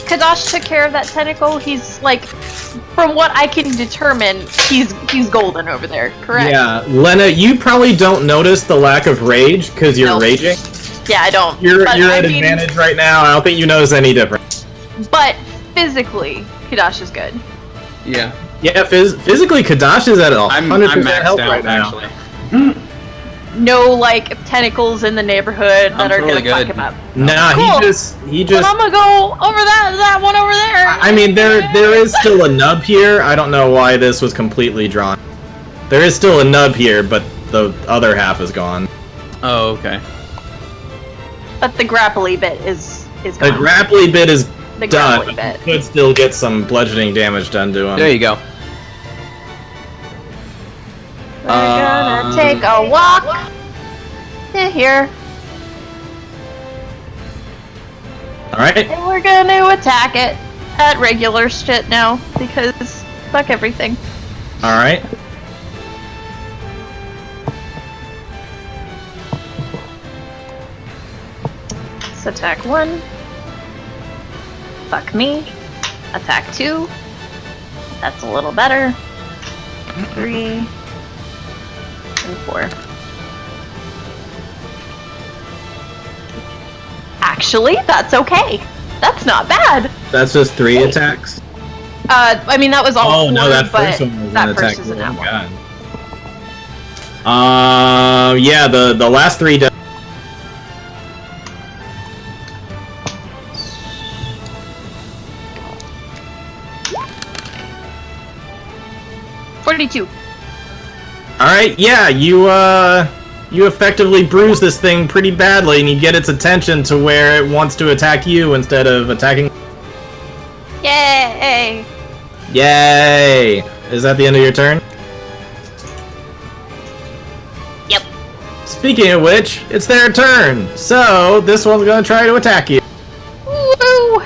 Kadash took care of that tentacle. He's like, from what I can determine, he's golden over there. Correct? Yeah, Lena, you probably don't notice the lack of rage because you're Nope. raging. Yeah, I don't. You're But at I mean, advantage right now. I don't think you notice any difference. But physically, Kadash is good. Yeah. Yeah, physically, Kadash is at I'm 100% maxed health out, right now. actually. No like tentacles in the neighborhood that I'm are totally gonna fuck good. him up. Nah, Cool. he But just. I'm gonna go over that one over there. I mean, there is still a nub here. I don't know why this was completely drawn. There is still a nub here, but the other half is gone. Oh, okay. But the grapply bit is The gone. grapply bit is the done. grappling bit. You could still get some bludgeoning damage done to him. There you go. We're gonna take a walk to here, Alright. and we're gonna attack it at regular shit now, because fuck everything. Alright. So attack 1. Fuck me. Attack 2. That's a little better. 3. And 4. Actually, that's okay. That's not bad. That's just 3 attacks? I mean, that was all 4, no, that but first one was that an first attack. isn't that one. Yeah, the last 3 does. Alright, yeah, you effectively bruise this thing pretty badly, and you get its attention to where it wants to attack you instead of attacking. Yay! Yay! Is that the end of your turn? Yep. Speaking of which, it's their turn, so this one's gonna try to attack you. Woo!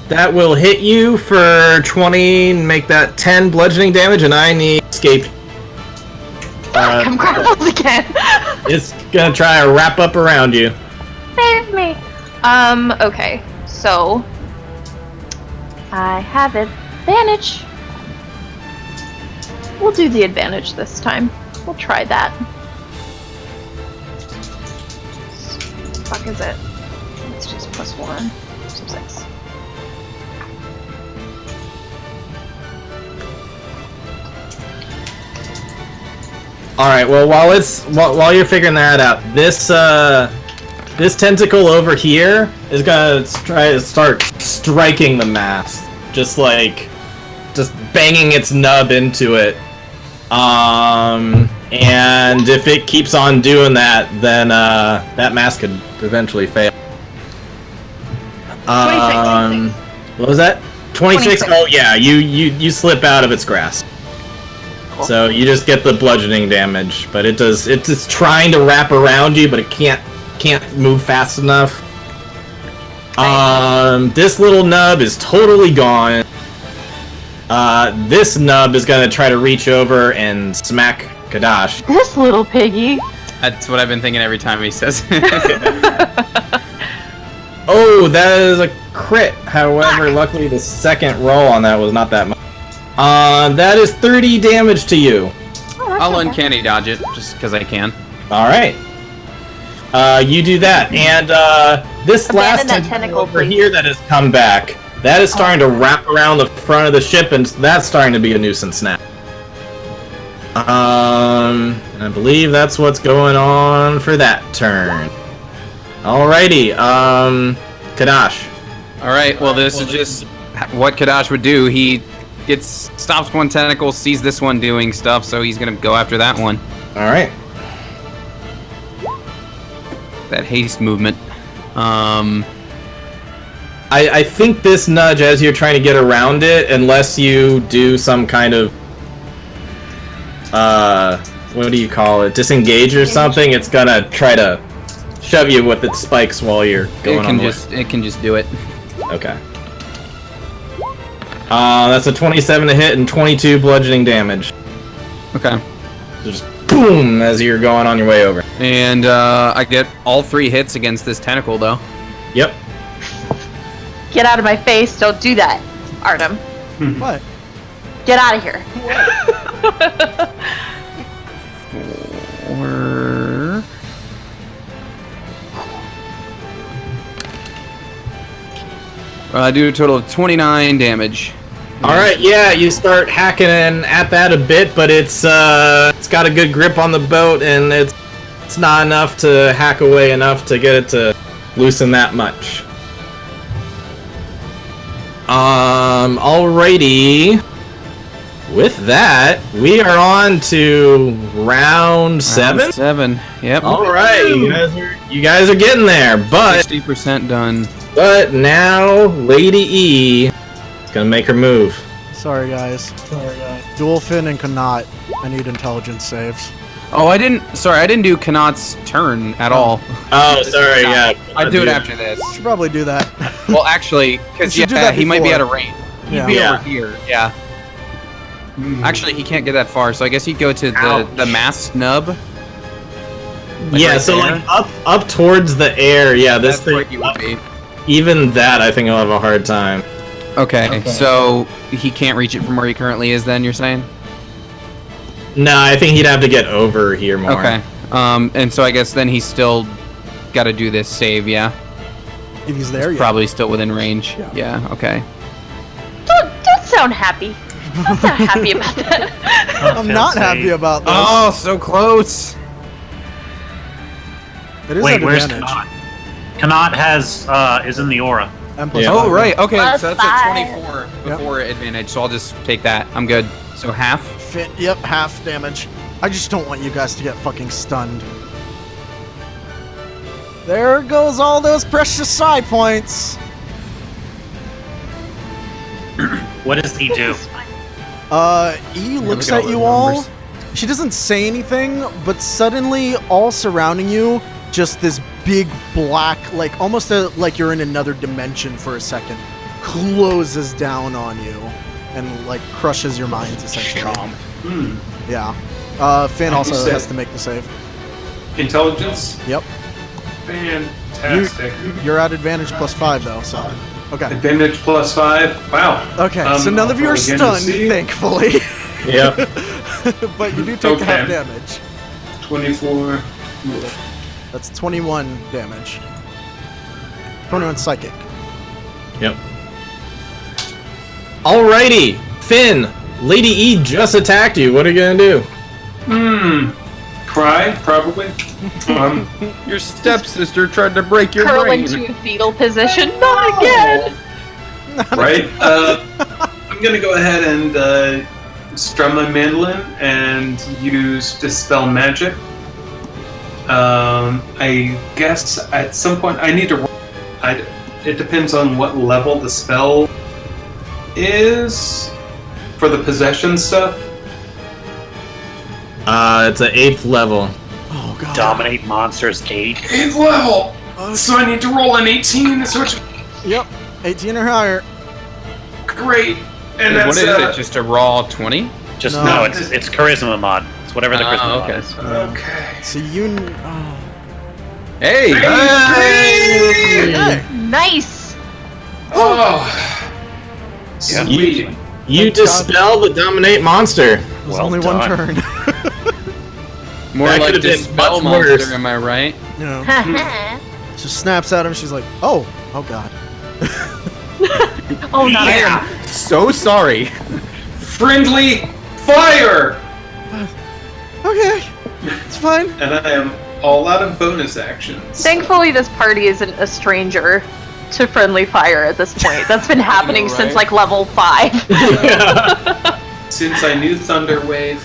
That will hit you for 20, make that 10 bludgeoning damage, and I need escape. I'm grappled again. It's gonna try to wrap up around you. Save me. Okay. So I have advantage. We'll do the advantage this time. We'll try that. Fuck is it? It's just +1. So 6. Alright, well while you're figuring that out, this tentacle over here is gonna try to start striking the mast. Just banging its nub into it. And if it keeps on doing that, then that mast could eventually fail. 26. What was that? 26? Oh yeah, you slip out of its grasp. Cool. So you just get the bludgeoning damage, but it's just trying to wrap around you, but it can't move fast enough. This little nub is totally gone. This nub is gonna try to reach over and smack Kadash. This little piggy. That's what I've been thinking every time he says. Oh, that is a crit. However, luckily the second roll on that was not that much. That is 30 damage to you. Oh, I'll okay. uncanny dodge it, just because I can. Alright. You do that, and this Abandon last that tentacle tentacle, over please. here that has come back, that is starting to wrap around the front of the ship, and that's starting to be a nuisance now. And I believe that's what's going on for that turn. Alrighty, Kadash. Alright, well this is just what Kadash would do. He stops one tentacle, sees this one doing stuff, so he's gonna go after that one. Alright. That haste movement. I think this nudge, as you're trying to get around it, unless you do some kind of what do you call it? Disengage or something, it's gonna try to shove you with its spikes while you're going on the way. It can just do it. Okay. That's a 27 to hit and 22 bludgeoning damage. Okay. Just boom as you're going on your way over. And I get all 3 hits against this tentacle, though. Yep. Get out of my face. Don't do that, Artem. What? Get out of here. Or... I do a total of 29 damage. Alright, yeah, you start hacking at that a bit, but it's got a good grip on the boat, and it's not enough to hack away enough to get it to loosen that much. Alrighty. with that, we are on to round 7. 7. Yep. All right, you guys are getting there, but 60% done. But now Lady E is gonna make her move. Sorry guys. Duelfin and Kanat. I need intelligence saves. Oh, I didn't do Kanat's turn at all. Oh, sorry. Yeah, I'd do it after this. Should probably do that. Well, actually, because You should do that he might be before. out of range. He'd Yeah. be Yeah. over here. Yeah. Actually, he can't get that far, so I guess he'd go to the mast nub. Yeah, right so there? like up towards the air. Yeah, this That's thing. where he would be. Even that, I think I'll have a hard time. Okay, so he can't reach it from where he currently is. Then you're saying? No, I think he'd have to get over here more. Okay. And so I guess then he's still got to do this save. Yeah. If he's there, yeah. Probably still within range. Yeah. Yeah. Okay. Don't sound happy. Don't sound happy about that. I'm not happy about this. Oh, so close. It is Wait, an where's advantage. Kanat? Kanat is in the aura. M plus Yeah. five. Oh, right. Okay, Plus so that's a 5. 24 before advantage. So I'll just take that. I'm good. So half. Yep, half damage. I just don't want you guys to get fucking stunned. There goes all those precious side points. What does he do? E looks look at at all you those all. numbers. She doesn't say anything, but suddenly, all surrounding you, just this big black, like almost like you're in another dimension for a second, closes down on you and like crushes your minds essentially. Yeah. Finn also said- has to make the save. Intelligence? Yep. Fantastic. You're at advantage plus 5 though, so okay. Advantage plus 5. Wow. Okay, so none of you are again, stunned, see? thankfully, Yep. but you do take Okay. half damage. 24. That's 21 damage. 21 psychic. Yep. Alrighty, Finn. Lady E just attacked you. What are you gonna do? Cry, probably. Your stepsister tried to break your Curl brain. into a fetal position. Not again. Right? I'm gonna go ahead and strum my mandolin and use Dispel Magic. I guess at some point I need to roll. It depends on what level the spell is for the possession stuff. It's an 8th level. Oh god. Dominate monsters 8. 8th level! So I need to roll an 18, which Yep. 18 or higher. great. And What that's is it? Just a raw 20? Just No. no, it's charisma mod. It's whatever the charisma mod okay. is. okay. So you. Hey! Okay. Nice. Oh, Yeah. sweet. You dispel the dominate monster. There's Well only one done. turn. That More like could've been dispel much worse. monster, am I right? You know. She snaps at him. She's like, "Oh god." Oh, not Yeah. again. So sorry. Friendly fire! Okay, it's fine. And I am all out of bonus actions. Thankfully, this party isn't a stranger to friendly fire at this point. That's been happening right? since like level 5. Since I knew Thunder Wave.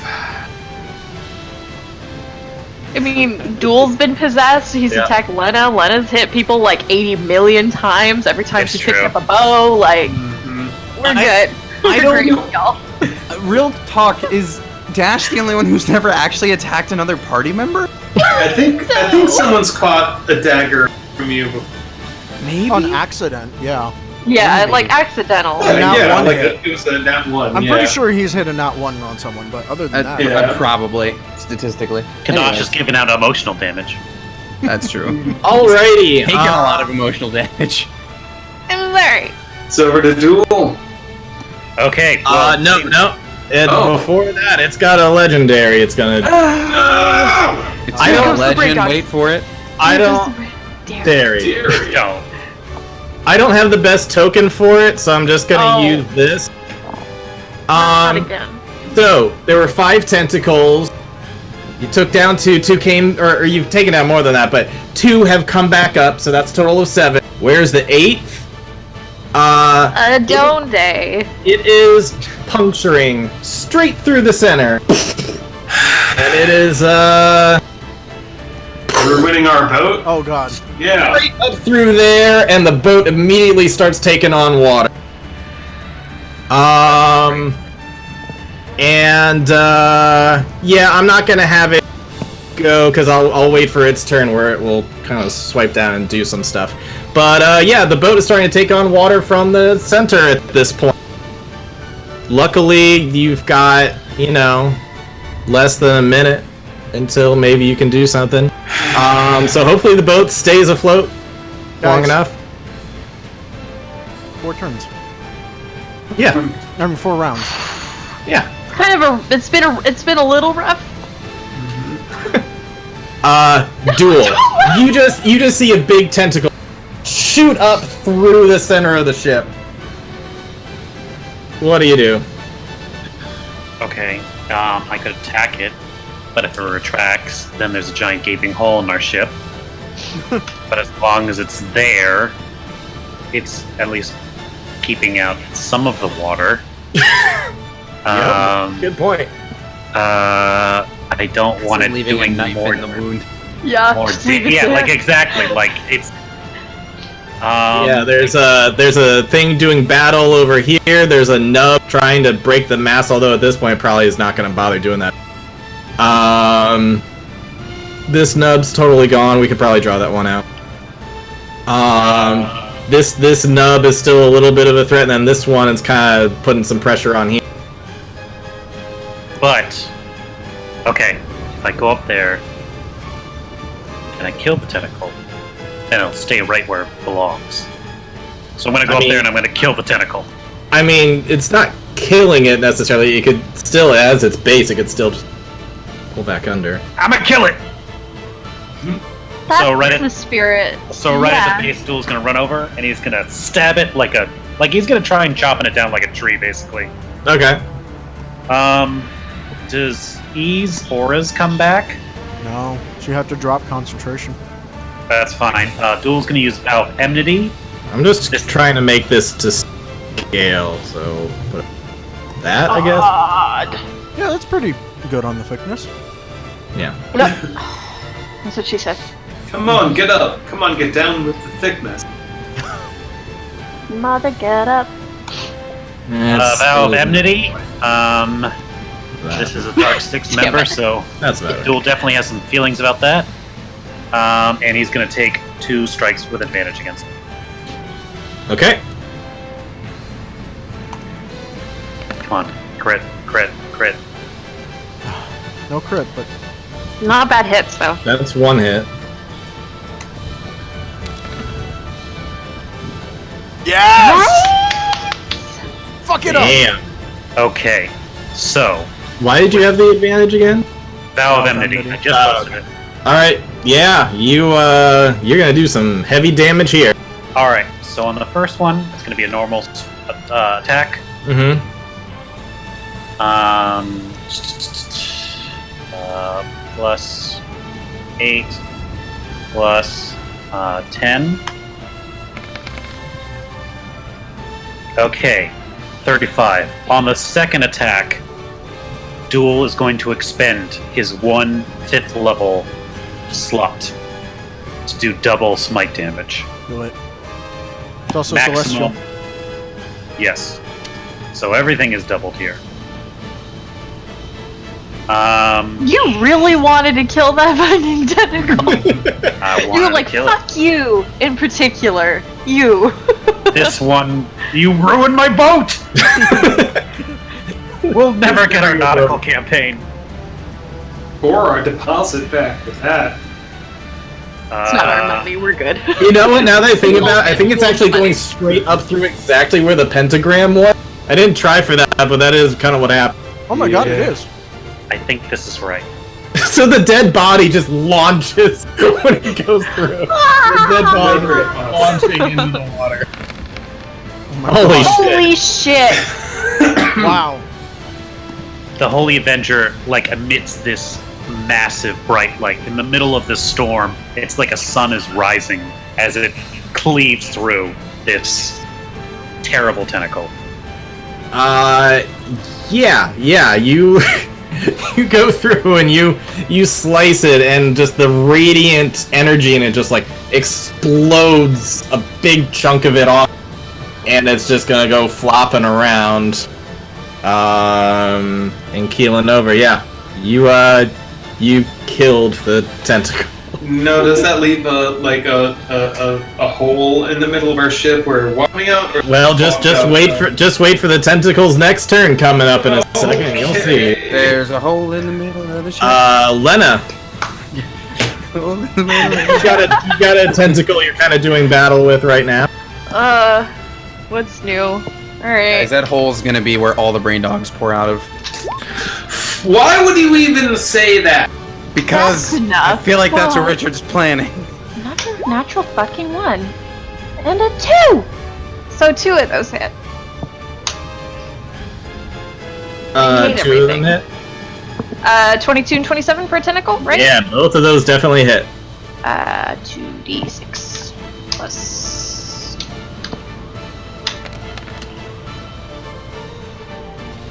I mean, Duel's been possessed. He's Yeah. attacked Lena. Lena's hit people like 80 million times every time It's she picks true. up a bow. Like, we're good. I We're don't great, know. y'all. Real talk, is Dash the only one who's never actually attacked another party member? I think someone's caught a dagger from you before. Maybe? On accident, yeah. Yeah, like accidental. Nat yeah, one like hit. it was a nat 1. I'm yeah. pretty sure he's hit a nat 1 on someone, but other than that, Yeah. Probably, statistically. Kanat Anyway, just giving out emotional damage. That's true. Alrighty. Taking a lot of emotional damage. It was alright. It's over to Duel. Okay. Well, No. And Oh. before that, it's got a legendary. It's gonna. It's I a don't- legend, wait for it. I don't. Dare. Dairy. Dear. no. I don't have the best token for it, so I'm just gonna Oh. use this. Not again. So there were 5 tentacles. You took down 2. 2 came, or you've taken down more than that, but 2 have come back up. So that's a total of 7. Where's the 8th? Adonde. It is puncturing straight through the center. And it is, We're winning our boat? Oh god. Yeah. Straight up through there, and the boat immediately starts taking on water. Yeah, I'm not gonna have it go, because I'll wait for its turn where it will kind of swipe down and do some stuff. But, yeah, the boat is starting to take on water from the center at this point. Luckily, you've got, less than a minute until maybe you can do something. So hopefully the boat stays afloat long enough. 4 turns. Yeah. I mean, 4 rounds. Yeah. It's been a little rough. Duel. You just see a big tentacle shoot up through the center of the ship. What do you do? Okay, I could attack it, but if it retracts, then there's a giant gaping hole in our ship. But as long as it's there, it's at least keeping out some of the water. Good point. I don't want it leaving doing a knife more in the wound. Yeah. More just leave it yeah, there. like exactly, like it's. Yeah, there's a thing doing battle over here. There's a nub trying to break the mast, although at this point probably is not going to bother doing that. This nub's totally gone. We could probably draw that one out. This nub is still a little bit of a threat, and then this one is kind of putting some pressure on here. But okay, if I go up there and I kill the tentacle, then it'll stay right where it belongs. So I'm gonna go up there and I'm gonna kill the tentacle. I mean, it's not killing it necessarily. It could still, as its base, it could still just pull back under. I'm gonna kill it. That's So right at- the spirit. So right at the base, Duel's gonna run over and he's gonna stab it like he's gonna try and chopping it down like a tree, basically. Okay. Does E's auras come back? No, she had to drop concentration. That's fine. Duel's gonna use Vow of Enmity. I'm just trying to make this to scale, so put that, I guess. God. Yeah, that's pretty good on the thickness. Yeah. No. That's what she said. Come on, get up. Come on, get down with the thickness. Mother, get up. Vow of Enmity. This is a Dark 6 member, so that's better. Duel definitely has some feelings about that. And he's gonna take 2 strikes with advantage against him. Okay. Come on, crit, crit, crit. No crit, but Not bad hits though. That's one hit. fuck it up. Damn. Okay, so Why did you have the advantage again? Vow of Enmity. I just posted it. Alright, yeah, you're gonna do some heavy damage here. Alright, so on the first one, it's going to be a normal attack. Mm-hmm. Plus 8, plus 10. Okay, 35. On the second attack, Duel is going to expend his 1 5th level slot to do double smite damage. Do it. It's also Maximum. celestial. Yes. So everything is doubled here. You really wanted to kill that binding tentacle. I You were wanted like, to kill fuck you, in particular. You. it. This one, you ruined my boat. We'll never get our nautical campaign. Or our deposit back with that. It's not our money, we're good. You know what, now that I think about it, I think it's actually going straight up through exactly where the pentagram was. I didn't try for that, but that is kind of what happened. Oh my god, it is. I think this is right. So the dead body just launches when it goes through. The dead body launching into the water. Oh my Holy god. Holy shit. Wow. The Holy Avenger, like, emits this massive bright light in the middle of this storm. It's like a sun is rising as it cleaves through this terrible tentacle. Yeah. You you go through and you slice it, and just the radiant energy in it just like explodes a big chunk of it off, and it's just gonna go flopping around, and keeling over. Yeah, you killed the tentacle. No, does that leave a hole in the middle of our ship where we're walking out? Or Well, just wait for the tentacle's next turn coming up in a second. You'll see. There's a hole in the middle of the ship. Lena. You got a tentacle you're kind of doing battle with right now. What's new? Alright. Guys, that hole's gonna be where all the brain dogs pour out of. Why would you even say that? Because That's enough. I feel like that's what Well- Richard's planning. Another natural fucking 1. And a 2! So 2 of those hit. hate 2 of them everything. hit. 22 and 27 for a tentacle, right? Yeah, both of those definitely hit. 2d6 plus.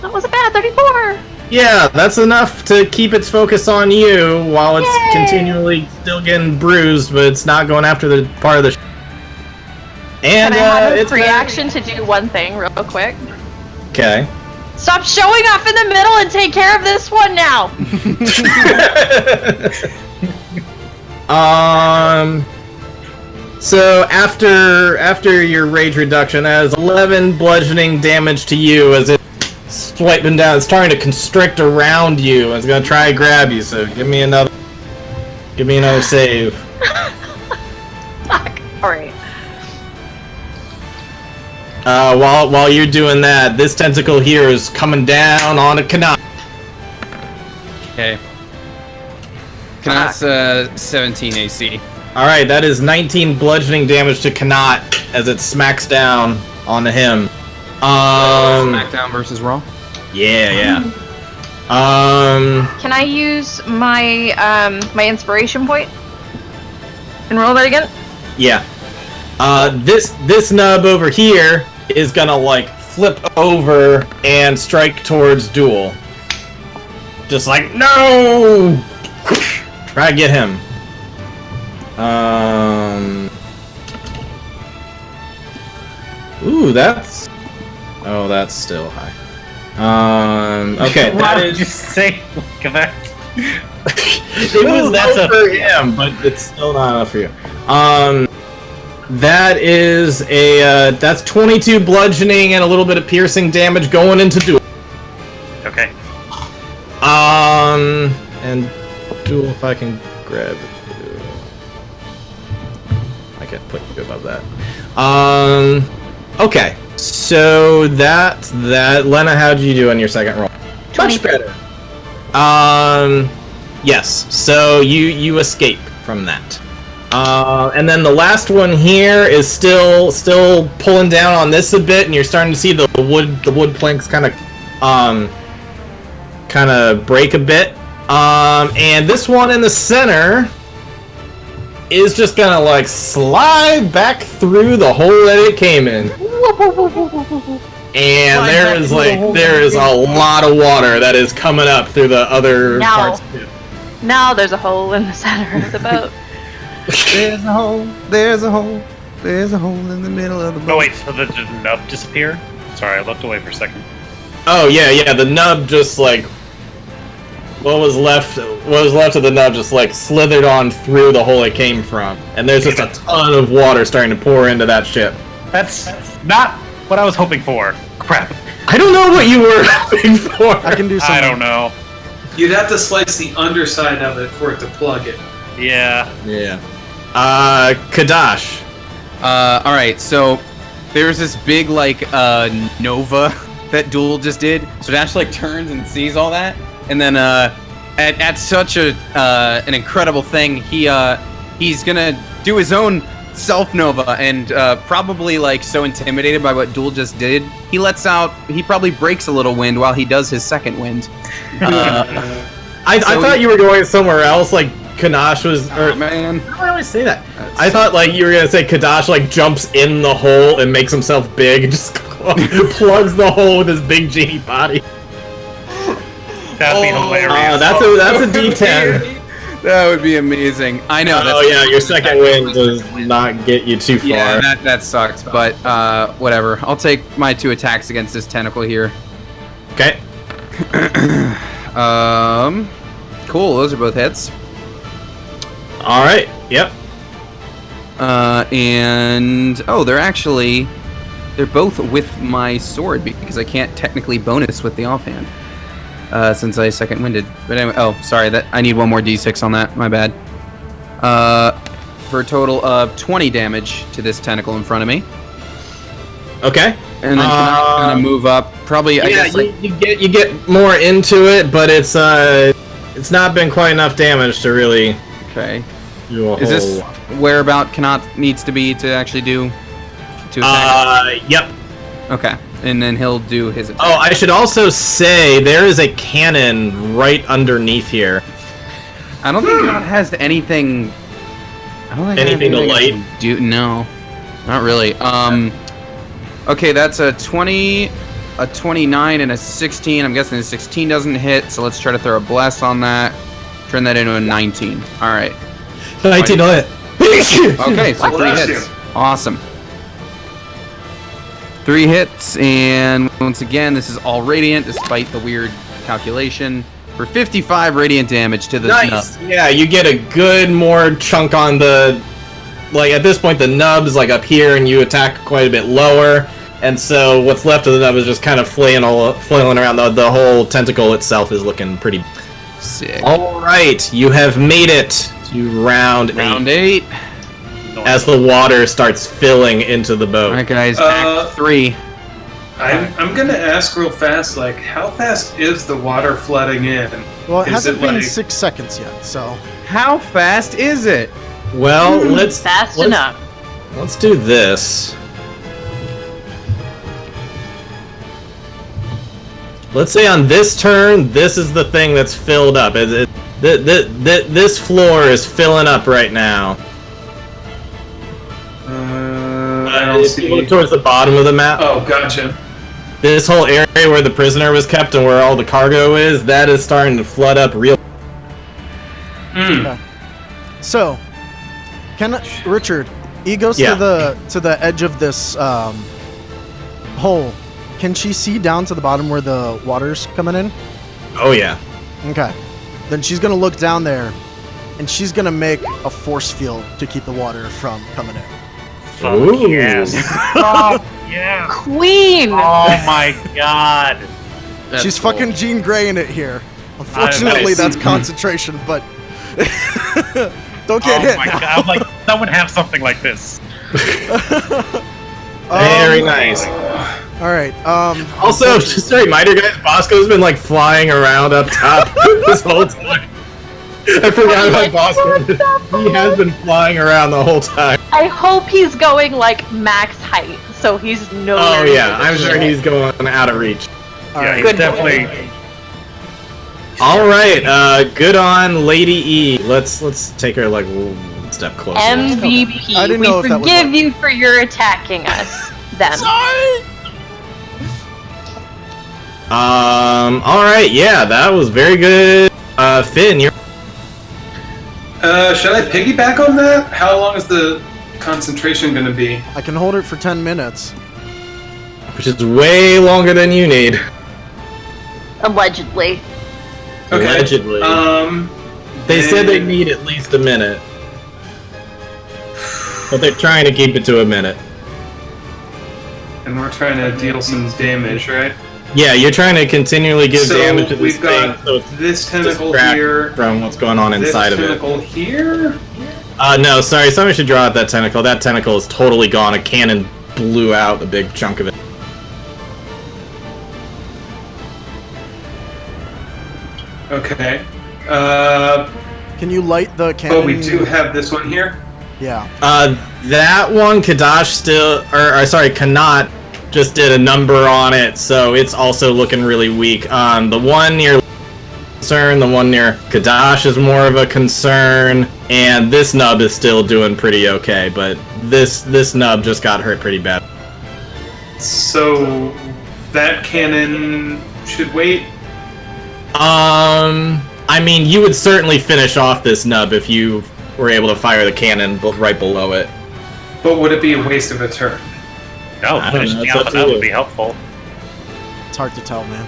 That wasn't bad, 34! Yeah, that's enough to keep its focus on you while it's Yay! continually still getting bruised, but it's not going after the part of the. And Can I have a it's free action to do one thing real quick? Okay. Stop showing off in the middle and take care of this one now! So after your rage reduction, that is 11 bludgeoning damage to you as it's swiping down. It's trying to constrict around you. And it's gonna try to grab you. So give me another save. Fuck. Alright. While you're doing that, this tentacle here is coming down on a Kanat. Okay. Kanat's 17 AC. Alright, that is 19 bludgeoning damage to Kanat as it smacks down onto him. Smackdown versus Raw? Yeah. Can I use my my inspiration point? And roll that again? Yeah. This nub over here is gonna like flip over and strike towards Duel. Just like, no! Try to get him. Ooh, that's still high. Okay, Why that did is. you say come back? It was that's low for him, but it's still not enough for you. That is that's 22 bludgeoning and a little bit of piercing damage going into Duel. Okay. And Duel, if I can grab it. I can put you above that. Okay. So that Lena, how did you do on your second roll? 20. Much better. Yes. So you escape from that. And then the last one here is still pulling down on this a bit, and you're starting to see the wood planks kind of break a bit. And this one in the center is just gonna like slide back through the hole that it came in. And there is a lot of water that is coming up through the other parts of it. Now there's a hole in the center of the boat. There's a hole in the middle of the boat. Oh wait, so did the nub disappear? Sorry, I looked away for a second. Oh yeah, the nub just like what was left of the nub just like slithered on through the hole it came from, and there's just a ton of water starting to pour into that ship. That's not what I was hoping for. Crap. I don't know what you were hoping for. I can do something. I don't know. You'd have to slice the underside of it for it to plug it. Yeah. Yeah. Kadash. Alright, so there's this big like nova that Duel just did. So Dash like turns and sees all that, and then at such an incredible thing, he's gonna do his own self nova, and probably like so intimidated by what Duel just did, he probably breaks a little wind while he does his second wind. I thought you were going somewhere else, like Kadash was. Or, man, how do I always say that? I thought like you were gonna say Kadash like jumps in the hole and makes himself big and just plugs the hole with his big genie body. That'd be hilarious. That's a D10. That would be amazing. I know. Oh yeah, your second wind does not get you too far. Yeah, that sucks. But whatever. I'll take my 2 attacks against this tentacle here. Okay. Cool. Those are both hits. All right. Yep. And they're both with my sword because I can't technically bonus with the offhand. Since I second winded. But anyway, sorry, that I need one more d6 on that. My bad. For a total of 20 damage to this tentacle in front of me. Okay. And then kind of move up. Probably, I guess, you get more into it, but it's not been quite enough damage to really. Okay. Do a Is this whereabout Kanat needs to be to actually do? To attack? Yep. Okay. And then he'll do his attack. Oh, I should also say there is a cannon right underneath here. I don't think Kanat has anything. I don't think anything to light. No, not really. Okay, that's a 20, a 29, and a 16. I'm guessing the 16 doesn't hit, so let's try to throw a bless on that. Turn that into a 19. All right. 19 to hit. Okay, so 3 hits. Awesome. 3 hits, and once again, this is all radiant, despite the weird calculation. For 55 radiant damage to the nice. nub. Yeah, you get a good more chunk on the. Like at this point, the nub's like up here, and you attack quite a bit lower. And so what's left of the nub is just kind of flailing around. The whole tentacle itself is looking pretty sick. All right, you have made it to round 8. As the water starts filling into the boat. All right, guys, act 3. I'm gonna ask real fast, like, how fast is the water flooding in? Well, it hasn't been 6 seconds yet, so. How fast is it? Well, let's enough. Let's do this. Let's say on this turn, this is the thing that's filled up. This floor is filling up right now. I don't see. Look towards the bottom of the map. Oh, gotcha. This whole area where the prisoner was kept and where all the cargo is, that is starting to flood up real. Okay. So, Richard, he goes to the edge of this hole. Can she see down to the bottom where the water's coming in? Oh yeah. Okay. Then she's gonna look down there, and she's gonna make a force field to keep the water from coming in. Fuck yes. Oh, yeah. Queen! Oh my god. She's fucking Jean Grey in it here. Unfortunately, that's concentration, but don't get hit. Oh my god, I'm like, someone have something like this. Very nice. All right. Also, just a reminder, guys, Bosco's been like flying around up top this whole time. I forgot about Bosco. He has been flying around the whole time. I hope he's going like max height, so he's nowhere. Oh yeah, I'm sure he's going out of reach. Yeah, he's Good definitely. All right, good on Lady E. Let's take her like one step closer. MVP. I didn't know if that was forgive you for your attacking us. Then. Sorry. All right, yeah, that was very good. Finn, you're. Should I piggyback on that? How long is the concentration going to be? I can hold it for 10 minutes. Which is way longer than you need. Allegedly. Okay. Allegedly. They said they need at least a minute. But they're trying to keep it to a minute. And we're trying to deal some damage, right? Yeah, you're trying to continually give damage to this we've thing. got So this tentacle distract here. from what's going on inside of it. This tentacle here. No, sorry, somebody should draw out that tentacle. That tentacle is totally gone. A cannon blew out a big chunk of it. Okay. Can you light the cannon? But we do have this one here. Yeah. That one, Kanat just did a number on it, so it's also looking really weak. The one near concern, the one near Kadash is more of a concern, and this nub is still doing pretty okay, but this nub just got hurt pretty bad. So that cannon should wait? I mean, you would certainly finish off this nub if you were able to fire the cannon right below it. But would it be a waste of a turn? No, I don't finishing know, it's out up with to that you. would be helpful. It's hard to tell, man.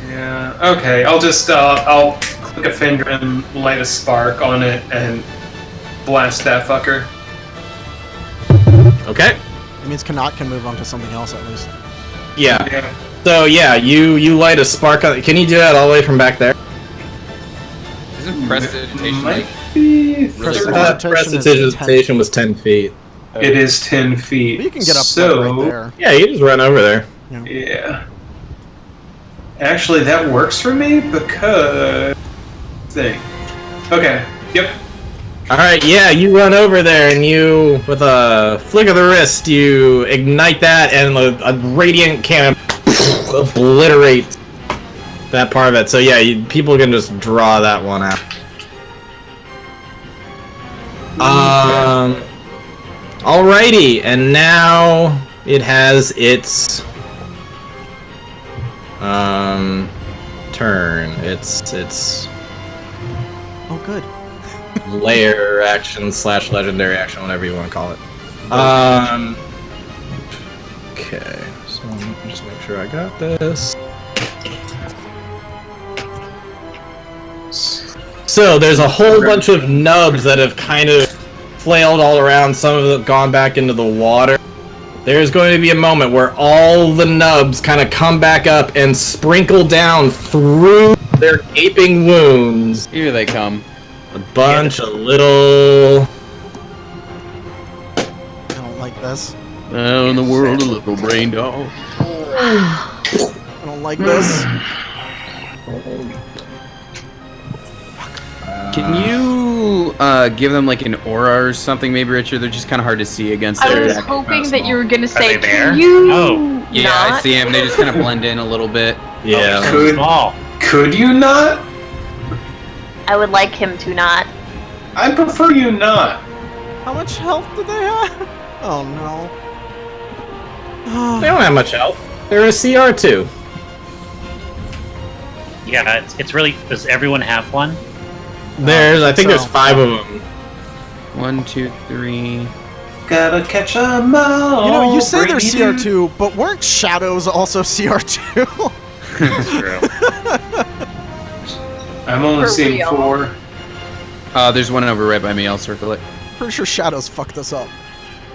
Yeah, okay. I'll just, I'll click a finger and light a spark on it and blast that fucker. Okay. It means Kanat can move on to something else at least. Yeah. Yeah. So yeah, you light a spark on. Can you do that all the way from back there? Isn't prestidigitation Might like be really Prestidigitation far? Prestidigitation was 10 feet. It is 10 feet. But you can get up so, right there. Yeah, you just run over there. Yeah. Actually, that works for me because... thing. Okay. Yep. Alright, yeah, you run over there and you, with a flick of the wrist, you ignite that and a radiant cannon obliterates that part of it. So yeah, people can just draw that one out. Alrighty, and now it has its turn. It's Oh, good. layer action / legendary action, whatever you want to call it. Okay, so let me just make sure I got this. So there's a whole bunch of nubs that have kind of flailed all around. Some of them have gone back into the water. There's going to be a moment where all the nubs kind of come back up and sprinkle down through their gaping wounds. Here they come. A bunch of little... I don't like this. Oh, in the world, a little brain dog. I don't like this. Can you give them like an aura or something, maybe, Richard? They're just kind of hard to see against I their... was hoping that you were gonna say, they there? "Can you Oh. Yeah, not?" I see them. They just kind of blend in a little bit. Yeah. So Could- small. Could you not? I would like him to not. I prefer you not. How much health do they have? Oh no. They don't have much health. They're a CR2. Yeah, it's really. Does everyone have one? I think there's so. 5 of them. 1, 2, 3. Gotta catch 'em all. You know, you say they're Brady. CR2, but weren't shadows also CR2? That's true. I'm only For seeing real. 4. There's one over right by me. I'll circle it. Pretty sure shadows fucked us up.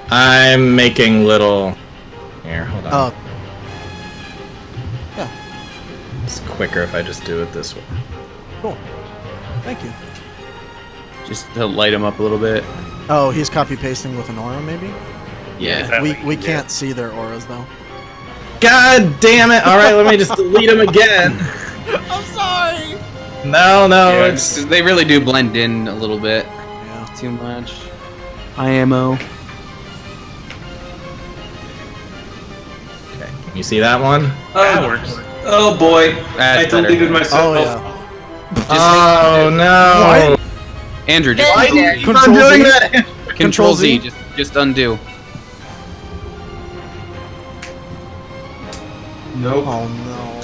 I'm making little... Here, hold on. Oh, It's quicker if I just do it this way. cool. Thank you. Just to light them up a little bit. Oh, he's copy pasting with an aura, maybe? Is Yeah. that We what you we do? can't see their auras though. God damn it! Alright, let me just delete them again. I'm sorry. No, Yeah, it's... They really do blend in a little bit. Yeah. Too much. IMO. Okay, can you see that one? That works. Oh boy. That's I deleted better. myself. Oh yeah. Oh no! What? Andrew, just Why Why do keep on Control doing Z? that? Control Z. Z? Just undo. Nope. Oh no.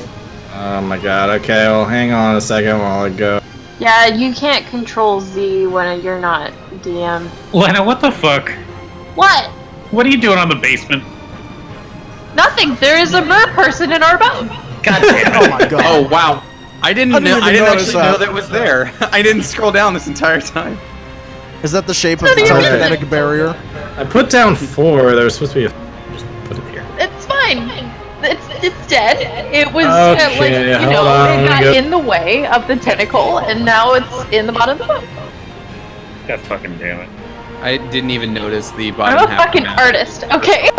Oh my god, okay, well hang on a second while I go. Yeah, you can't control Z when you're not DM. Lena, what the fuck? What? What are you doing on the basement? Nothing. There is a mer person in our boat. God damn Oh it. my god. Oh wow! I didn't I didn't know. I even didn't notice actually know that. that was there. I didn't scroll down this entire time. Is that the shape of None the of your telekinetic business. barrier? I put down 4, there was supposed to be a... Just put it here. It's fine. It's dead. It was Okay, like you hold know on, it let me got go- in the way of the tentacle, and now it's in the bottom of the boat. God fucking damn it. I didn't even notice the bottom I'm a half. fucking artist, okay?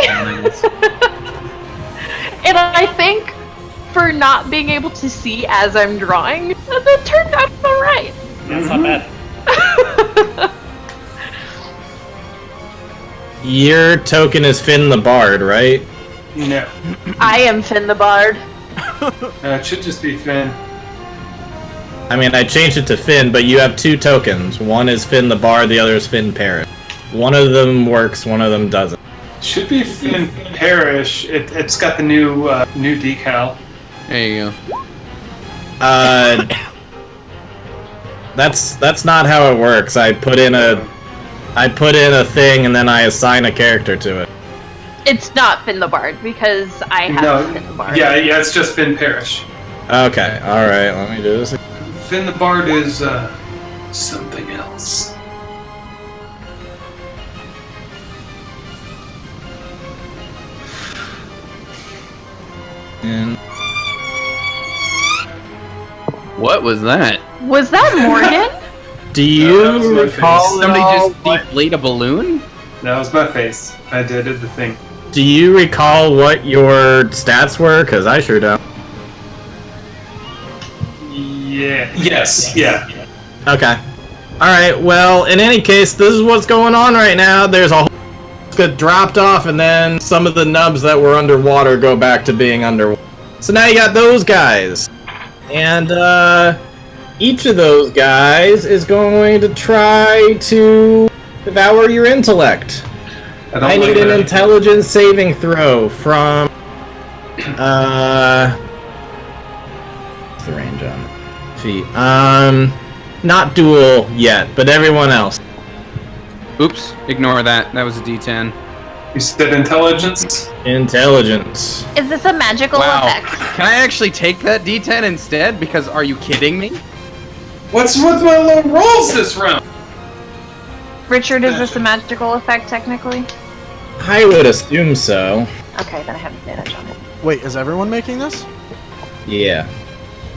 And I think for not being able to see as I'm drawing, that turned out alright. That's not bad. Your token is Finn the Bard, right? No. I am Finn the Bard. It should just be Finn. I mean, I changed it to Finn, but you have 2 tokens. One is Finn the Bard, the other is Finn Parrot. One of them works, one of them doesn't. Should be Finn Parish. It's got the new decal. There you go. That's not how it works. I put in a thing and then I assign a character to it. It's not Finn the Bard because I have Finn the Bard. Yeah, it's just Finn Parish. Okay, alright, let me do this. Finn the Bard is something else. And What was that? Was that Morgan? do you that was my recall face. Somebody at all just what- deflate a balloon? That was my face. I did the thing. Do you recall what your stats were? Because I sure don't. Yeah. Yes. Yeah. Okay. Alright, well, in any case, this is what's going on right now. There's a whole get dropped off, and then some of the nubs that were underwater go back to being underwater. So now you got those guys. And, each of those guys is going to try to devour your intellect. I need an intelligence saving throw from, what's the range on feet? Not duel yet, but everyone else. Oops, ignore that. That was a D10. You said intelligence? Intelligence. Is this a magical Wow. effect? Can I actually take that D10 instead? Because are you kidding me? What's with my low rolls this round? Richard, is this a magical effect technically? I would assume so. Okay, then I have advantage on it. Wait, is everyone making this? Yeah.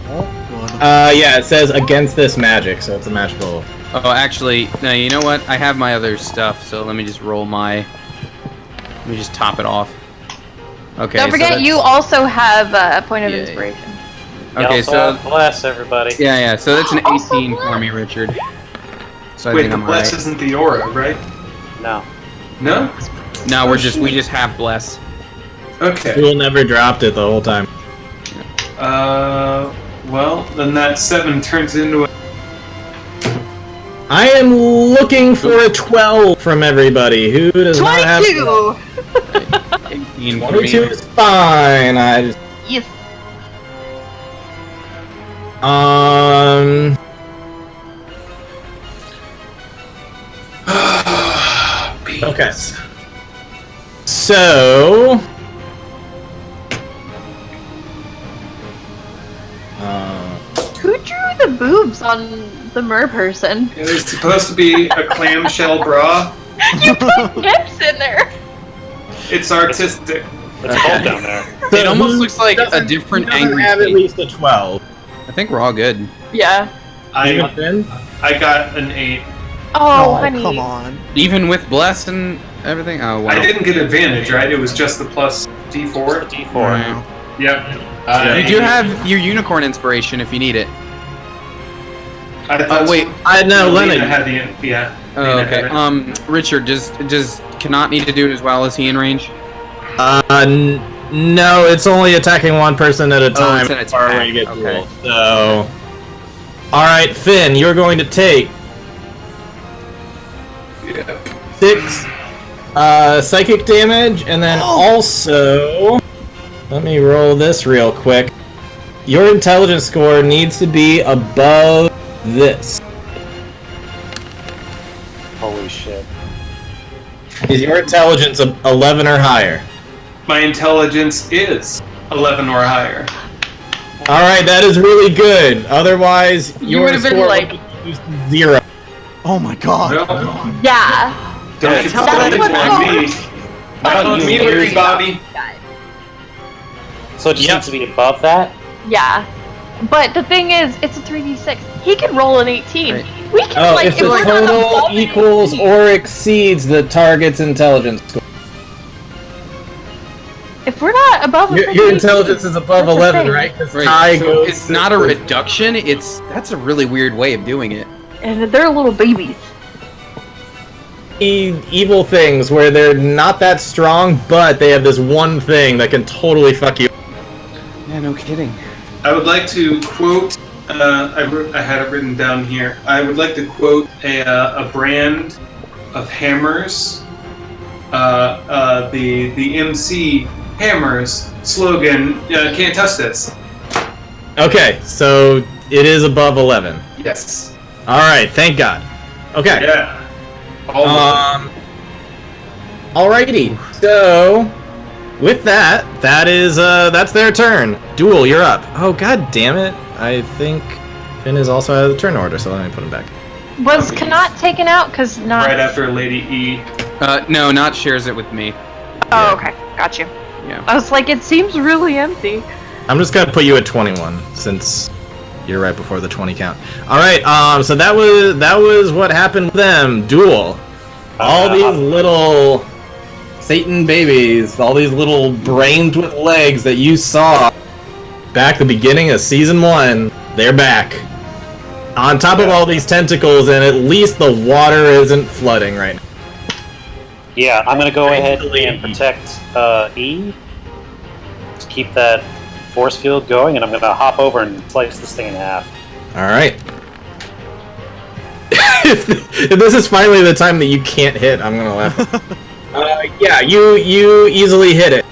Oh, good. Yeah, it says against this magic, so it's a magical. Oh, actually, no, you know what? I have my other stuff, so let me just roll my... Let me just top it off. Okay, Don't so forget, that's- you also have a point of Yeah, inspiration. Okay, so... bless everybody. Yeah, so that's an Also 18 for bless. me, Richard. So I Wait, think the I'm bless alright. isn't the aura, right? No. No? No, we just have bless. Okay. Duel never dropped it the whole time. Well, then that 7 turns into a... I am looking for a 12 from everybody. Who does not have 22! 18 for 22 me. is fine. I just Yes. Okay. So Who drew the boobs on the mer person? It was supposed to be a clamshell bra. You put nips in there! It's artistic. It's cold down there. It almost looks like a different who doesn't angry have at face. least a 12. I think we're all good. Yeah. I Finn? got an 8. Oh, Oh, honey. come on. Even with bless and everything? Oh, wow. I didn't get advantage, right? It was just the plus D4. D4. Right. Yep. You do have your unicorn inspiration if you need it. I thought wait. No, Lena Lenny. had the yeah. Oh, Lena okay. had it. Richard, does cannot need to do it as well as he in range? No, it's only attacking one person at a time. it's an before attack. we get Okay. dueled. So, all right, Finn, you're going to take 6 psychic damage, and then also, let me roll this real quick. Your intelligence score needs to be above this. Holy shit. Is your intelligence 11 or higher? My intelligence is 11 or higher. All right, that is really good. Otherwise, You your would have been score like- would be 0. Oh my god. No, Yeah. don't Yeah, get tell That's started what on me. Not on me, Larry Bobby. So it just Yep. needs to be above that? Yeah. But the thing is, it's a 3d6. He could roll an 18. Right. We can, Oh, like, if the we're not total above it- equals or exceeds the target's intelligence score. If we're not above a Your 18, intelligence is above that's the 11, thing. right? Because Right. tie So goes. it's not a reduction. That's a really weird way of doing it. And they're little babies. Evil things where they're not that strong, but they have this one thing that can totally fuck you. Yeah, no kidding. I would like to quote. I had it written down here. I would like to quote a brand hammers. The MC Hammers slogan, "Can't touch this." Okay, so it is above 11. Yes. All right, thank God. Okay. Yeah. Alrighty. So, with that, that's their turn. Duel, you're up. Oh, God damn it! I think Finn is also out of the turn order, so let me put him back. Was Kanat taken out? Because not. Right after Lady E. No, not shares it with me. Oh, okay, got you. Yeah. I was like, it seems really empty. I'm just gonna put you at 21 since you're right before the 20 count. All right. So that was what happened with them. Duel. All these little Satan babies, all these little brains with legs that you saw back the beginning of season 1, they're back. On top of all these tentacles, and at least the water isn't flooding right now. Yeah, I'm gonna go ahead and protect E to keep that force field going, and I'm gonna hop over and slice this thing in half. All right. If this is finally the time that you can't hit, I'm gonna laugh. Yeah, you easily hit it.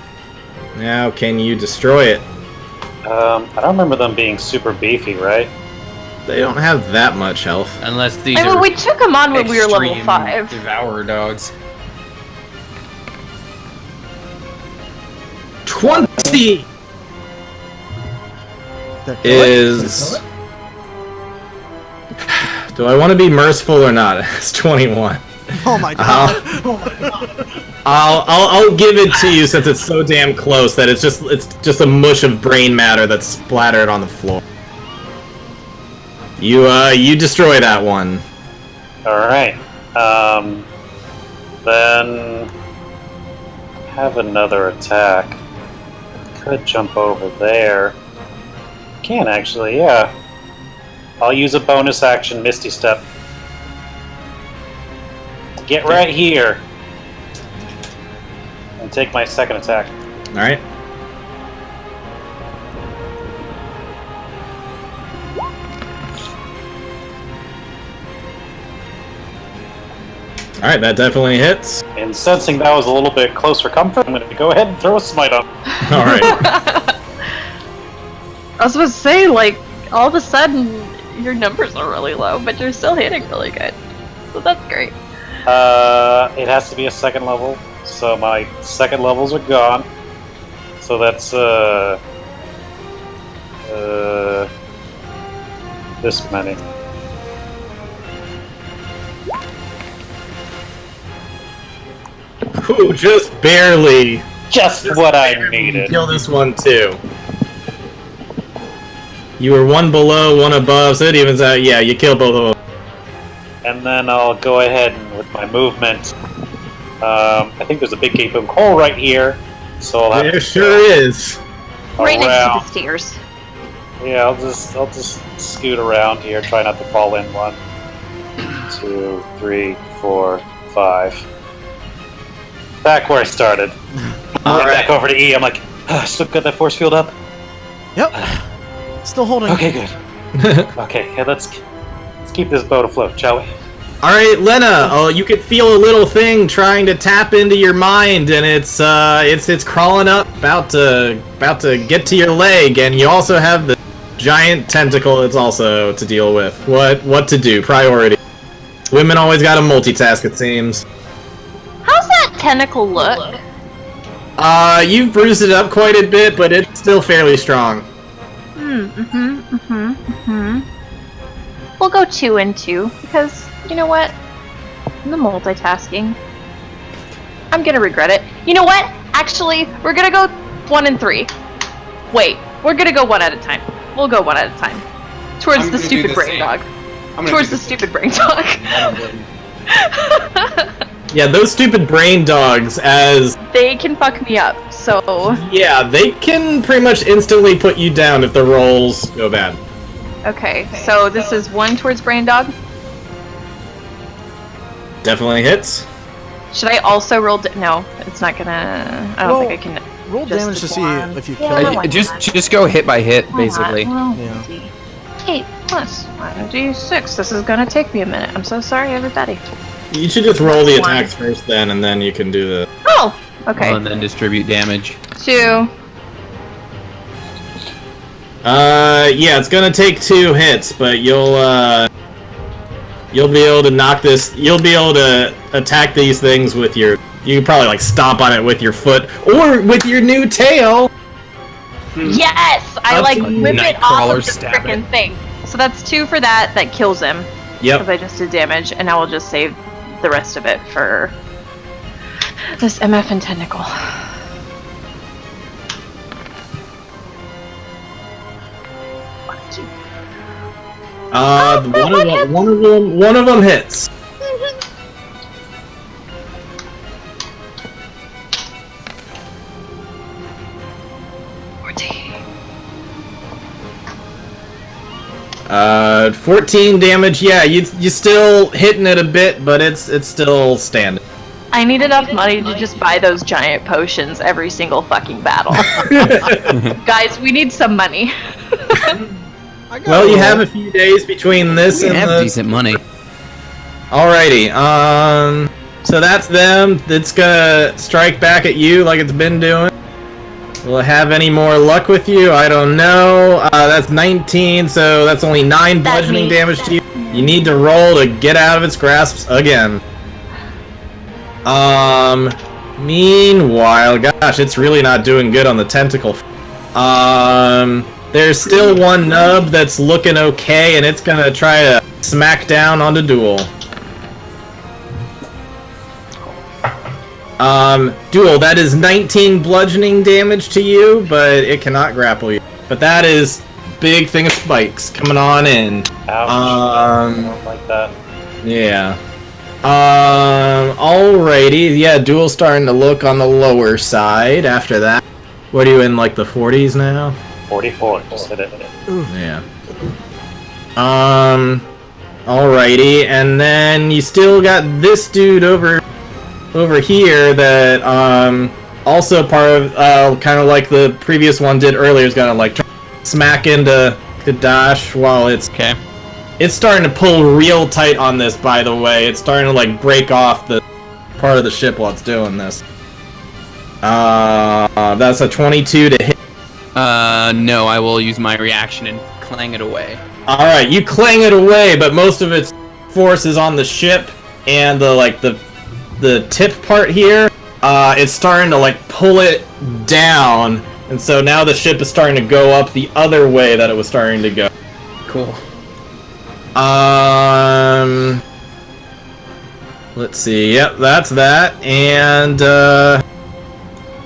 Now, can you destroy it? I don't remember them being super beefy, right? They don't have that much health. Unless these I mean, are we took them on when we were level extreme 5. Devour dogs. 20 That is. Do I want to be merciful or not? It's 21. Oh my god! Oh my god! I'll give it to you since it's so damn close that it's just a mush of brain matter that's splattered on the floor. You destroy that one. Alright. Then have another attack. Could jump over there. Can actually, yeah. I'll use a bonus action Misty Step. Get right here. And take my second attack. Alright. Alright, that definitely hits. And sensing that was a little bit close for comfort, I'm going to go ahead and throw a smite on. Alright. I was supposed to say, like, all of a sudden, your numbers are really low, but you're still hitting really good. So that's great. It has to be a second level, so my second levels are gone. So that's, this many. Ooh, just barely. Just what I needed. Kill this one too. You were one below, one above, so it evens out. Yeah, you kill both of them. And then I'll go ahead and with my movement, I think there's a big gaping hole right here, so I'll have There to sure is. Right next around. to the stairs. Yeah, I'll just scoot around here, try not to fall in. 1, 2, 3, 4, 5. Back where I started. All right. Back over to E. I'm like, still got that force field up. Yep. Still holding. Okay, good. Okay, yeah, let's keep this boat afloat, shall we? All right, Lena. You could feel a little thing trying to tap into your mind, and it's crawling up, about to get to your leg, and you also have the giant tentacle that's also to deal with. What to do? Priority. Women always got to multitask, it seems. How's that tentacle look? You've bruised it up quite a bit, but it's still fairly strong. We'll go 2 and 2, because, you know what? The multitasking. I'm gonna regret it. You know what? Actually, we're gonna go 1 and 3. Wait, we're gonna go 1 at a time. We'll go 1 at a time. Towards the stupid brain dog. Towards the stupid brain dog. Yeah, those stupid brain dogs, as... They can fuck me up, so... Yeah, they can pretty much instantly put you down if the rolls go bad. Okay, so this is 1 towards brain dog. Definitely hits. Should I also roll... No, it's not gonna... I don't think I can... Roll Just damage to see one. if you kill Yeah, it. why not? Just go hit by hit, basically. Yeah. 8 plus 1d6. This is gonna take me a minute. I'm so sorry, everybody. You should just roll the attacks first, then, and then you can do the. Oh, okay. And then distribute damage. 2. Yeah, it's gonna take 2 hits, but you'll be able to knock this. You'll be able to attack these things with your. You can probably like stomp on it with your foot or with your new tail. Yes! I like whip it off of the stab frickin' thing. So that's 2 for that. That kills him. Yep. Because I just did damage, and I will just save the rest of it for this MF and tentacle. One of them hits. Uh, 14 damage. Yeah, you still hitting it a bit, but it's still standing. I need enough money to just buy those giant potions every single fucking battle. Guys, we need some money. Well, you have a few days between this We and have the... decent money. Alrighty, so that's them. It's gonna strike back at you like it's been doing. Will it have any more luck with you? I don't know. That's 19, so that's only 9 bludgeoning damage to you. You need to roll to get out of its grasp again. Meanwhile, gosh, it's really not doing good on the tentacle. There's still one nub that's looking okay, and it's gonna try to smack down onto Duel. Duel, that is 19 bludgeoning damage to you, but it cannot grapple you. But that is big thing of spikes coming on in. Ouch. I don't like that. Yeah. Alrighty. Yeah, Duel's starting to look on the lower side after that. What are you in, like, the 40s now? 44. Just hit it. Yeah. Alrighty, and then you still got this dude over here that, also part of, kind of like the previous one did earlier, is gonna, like, smack into Dash while it's... Okay. It's starting to pull real tight on this, by the way. It's starting to, like, break off the part of the ship while it's doing this. That's a 22 to hit. No, I will use my reaction and clang it away. Alright, you clang it away, but most of its force is on the ship, and the tip part here, it's starting to, like, pull it down, and so now the ship is starting to go up the other way that it was starting to go. Cool. Let's see, yep, that's that, and,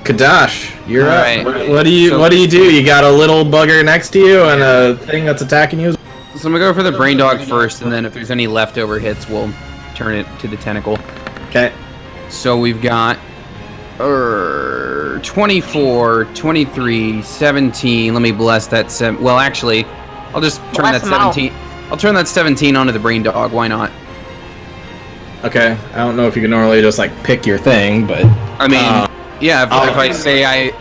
Kadash, you're up. Right. What do you do? You got a little bugger next to you and a thing that's attacking you? So I'm gonna go for the brain dog first, and then if there's any leftover hits, we'll turn it to the tentacle. Okay. So we've got 24, 23, 17. Let me bless that. Well, actually, I'll just turn Bless that 'em 17. I'll turn that 17 onto the brain dog. Why not? Okay. I don't know if you can normally just like pick your thing, but I mean, yeah. If I say I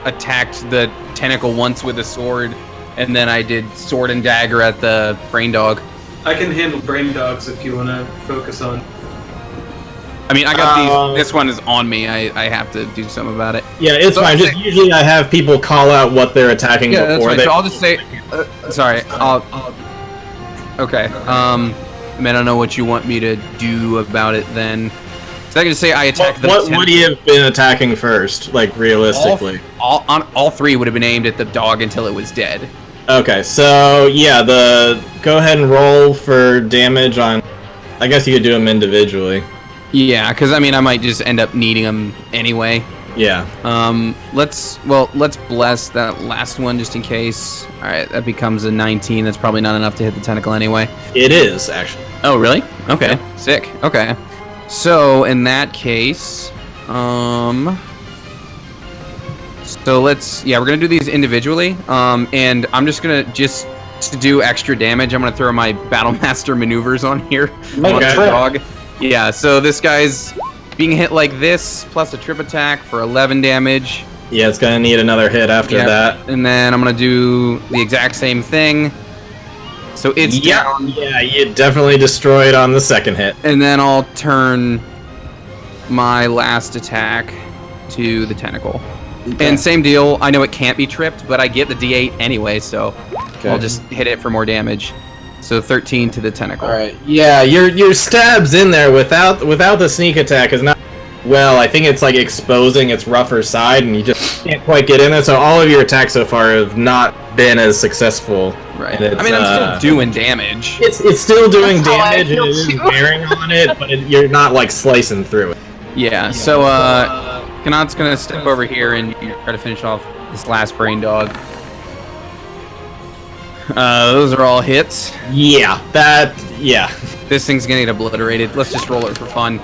attacked the tentacle once with a sword, and then I did sword and dagger at the brain dog. I can handle brain dogs if you want to focus on. I mean, I got these. This one is on me. I have to do something about it. yeah, it's fine. Just usually I have people call out what they're attacking before right. they. So I'll just say, sorry. Okay. I mean, I don't know what you want me to do about it then. So I can just say I attacked the What would you have been attacking first, like realistically? All 3 would have been aimed at the dog until it was dead. Okay, so yeah, go ahead and roll for damage on. I guess you could do them individually. Yeah, because I mean, I might just end up needing them anyway. Yeah. Let's bless that last one just in case. All right, that becomes a 19. That's probably not enough to hit the tentacle anyway. It is actually. Oh, really? Okay, Yeah. sick. Okay, so in that case, so we're gonna do these individually. And I'm just gonna to do extra damage. I'm gonna throw my Battle Master maneuvers on here on the dog. Yeah, so this guy's being hit like this, plus a trip attack for 11 damage. Yeah, it's gonna need another hit after that. And then I'm gonna do the exact same thing. So it's down. Yeah, you definitely destroyed on the second hit. And then I'll turn my last attack to the tentacle. Okay. And same deal. I know it can't be tripped, but I get the D8 anyway, so I'll just hit it for more damage. So 13 to the tentacle. All right. Yeah, your stabs in there without the sneak attack is not. Well, I think it's like exposing its rougher side, and you just can't quite get in there. So all of your attacks so far have not been as successful. Right. I mean, I'm still doing damage. It's still doing That's how I damage, and feel it is too. bearing on it, but you're not like slicing through it. Yeah. So Kanat's gonna step over here and try to finish off this last brain dog. Those are all hits. Yeah. This thing's gonna get obliterated. Let's just roll it for fun.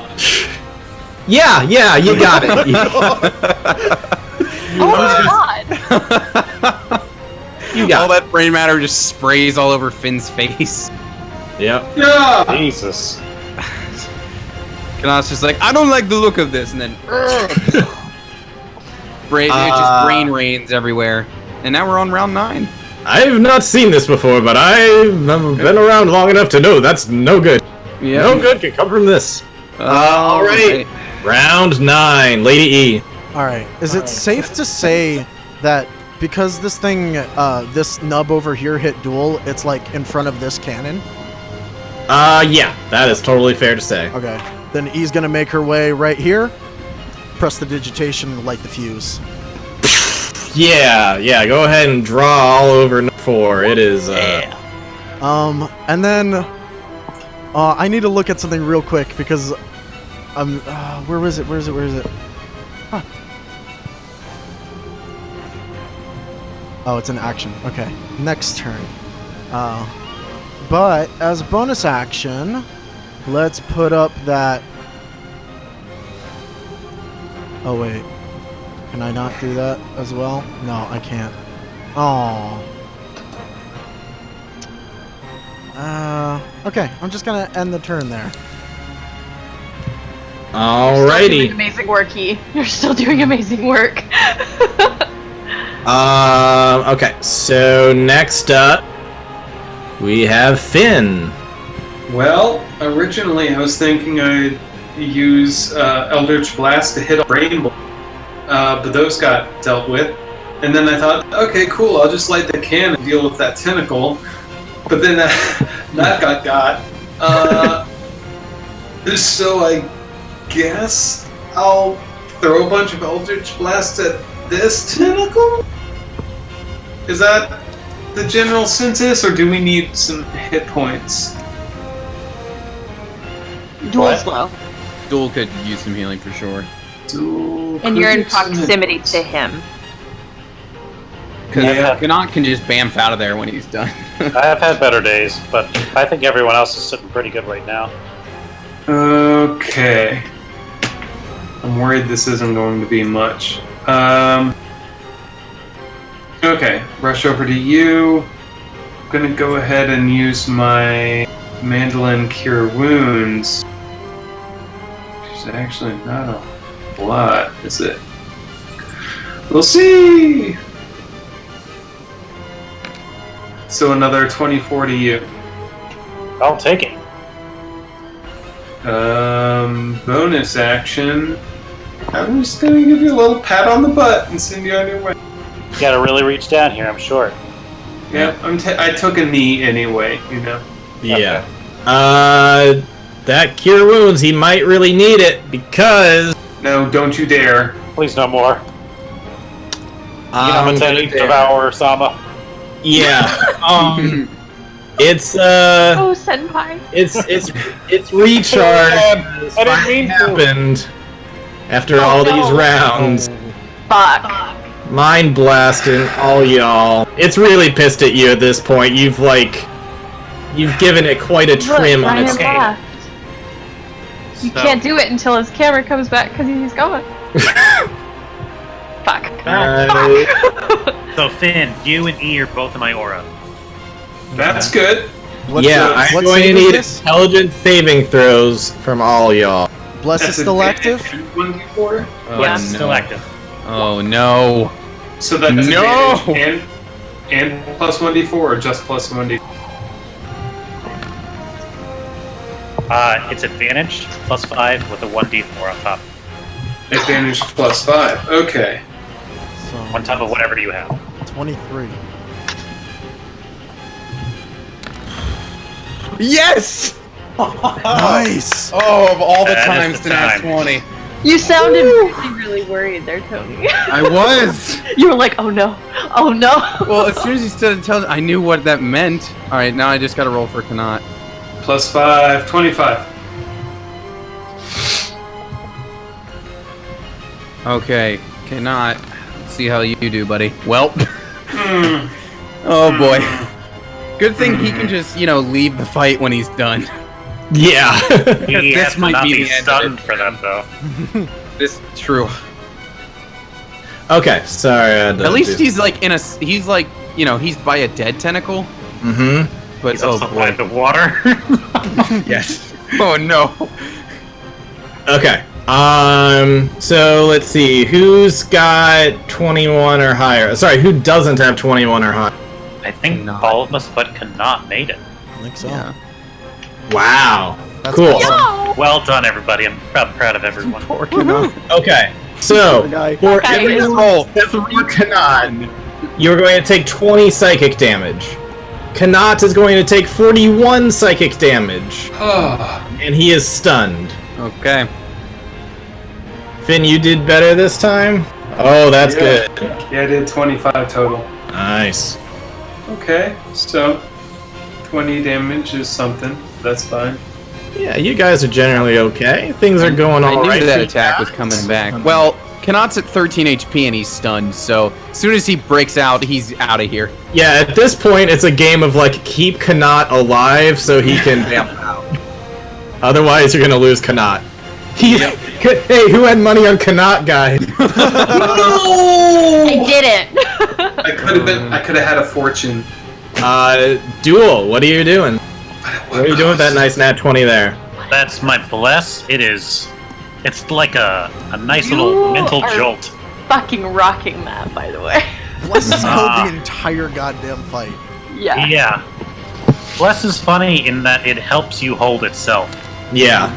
Yeah, you got it. Oh my god! You got all that brain matter just sprays all over Finn's face. Yep. Yeah. Jesus. Kanat's just like, I don't like the look of this, and then brain, it just brain rains everywhere. And now we're on round 9. I've not seen this before, but I've been around long enough to know that's no good. Yeah. No good can come from this. All right. Round 9, Lady E. Alright, is it safe to say that because this thing, this nub over here hit duel, it's like in front of this cannon? Yeah, that is totally fair to say. Okay, then E's gonna make her way right here, press the digitation, light the fuse. Yeah, go ahead and draw all over 4. It is, And then, I need to look at something real quick because, where is it? Fuck. Oh, it's an action. Okay, next turn. But as a bonus action, let's put up that. Oh wait, can I not do that as well? No, I can't. Oh. Okay, I'm just gonna end the turn there. Alrighty. Doing amazing work, E. You're still doing amazing work. Okay, so next up, we have Finn. Well, originally I was thinking I'd use Eldritch Blast to hit a brain ball, but those got dealt with. And then I thought, okay, cool, I'll just light the can and deal with that tentacle. But then that got. So I guess I'll throw a bunch of Eldritch Blast at this tentacle? Is that the general census, or do we need some hit points? Duel slow. Duel could use some healing for sure. And you're in proximity to him. Because Kanat can just bamf out of there when he's done. I have had better days, but I think everyone else is sitting pretty good right now. Okay. I'm worried this isn't going to be much. Okay, rush over to you. I'm gonna go ahead and use my Mandolin Cure Wounds. Which is actually not a lot, is it? We'll see! So another 24 to you. I'll take it. Bonus action. I'm just gonna give you a little pat on the butt and send you on your way. You gotta really reach down here, I'm sure. Yeah, I took a knee anyway, you know. Yeah. That Cure Wounds, he might really need it because... No, don't you dare. Please no more. I'm gonna Devour Sama. Yeah. It's Oh, senpai. it's recharged. It's I didn't mean to. happened after all these rounds. Fuck. Mind blasting all y'all. It's really pissed at you at this point. You've given it quite a trim on its Ryan left. You can't do it until his camera comes back because he's going. Fuck. Fuck. So Finn, you and E are both in my aura. That's good. What's I'm what going to save is need this? intelligent saving throws from all y'all. Bless is still active? 1d4? Yeah. It's still active. Oh no. So that's No! advantage and plus 1d4 or just plus 1d4? It's advantage +5 with a 1d4 on top. Advantage +5. Okay. So On top of whatever you have. 23. Yes! Nice. Oh, of all the That is times the to nat time. 20. You sounded really, really worried there, Tony. I was. You were like, oh no, oh no. Well, as soon as you started telling, I knew what that meant. All right, now I just got to roll for Kanat. +5, 25. Okay, Kanat. Let's see how you do, buddy. Well. Oh boy. Good thing he can just, leave the fight when he's done. Yeah. He This has to might not be be the end of stunned it. for that, though. This true. Okay, sorry. At least he's like he's like, he's by a dead tentacle. Mm-hmm. But He's also by the water. yes. Oh no. Okay. So let's see. Who's got 21 or higher? Sorry, who doesn't have 21 or higher? I think Cannot. all of us but cannot made it. I think so. Yeah. Wow. That's Cool. awesome. Well done, everybody. I'm proud of everyone. Poor Kanat. Okay. So, for Okay. every roll, except for Kanat, you're going to take 20 psychic damage. Kanat is going to take 41 psychic damage, Oh, and he is stunned. Okay. Finn, you did better this time? Oh, that's good. yeah, I did 25 total. Nice. Okay, so 20 damage is something. That's fine. Yeah, you guys are generally okay. Things are going I all knew right. that for attack you was guys. coming back. Well, Kanat's at 13 HP and he's stunned, so as soon as he breaks out, he's out of here. Yeah, at this point, it's a game of like keep Kanat alive so he can vamp out. Otherwise, you're gonna lose Kanat. Hey, who had money on Kanat, guys? I didn't. I could have had a fortune. Duel, what are you doing? What are you doing with that nice nat 20 there? That's my bless. It's like a nice You little mental are- jolt. Fucking rocking that, by the way. Bless has held the entire goddamn fight. Yeah. Yeah. Bless is funny in that it helps you hold itself. Yeah.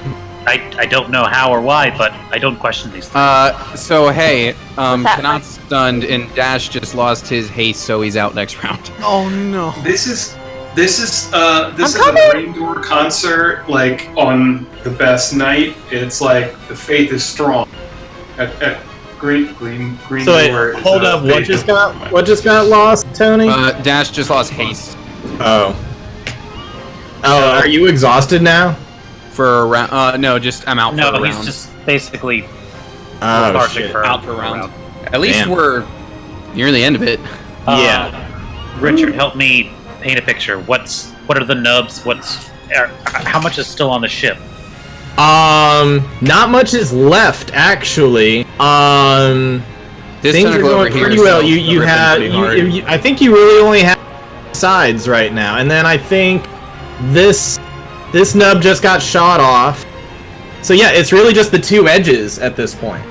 I don't know how or why, but I don't question these things. So hey, What's that, Kanat's stunned and Dash just lost his haste, so he's out next round. Oh no. This is a coming. Rain Door concert, like on the best night. It's like the faith is strong. At Green So wait, Door. hold up. What just got lost, Tony? Dash just lost haste Oh, are you exhausted now? for a round. No, just I'm out No, for a he's round. just basically Oh lethargic shit. for Out for a round. round. At least Damn. we're near the end of it. Yeah. Richard, help me paint a picture. What are the nubs? How much is still on the ship? Not much is left actually. This Things are tentacle over going here pretty is well. still You ripping have. pretty hard. I think you really only have sides right now, and then I think this nub just got shot off. So yeah, it's really just the two edges at this point.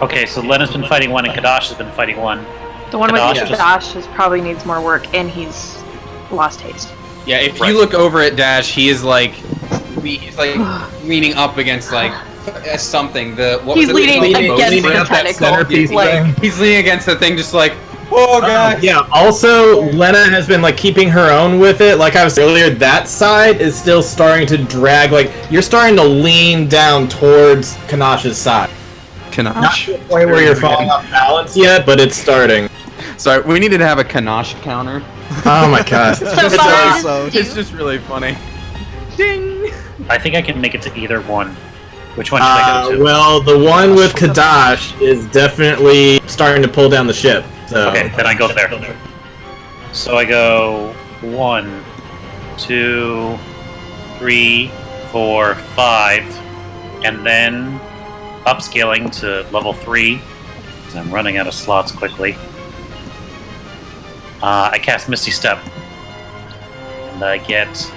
Okay, so Lena's been fighting one and Kadash has been fighting one. The one with Kadash Dash probably needs more work, and he's lost haste. Yeah, if Right. you look over at Dash, he's like leaning up against like something. He's leaning against leaning the up that tentacle. centerpiece Like, thing. He's leaning against the thing, just like, oh god. Yeah, also, Lena has been, like, keeping her own with it. Like I was earlier, that side is still starting to drag. Like, you're starting to lean down towards Kanash's side. Not Kanash. to the point where you're falling off balance yet, but it's starting. Sorry, we needed to have a Kanash counter. Oh my gosh. So This far, episode. It's just really funny. Ding! I think I can make it to either one. Which one should I go to? Well, the one with Kadash is definitely starting to pull down the ship. So. Okay, then I go there. So I go 1, 2, 3, 4, 5, and then upscaling to level 3, because I'm running out of slots quickly. I cast Misty Step, and I get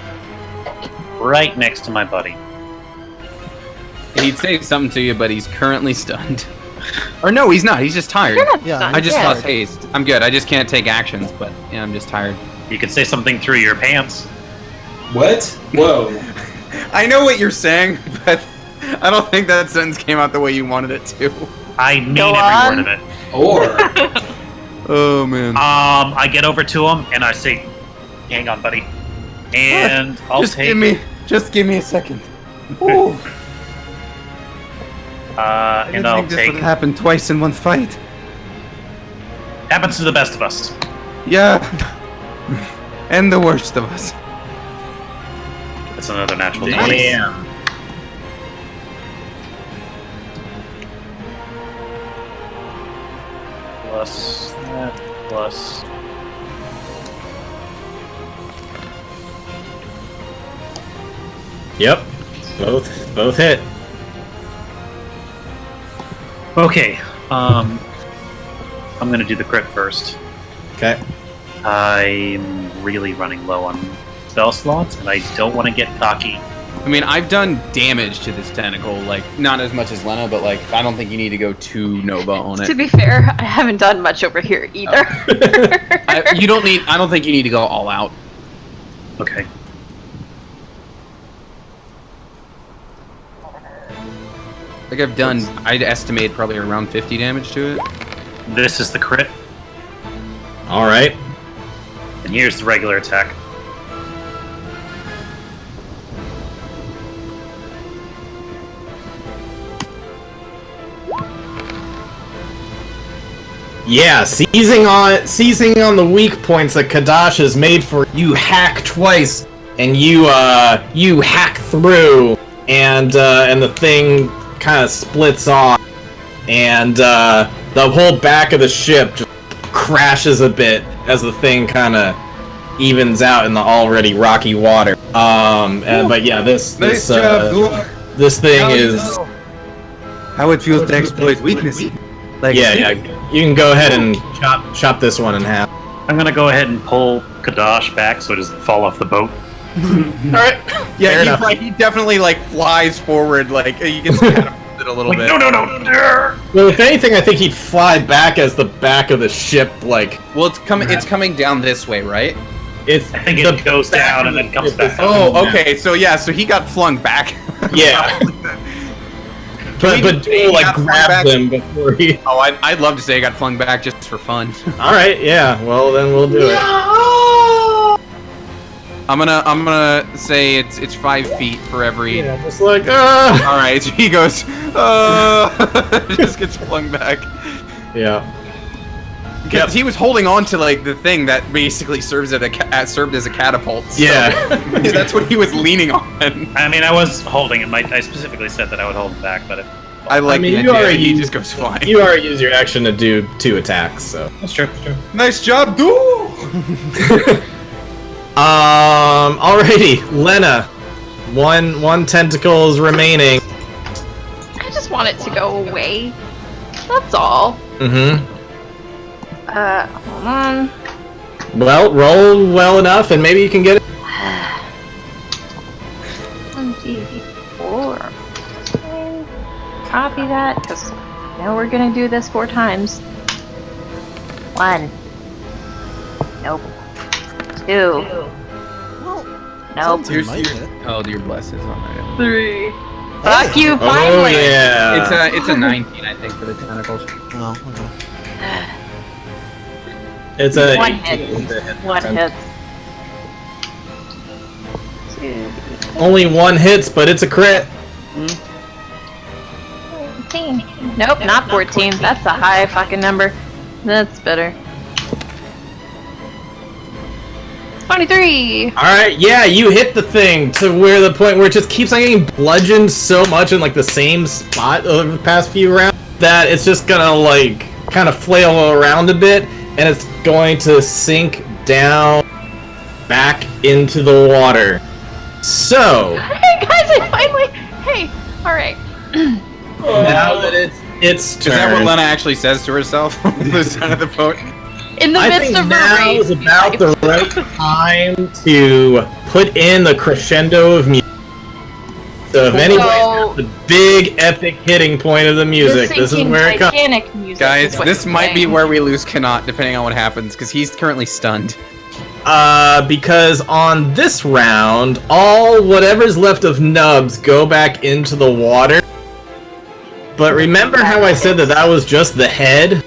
right next to my buddy. He'd say something to you, but he's currently stunned. Or no, he's not. He's just tired. You're not Yeah, done I just yet. lost haste. I'm good. I just can't take actions, but yeah, I'm just tired. You could say something through your pants. What? Whoa. I know what you're saying, but I don't think that sentence came out the way you wanted it to. I mean Go every on. word of it. Or Oh man. I get over to him and I say, "Hang on, buddy," and I'll just take. just give me a second. And I'll this take. would happen twice in one fight. Happens to the best of us. Yeah. And the worst of us. That's another natural 20. Damn. Plus that, plus. Yep. Both hit. Okay. I'm gonna do the crit first. Okay. I'm really running low on spell slots, and I don't want to get cocky. I mean, I've done damage to this tentacle, like, not as much as Lena, but, like, I don't think you need to go too Nova on To it. be fair, I haven't done much over here either. I don't think you need to go all out. Okay. Like, I'd estimate probably around 50 damage to it. This is the crit, All right. and here's the regular attack. Yeah, seizing on the weak points that Kadash has made for you, hack twice, and you hack through, and the thing kind of splits off, and the whole back of the ship just crashes a bit as the thing kind of evens out in the already rocky water. But yeah, this thing is How it feels to exploit weakness. Like, yeah. You can go ahead and chop this one in half. I'm gonna go ahead and pull Kadash back so it doesn't fall off the boat. Alright. Yeah, he definitely, like, flies forward, like, you can catapult it a little bit. No! Well, if anything, I think he'd fly back as the back of the ship, like... Well, it's coming down this way, right? I think it goes down and then comes back up. Oh, okay, so he got flung back. Yeah. but like, grab them before he... Oh, I'd love to say I got flung back just for fun. Alright, yeah, well, then we'll do it. I'm gonna say it's 5 feet for every... Yeah, just like, ah! Alright, so he goes, just gets flung back. Yeah. Because he was holding on to, like, the thing that basically served as a catapult. So Yeah. that's what he was leaning on. I mean, I was holding him. I specifically said that I would hold him back, but if... I like the you idea already he just goes flying. You already used your action to do 2 attacks, so... That's true. Nice job, dude! Alrighty, Lena. One tentacle is remaining. I just want it to go away. That's all. Mm-hmm. Hold on. Well, roll well enough, and maybe you can get it. 1, 2, 4. Okay. Copy that, because now we're gonna do this 4 times. 1. Nope. 2. Nope. Something might hit. Oh, your bless is on there. 3. Fuck you, Oh, finally! yeah. It's a 19, I think, for the tentacles. Oh, okay. It's a... 1 hit. 1 hit. 2. Only 1 hits, but it's a crit. 14. Nope, not 14. That's a high fucking number. That's better. 23! Alright, yeah, you hit the thing to where the point where it just keeps on getting bludgeoned so much in, like, the same spot over the past few rounds that it's just gonna, like, kind of flail around a bit, and it's going to sink down back into the water. So... Hey guys, I finally... Hey, alright. Now that it's turn. Is that what Lena actually says to herself on the side of the boat? In the I midst think of now her is race, about the right time to put in the crescendo of music. So if anybody's got the big epic hitting point of the music, this is where it comes. Titanic music Guys, is what this you're might be saying. where we lose Kanat, depending on what happens, because he's currently stunned. because on this round, all whatever's left of nubs go back into the water. But remember how I said that was just the head?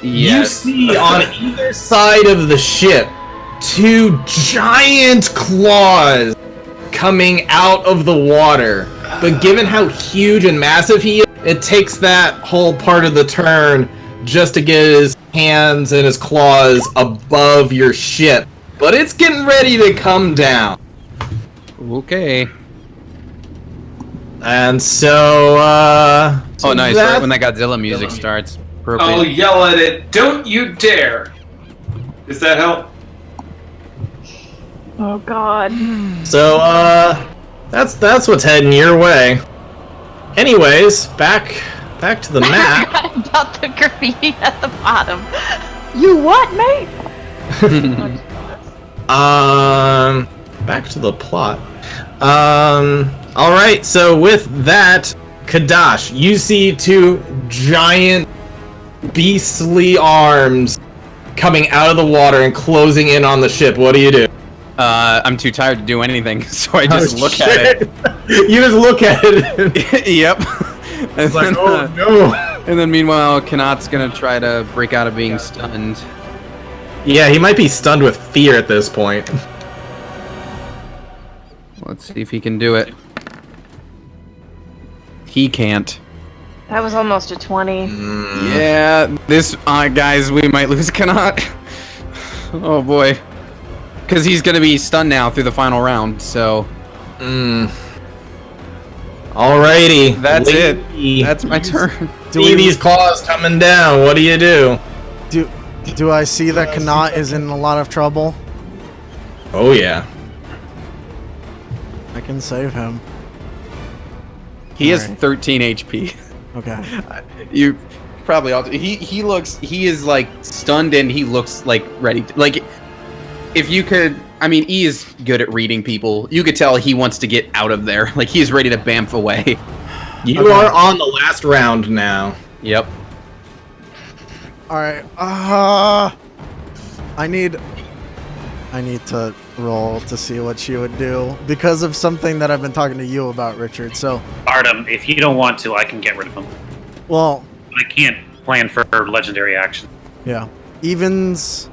You see on either side of the ship 2 giant claws coming out of the water. But given how huge and massive he is, it takes that whole part of the turn just to get his hands and his claws above your ship. But it's getting ready to come down. Okay. And so, oh, nice. Right when that Godzilla music starts. I'll yell at it, "Don't you dare!" Does that help? Oh god. So, that's what's heading your way. Anyways, back to the map. I forgot about the graffiti at the bottom. You what, mate? Back to the plot. Alright, so with that, Kadash, you see 2 giant beastly arms coming out of the water and closing in on the ship. What do you do? I'm too tired to do anything, so I just look at it. You just look at it. Yep. It's like, oh no. And then meanwhile, Kanat's gonna try to break out of being stunned. Yeah, he might be stunned with fear at this point. Let's see if he can do it. He can't. That was almost a 20. Yeah, this guys, we might lose Kanat. Oh boy. Because he's gonna be stunned now through the final round, so. Alrighty. That's it. That's my turn. See these claws coming down. What do you do? Do I see that Kanat is in a lot of trouble? Oh yeah. I can save him. He has 13 HP. Okay. You probably all. He looks. He is like stunned and he looks like ready to, like. If you could, I mean, E is good at reading people. You could tell he wants to get out of there. Like he's ready to bamf away. You are on the last round now. Yep. All right. I need to roll to see what she would do because of something that I've been talking to you about, Richard. So, Artem, if you don't want to, I can get rid of him. Well, I can't plan for legendary action. Yeah. Evens,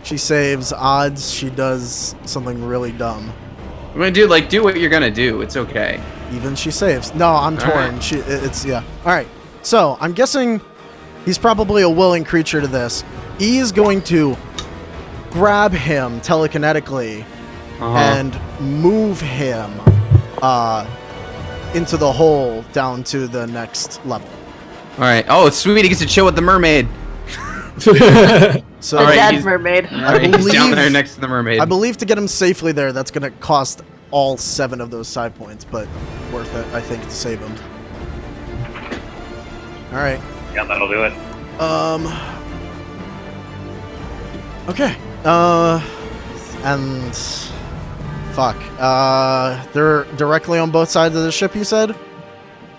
she saves. Odds, she does something really dumb. I mean, dude, like, do what you're gonna do. It's okay. Even she saves. No, I'm torn. Right. It's yeah. All right. So I'm guessing he's probably a willing creature to this. E is going to grab him telekinetically and move him into the hole down to the next level. All right. Oh, sweet. He gets to chill with the mermaid. So The dead mermaid. He's down there next to the mermaid. I believe to get him safely there, that's going to cost all 7 of those side points, but worth it, I think, to save him. All right. Yeah, that'll do it. Okay. And fuck. They're directly on both sides of the ship, you said?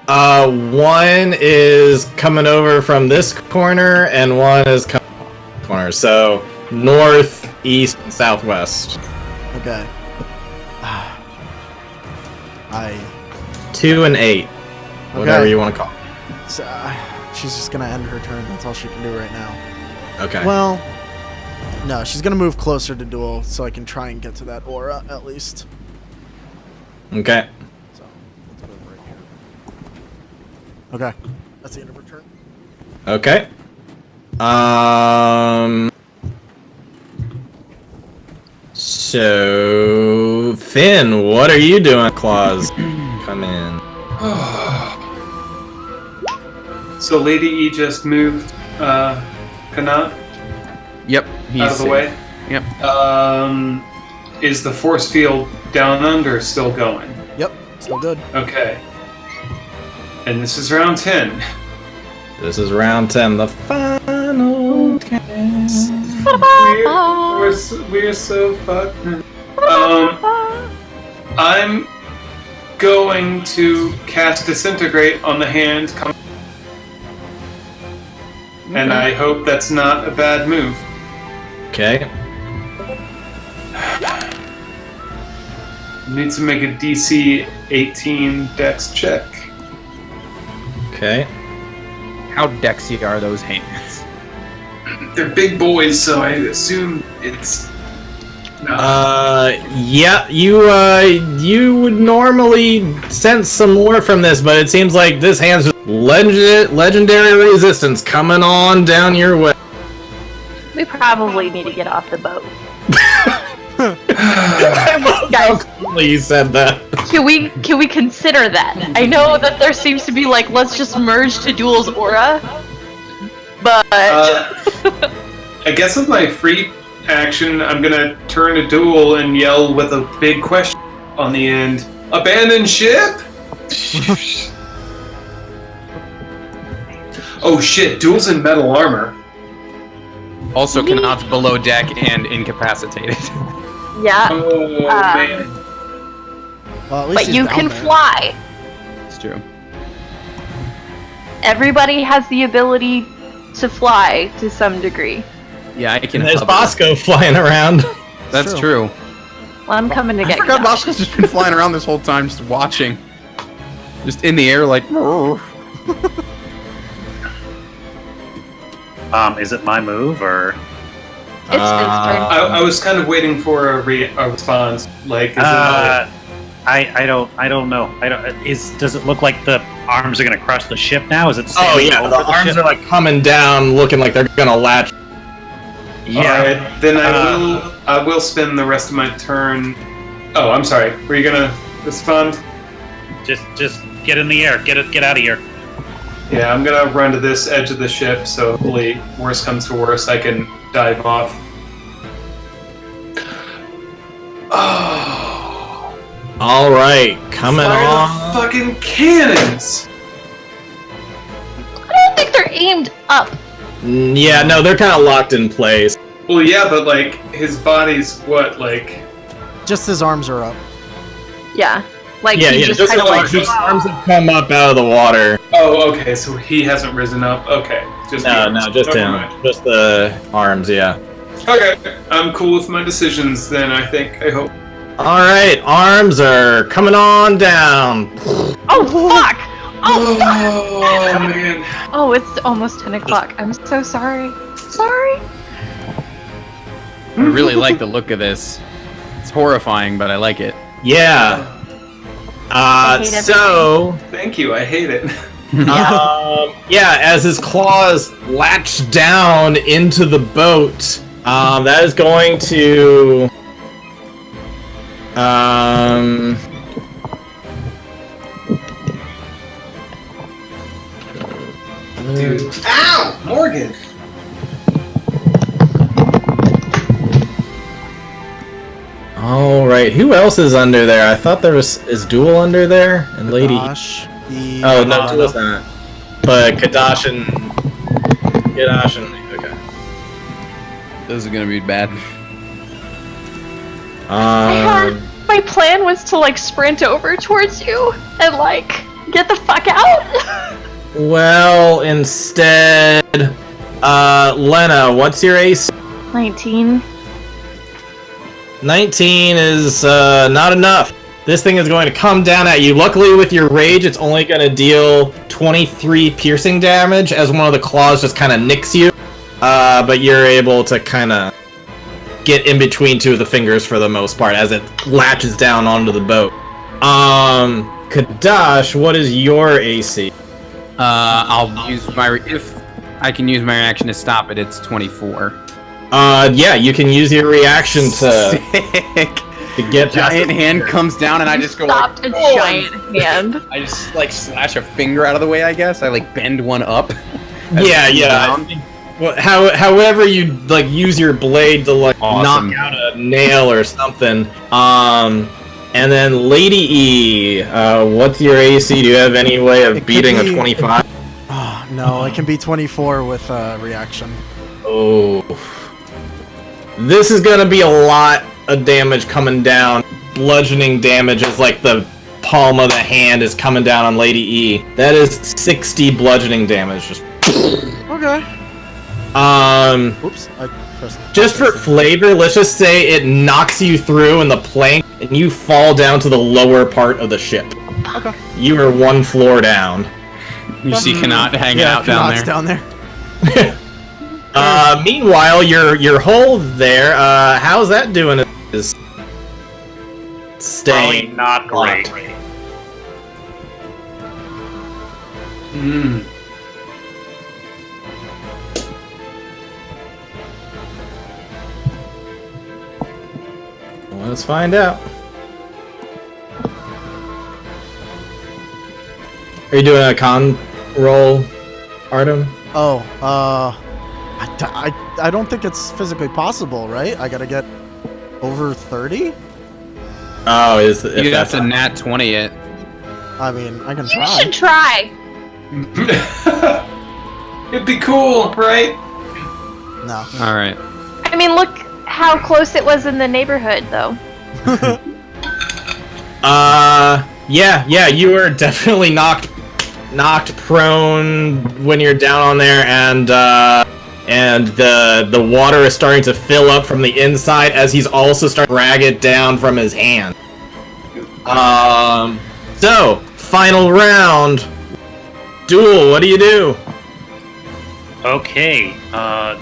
One is coming over from this corner, and one is coming from this corner. So north, east, and southwest. Okay. 2 and 8, whatever you want to call it. So, she's just gonna end her turn. That's all she can do right now. Okay. Well, no, she's gonna move closer to Duel so I can try and get to that aura at least. Okay. So let's move right here. Okay, that's the end of her turn. Okay. So Finn, what are you doing? Claws, come in. So Lady E just moved Kanat Yep. He's out of the safe. way. Yep. Is the force field down under still going? Yep, still good. Okay. And this is round 10. This is round 10, the final cast. We're so fucked. I'm going to cast Disintegrate on the hand. And I hope that's not a bad move. Okay. Need to make a DC 18 Dex check. Okay. How dexy are those hands? They're big boys, so I assume it's. Yeah, you would normally sense some more from this, but it seems like this hand's just legendary resistance coming on down your way. We probably need to get off the boat. I love how quickly you said that. Can we consider that? I know that there seems to be like, let's just merge to Duel's aura, but I guess with my free action, I'm gonna turn to Duel and yell with a big question on the end. Abandon ship? Oh shit, Duel's in metal armor. Also, Kanat's below deck and incapacitated. yeah. Oh man. Well, at least But he's you down can there. fly. It's true. Everybody has the ability to fly to some degree. Yeah, I can. And there's hover. Bosco flying around. That's True. true. Well, I'm coming to I get forgot Kadash. Bosco's just been flying around this whole time, just watching. Just in the air, like. Is it my move or? It's his turn. I was kind of waiting for a response. Like, is I don't know. Does it look like the arms are gonna crush the ship now? Is it? Oh standing yeah, over the arms ship? are like coming down, looking like they're gonna latch. Alright, then I will spend the rest of my turn. Oh, I'm sorry. Were you gonna respond? Just get in the air. Get out of here. Yeah, I'm gonna run to this edge of the ship, so hopefully, worst comes to worst, I can dive off. Oh, All right, coming fire on. the fucking cannons! I don't think they're aimed up. Yeah, no, they're kind of locked in place. Well, yeah, but like his body's what, like? Just his arms are up. Yeah. Like Yeah, he yeah, just just kind of like his arms have come up out of the water. Oh, okay, so he hasn't risen up. Okay, just the arms. Just Never him, mind. just the arms. Yeah. Okay, I'm cool with my decisions then. I hope. All right, arms are coming on down. Oh fuck! Oh fuck! Oh man. Oh, it's almost 10 o'clock. I'm so sorry. Sorry. I really like the look of this. It's horrifying, but I like it. Yeah. hate So. Thank you. I hate it. Yeah, as his claws latch down into the boat, that is going to. Dude. Ow! Morgan! All right, who else is under there? I thought there is Duel under there and Lady. Gosh. Oh no, Duel's not. But Kadash and okay. This is gonna be bad. My plan was to like sprint over towards you and like get the fuck out. Well, instead, Lena, what's your AC? 19. 19 is not enough. This thing is going to come down at you. Luckily, with your rage, it's only going to deal 23 piercing damage as one of the claws just kind of nicks you. But you're able to kind of get in between two of the fingers for the most part as it latches down onto the boat. Kadash, what is your AC? I'll use if I can use my reaction to stop it. It's 24. Yeah, you can use your reaction to Sick. get Giant hand comes down and I just go Stopped like, a giant hand. I just like slash a finger out of the way. I guess I like bend one up. as Yeah, it comes yeah. down. Well, however you like use your blade to like Awesome. knock out a nail or something. And then Lady E, what's your AC? Do you have any way of It could beating a be- 25? Oh, no, it can be 24 with reaction. Oh, this is gonna be a lot of damage coming down. Bludgeoning damage is like the palm of the hand is coming down on Lady E. That is 60 bludgeoning damage. Just Okay. um. Oops, I Just for flavor, let's just say it knocks you through in the plank, and you fall down to the lower part of the ship. Okay. You are one floor down. You see Kanat hanging out Kanat's down there. down there. Meanwhile, your hole there, how's that doing? Is Probably staying not great. Let's find out. Are you doing a con roll, Artem? Oh, I don't think it's physically possible, right? I gotta get over 30? Oh, if You have that's to nat 20 it. I mean, I can You try. should try. It'd be cool, right? No. All right. I mean, look how close it was in the neighborhood, though. Yeah, you were definitely knocked prone when you're down on there, and the water is starting to fill up from the inside as he's also starting to drag it down from his hand. So final round. Duel, what do you do? Okay,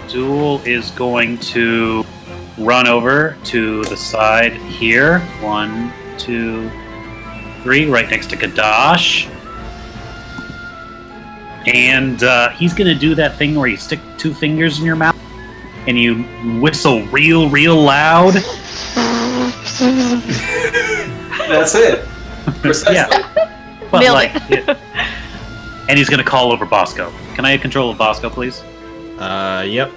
Duel is going to run over to the side here. 1, 2, 3, right next to Kadash. And he's going to do that thing where you stick 2 fingers in your mouth and you whistle real loud. That's it. Precisely. Yeah. But Nailed like, it. and he's going to call over Bosco. Can I have control of Bosco, please? Yep.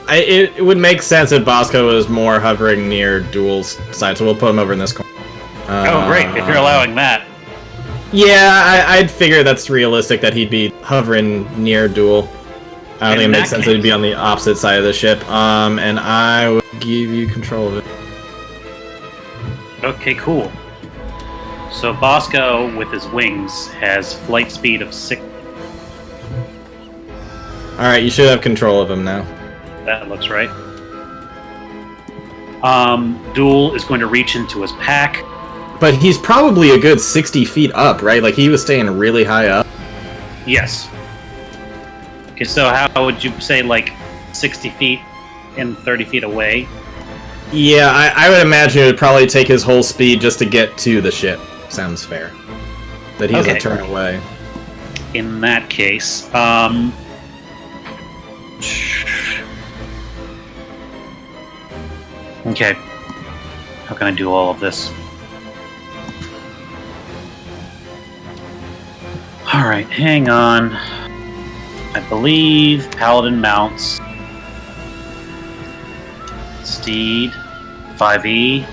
It would make sense if Bosco was more hovering near Duel's side, so we'll put him over in this corner. Oh, great. If you're allowing that. Yeah, I'd figure that's realistic that he'd be hovering near Duel. I don't think it makes sense that he'd be on the opposite side of the ship. And I would give you control of it. Okay, cool. So Bosco, with his wings, has flight speed of 6. Alright, you should have control of him now. That looks right. Duel is going to reach into his pack. But he's probably a good 60 feet up, right? Like, he was staying really high up. Yes. Okay, so how would you say, like, 60 feet and 30 feet away? Yeah, I would imagine it would probably take his whole speed just to get to the ship. Sounds fair. That he's a turn away. In that case, okay. How can I do all of this? Alright, hang on. I believe Paladin mounts. Steed. 5e.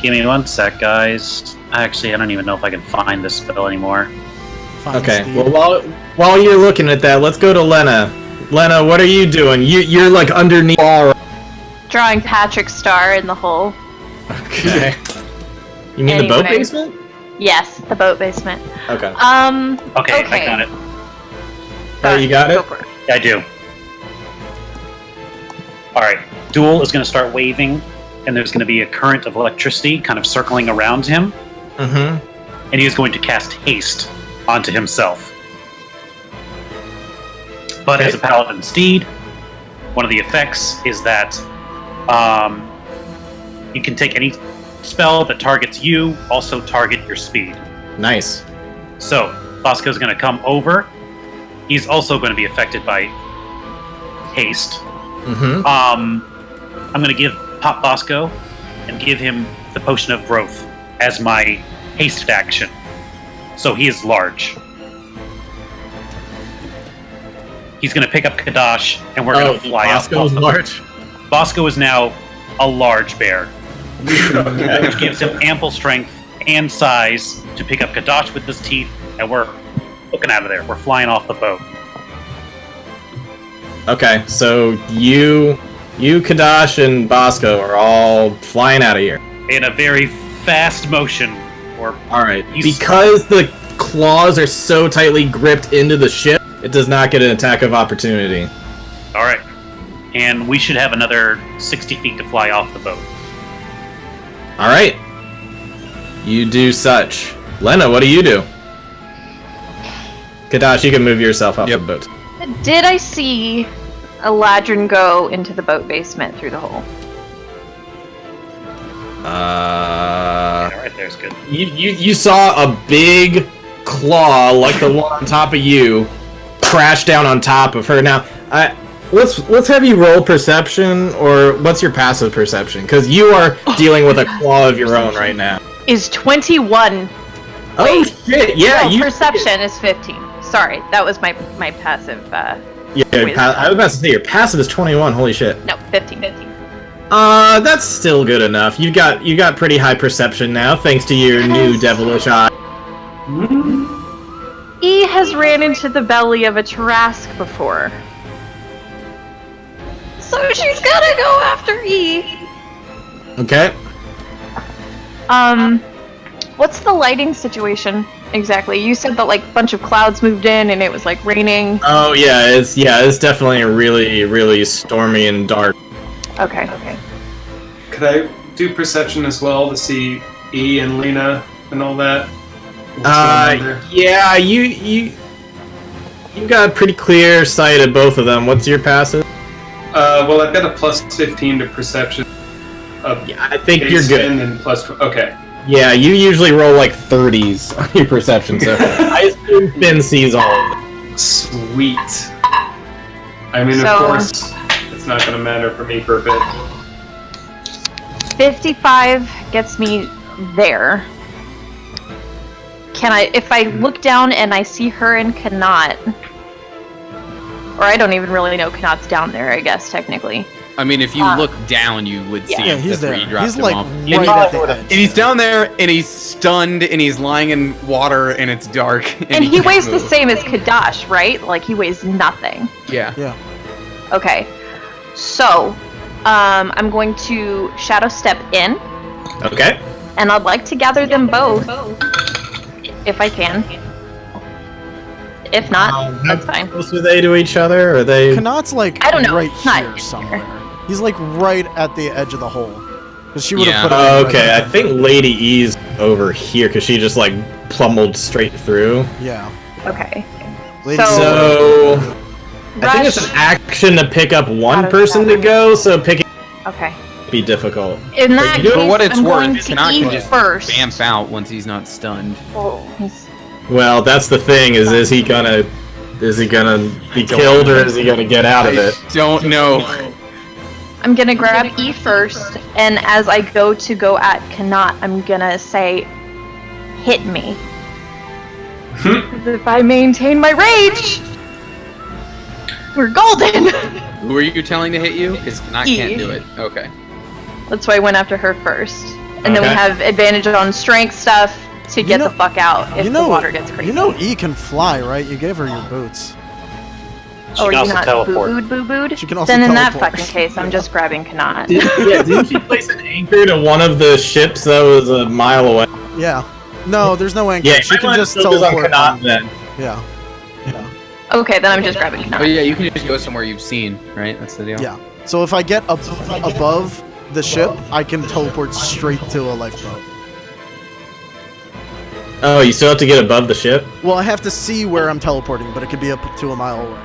Give me 1 sec, guys. Actually, I don't even know if I can find this spell anymore. Fine, Okay, Steve. well, while you're looking at that, let's go to Lena. Lena, what are you doing? You're like underneath the wall. Drawing Patrick's star in the hole. Okay. You mean the boat Anyway. basement? Yes, the boat basement. Okay. Okay, I Okay. got it. Oh, you got Go it? for it. Yeah, I do. Alright, Duel is going to start waving, and there's going to be a current of electricity kind of circling around him, Mm-hmm. and he is going to cast Haste onto himself. But Okay. as a Paladin Steed, one of the effects is that you can take any spell that targets you, also target your speed. Nice. So, Bosco's going to come over. He's also going to be affected by Haste. Mm-hmm. I'm going to give Pop Bosco and give him the Potion of Growth as my hasted action. So he is large. He's going to pick up Kadash, and we're going to fly out. Bosco's large. Bosco is now a large bear, Okay. which gives him ample strength and size to pick up Kadash with his teeth, and we're looking out of there. We're flying off the boat. Okay, so you, Kadash, and Bosco are all flying out of here. In a very fast motion, or Alright, You- because the claws are so tightly gripped into the ship, it does not get an attack of opportunity. all right. and we should have another 60 feet to fly off the boat. All right. You do such. Lena, what do you do? Kadash, you can move yourself off the boat. Did I see Eladrin go into the boat basement through the hole? Yeah, right there's good. You saw a big claw like the one on top of you crash down on top of her. Now, let's have you roll perception, or what's your passive perception? Because you are dealing with a claw of your own right now. Is 21. Oh Wait. shit! Yeah, No, perception is 15. Sorry, that was my passive. I was about to say your passive is 21. Holy shit! No, 15. That's still good enough. You got pretty high perception now, thanks to your new devilish eye. E has ran into the belly of a Tarask before, so she's gotta go after E. Okay. What's the lighting situation exactly? You said that like a bunch of clouds moved in and it was like raining. Oh yeah, it's definitely really, really stormy and dark. Okay. Could I do perception as well to see E and Lena and all that? Yeah, you got a pretty clear sight of both of them. What's your passive? Well, I've got a plus 15 to perception. Yeah, I think you're good. And plus, okay. Yeah, you usually roll like 30s on your perception, so I assume Finn sees all of them. Sweet. I mean, of course, it's not going to matter for me for a bit. 55 gets me there. Can I, if I look down and I see her and Kanat, or I don't even really know Kanat's down there, I guess, technically. I mean, if you look down, you would see him. He's there. He's like off. right at the edge. And he's down there, and he's stunned, and he's lying in water, and it's dark. And he weighs the same as Kadash, right? Like, he weighs nothing. Yeah. Okay. So, I'm going to shadow step in. Okay. And I'd like to gather them both, if I can. If not, that's fine. How close are they to each other? Are they? Kanat's like I don't know. right Not here somewhere. He's like right at the edge of the hole. Because she would have put Oh, it okay, I think Lady E's over here because she just like plummeled straight through. Yeah. Okay. So I think it's an action to pick up one person to go, so picking Okay. be difficult. In that case, For what it's I'm worth, going to Kanat eat can just first. bamf out once he's not stunned. Well, that's the thing: is he gonna be killed or is he gonna get out of it? Don't know. I'm gonna grab E first, and as I go at Kanat, I'm gonna say, "Hit me." If I maintain my rage, we're golden. Who are you telling to hit you? Because Kanat can't do it. Okay. That's why I went after her first, and then we Okay. have advantage on strength stuff to get the fuck out if the water gets crazy. You know E can fly, right? You gave her your boots. Or are you not boo-booed? She can also Then in that teleport. fucking case, I'm just grabbing Kanat. Didn't she place an anchor to one of the ships that was a mile away? Yeah. No, there's no anchor. Yeah, she can just focus on teleport. Kanat then. Yeah. Okay, then I'm just grabbing Kanat. Oh yeah, you can just go somewhere you've seen, right? That's the deal. Yeah. So if I get above the ship, I can teleport straight to a lifeboat. Oh, you still have to get above the ship? Well, I have to see where I'm teleporting, but it could be up to a mile away.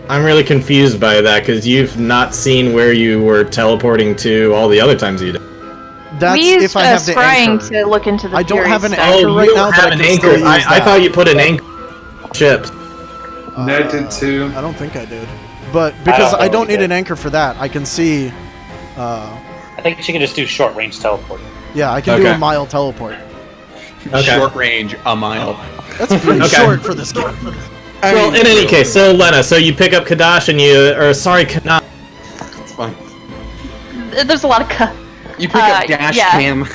I'm really confused by that because you've not seen where you were teleporting to all the other times you did. That's we used if I have the scrying anchor. to look into the I don't Fury have an stuff. anchor Oh, right you now, don't but have I an can anchor. still use I that. thought you put an anchor on ships. I did too. I don't think I did. But because I don't need an anchor for that, I can see. I think she can just do short range teleporting. Yeah, I can do Okay. a mile teleport. Okay. Short range, a mile. That's pretty Okay. short for this game. Well, in any case, so Lena, so you pick up Kadash and Kanat. It's fine. There's a lot of You pick up dash yeah. cam.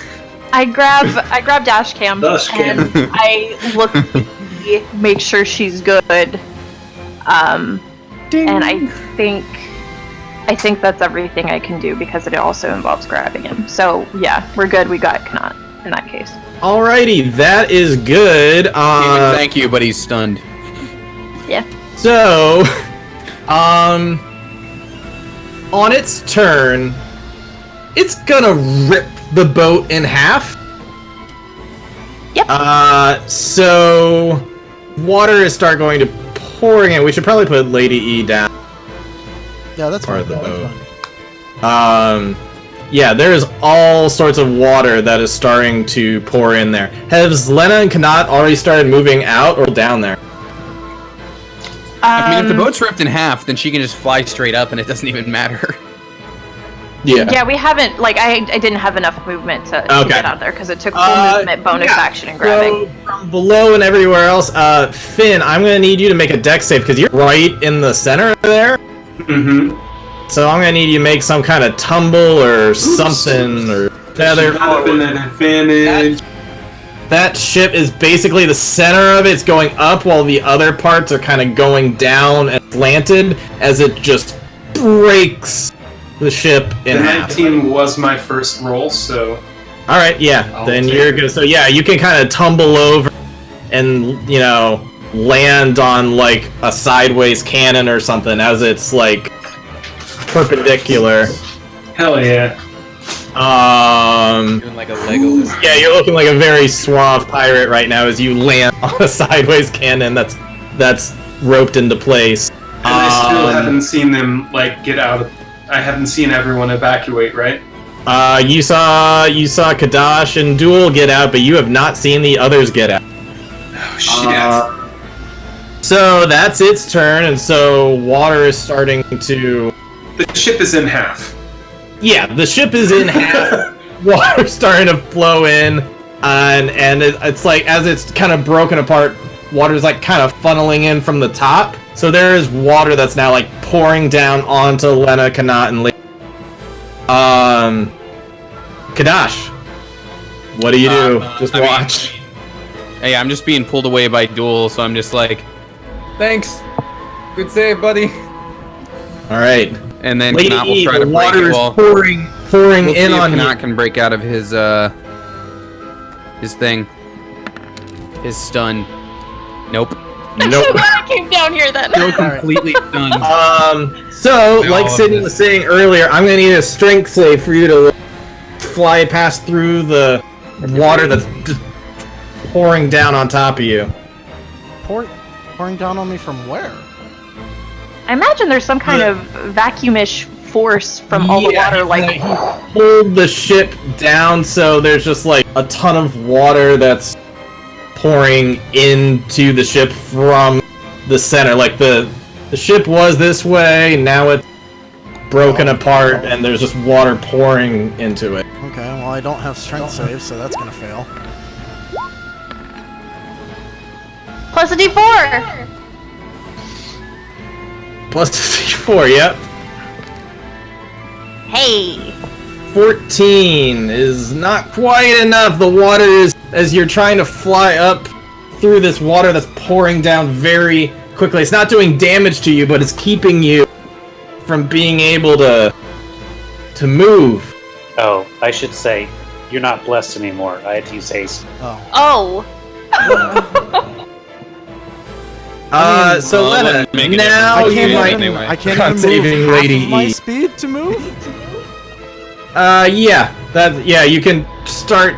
I grab dash cam Dash cam. and I look, make sure she's good. And I think that's everything I can do because it also involves grabbing him. So yeah, we're good. We got Kanat in that case. Alrighty, that is good. Thank you, but he's stunned. Yeah. So, On its turn, it's gonna rip the boat in half. Yep. So water is start going to pouring in. We should probably put Lady E down. Yeah, that's Part fine. of the That's boat. fine. Yeah, there's all sorts of water that is starting to pour in there. Has Lena and Kanat already started moving out or down there? I mean, if the boat's ripped in half, then she can just fly straight up, and it doesn't even matter. Yeah, we haven't, like, I didn't have enough movement to get out there, because it took full movement, bonus action, and grabbing. So, from below and everywhere else, Finn, I'm going to need you to make a dex save, because you're right in the center there. Mm-hmm. So I'm going to need you to make some kind of tumble or something, or feather. An advantage. That ship is basically the center of it's going up, while the other parts are kind of going down and slanted, as it just breaks the ship in The half. 19 was my first roll, so... Alright, yeah, I'll then take you're it. good. So yeah, you can kind of tumble over and, you know, land on, like, a sideways cannon or something as it's, like, perpendicular. Hell yeah. Doing like a Legolas. Yeah, you're looking like a very suave pirate right now as you land on a sideways cannon that's roped into place. And I still haven't seen them, like, get out of... I haven't seen everyone evacuate, right? You saw Kadash and Duel get out, but you have not seen the others get out. Oh, shit. So that's its turn, and so water is starting to... The ship is in half. Yeah, the ship is in half. Water's starting to flow in, and it's like, as it's kind of broken apart, water's like kind of funneling in from the top. So there is water that's now like pouring down onto Lena, Kanat, and Lee. Kadash, what do you do? Just watch. Hey, I'm just being pulled away by Duel, so I'm just like, thanks. Good save, buddy. All right. And then Lady Kanat will E, try the to break water it. is Well, pouring we'll see in if on Kanat you. can break out of his thing. His stun. Nope. I'm so glad I came down here then. Still completely stunned. So, All like of Sydney this. was saying earlier, I'm gonna need a strength save for you to fly past through the water that's just pouring down on top of you. Pouring down on me from where? I imagine there's some kind of vacuumish force from all the water, like... Hold the ship down, so there's just like a ton of water that's pouring into the ship from the center. Like the ship was this way, now it's broken apart, and there's just water pouring into it. Okay, well I don't have strength save, so that's gonna fail. Plus a D4! Plus D4, yep. Hey! 14 is not quite enough. The water is, as you're trying to fly up through this water that's pouring down very quickly. It's not doing damage to you, but it's keeping you from being able to move. Oh, I should say, you're not blessed anymore. I had to use haste. Oh! So well, it Lena, wouldn't make a now difference. you Yeah, might... anyway. I can't Not even saving move half Lady of my E. speed to move? Yeah, you can start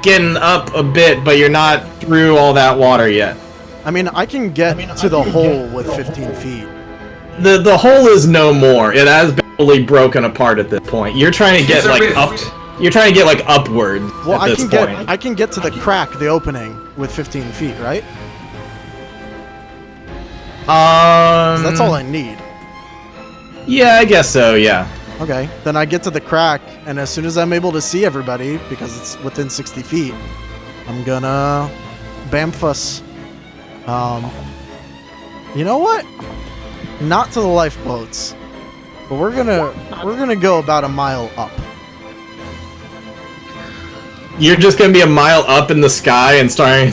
getting up a bit, but you're not through all that water yet. I mean, I can get to the hole with 15 feet. The hole is no more. It has been fully broken apart at this point. You're trying to get It's a like rift. up. You're trying to get like upwards Well, at this point. I can get to the crack, the opening, with 15 feet, right? 'Cause that's all I need. Yeah, I guess so. Yeah. Okay, then I get to the crack, and as soon as I'm able to see everybody, because it's within 60 feet, I'm gonna Bamfus. You know what? Not to the lifeboats, but we're gonna go about a mile up. You're just gonna be a mile up in the sky and starting.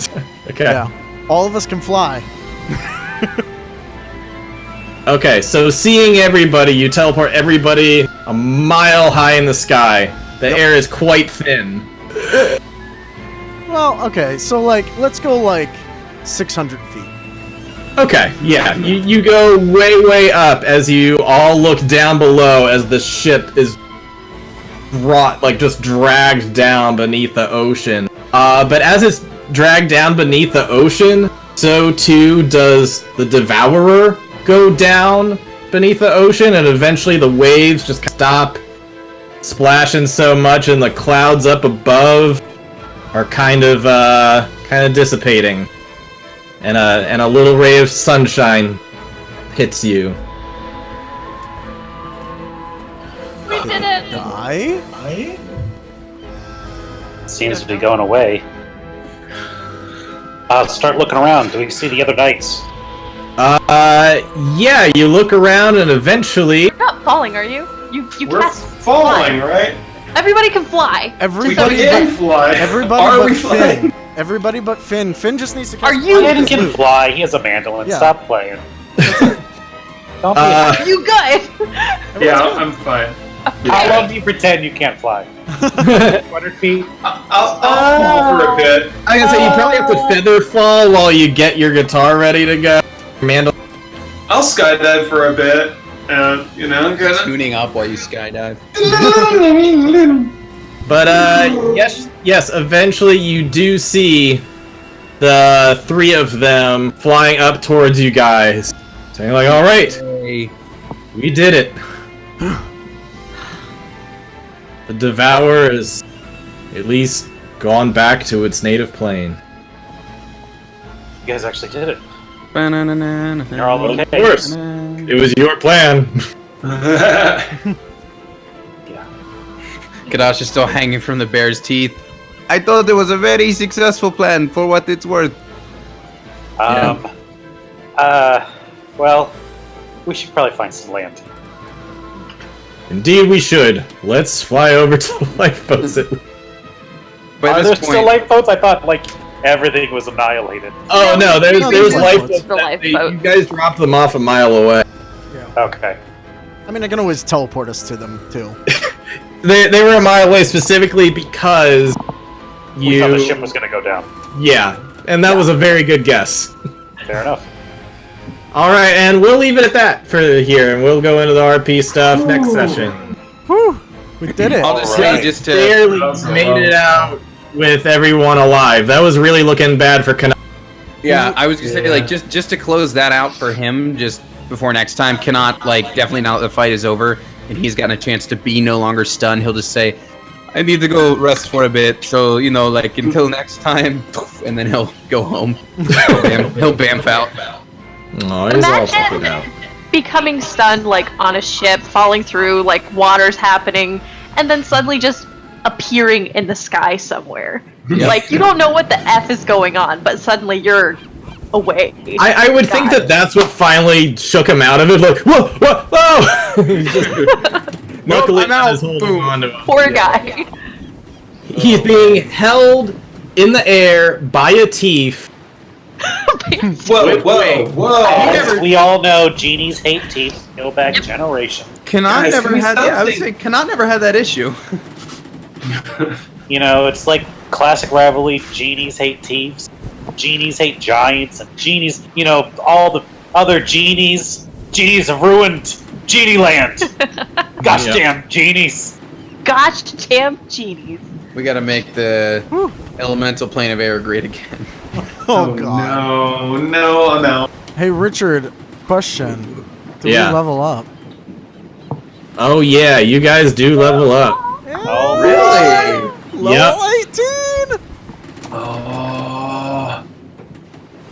Okay. Yeah, all of us can fly. Okay. So seeing everybody, you teleport everybody a mile high in the sky. The air is quite thin. Well, okay, so like, let's go like 600 feet. Okay, yeah, you go way up as you all look down below as the ship is brought, like, just dragged down beneath the ocean. But as it's dragged down beneath the ocean, so too does the Devourer go down beneath the ocean, and eventually the waves just stop splashing so much, and the clouds up above are kind of dissipating. And a little ray of sunshine hits you. We did it! Die? Seems to be going away. Start looking around. Do we see the other knights? Yeah, you look around and eventually... You're not falling, are you? You We're can't falling, fly. right? Everybody can fly. Everybody We can but, fly. everybody Are but we Finn. flying? Everybody but Finn. Finn just needs to catch Are you- flying Finn with his can loot. fly. He has a mandolin. Yeah. Stop playing. Don't be. Are you good? Yeah, I'm fine. How long do you pretend you can't fly? 200 feet? I'll fall for a bit. I was gonna say, you probably have to feather fall while you get your guitar ready to go. Mandel. I'll skydive for a bit. You know, gonna... Tuning up while you skydive. But, yes, eventually you do see the three of them flying up towards you guys. Saying like, alright, Hey. we did it. The Devourer is at least gone back to its native plane. You guys actually did it. Ba-na-na-na-na. You're all okay. Of course, it was your plan. Kadash is still hanging from the bear's teeth. I thought it was a very successful plan for what it's worth. Well, we should probably find some land. Indeed, we should. Let's fly over to lifeboats. By Are this there point, still lifeboats? I thought, like, everything was annihilated. Oh no, there's there's lifeboats. the lifeboat. You guys dropped them off a mile away. Okay. I mean, I can always teleport us to them, too. They were a mile away specifically because We thought the ship was going to go down. Yeah, and that was a very good guess. Fair enough. All right, and we'll leave it at that for here, and we'll go into the RP stuff next session. Whew! We did it. I'll just Alright. say, just to Barely made it out with everyone alive. That was really looking bad for Kana. yeah, I was gonna say like just to close that out for him, just before next time. Cannot like definitely now that the fight is over and he's gotten a chance to be no longer stunned. He'll just say, "I need to go rest for a bit." So you know, like until next time, and then he'll go home. He'll bamf out. Oh, he's all fucking out. Imagine becoming stunned, like, on a ship, falling through, like, water's happening, and then suddenly just appearing in the sky somewhere. Yeah. Like, you don't know what the F is going on, but suddenly you're away. I would think that that's what finally shook him out of it. Like, whoa, whoa, whoa! He's just- Luckily, I'm out. he's holding Boom. on to him. Poor guy. He's being held in the air by a teeth. Whoa. As we all know, genies hate teeth. Go back generation. Cannot Guys, never can we had. stop Yeah, I would saying- say Cannot never had that issue. You know, it's like classic rivalry. Genies hate thieves. Genies hate giants. And genies, you know, all the other genies. Genies have ruined Genie Land. Gosh Yep. damn genies. Gosh damn genies. We got to make the elemental plane of air great again. Oh, God. No. Hey, Richard, question. Do Yeah. we level up? Oh yeah, you guys do level up. Oh, Level Yep. 18! Oh.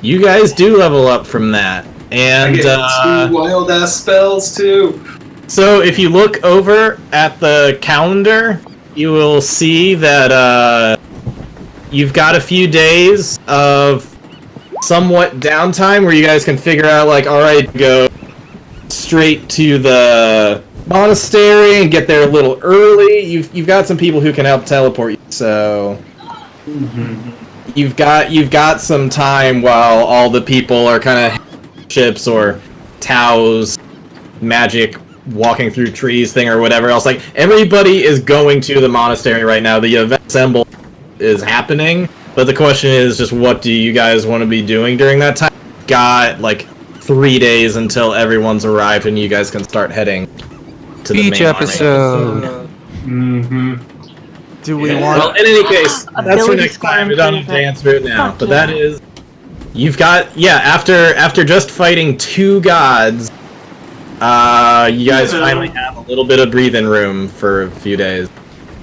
You guys do level up from that. I And get two wild ass spells too. so if you look over at the calendar, you will see that you've got a few days of somewhat downtime where you guys can figure out, like, alright, go straight to the monastery and get there a little early. You've got some people who can help teleport you, so you've got some time while all the people are kind of ships or Tao's magic walking through trees thing or whatever else. Like, everybody is going to the monastery right now. The event symbol is happening, but the question is just, what do you guys want to be doing during that time? Got like 3 days until everyone's arrived and you guys can start heading to the Beach main episode. Mm-hmm. Do we Well, want? in any case, that's for Ability next time. score We don't have to answer it now. Fuck But yeah. that is, you've got after just fighting 2 gods, you guys finally have a little bit of breathing room for a few days.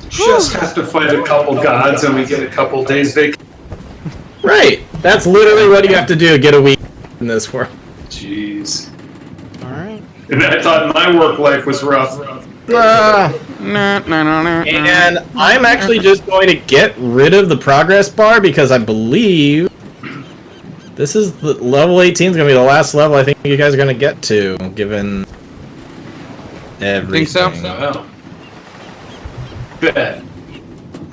Just have to fight a couple gods and we get a couple days vacation. Right. That's literally what you have to do. Get a week in this world. Jeez. All right. And I thought my work life was rough. And I'm actually just going to get rid of the progress bar because I believe this is the level 18 is going to be the last level I think you guys are going to get to, given everything. Think so? Wow. Bet.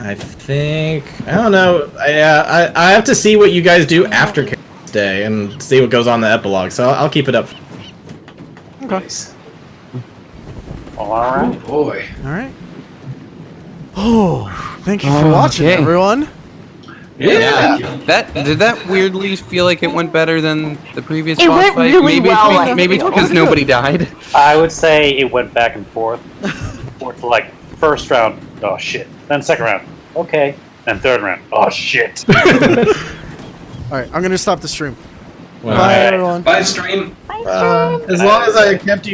I think I don't know. I have to see what you guys do after Chaos Day and see what goes on in the epilogue. So I'll keep it up. Nice. All right. Oh boy. All right. Oh, thank you for watching, Okay. everyone. Yeah. Did that weirdly feel like it went better than the previous It boss went fight? really maybe well, it's, I maybe it's think. because nobody died. I would say it went back and forth. To like first round, oh shit. Then second round, okay. And third round, oh shit. All right, I'm gonna stop the stream. Well, Bye, everyone. Bye, stream. as long as I kept you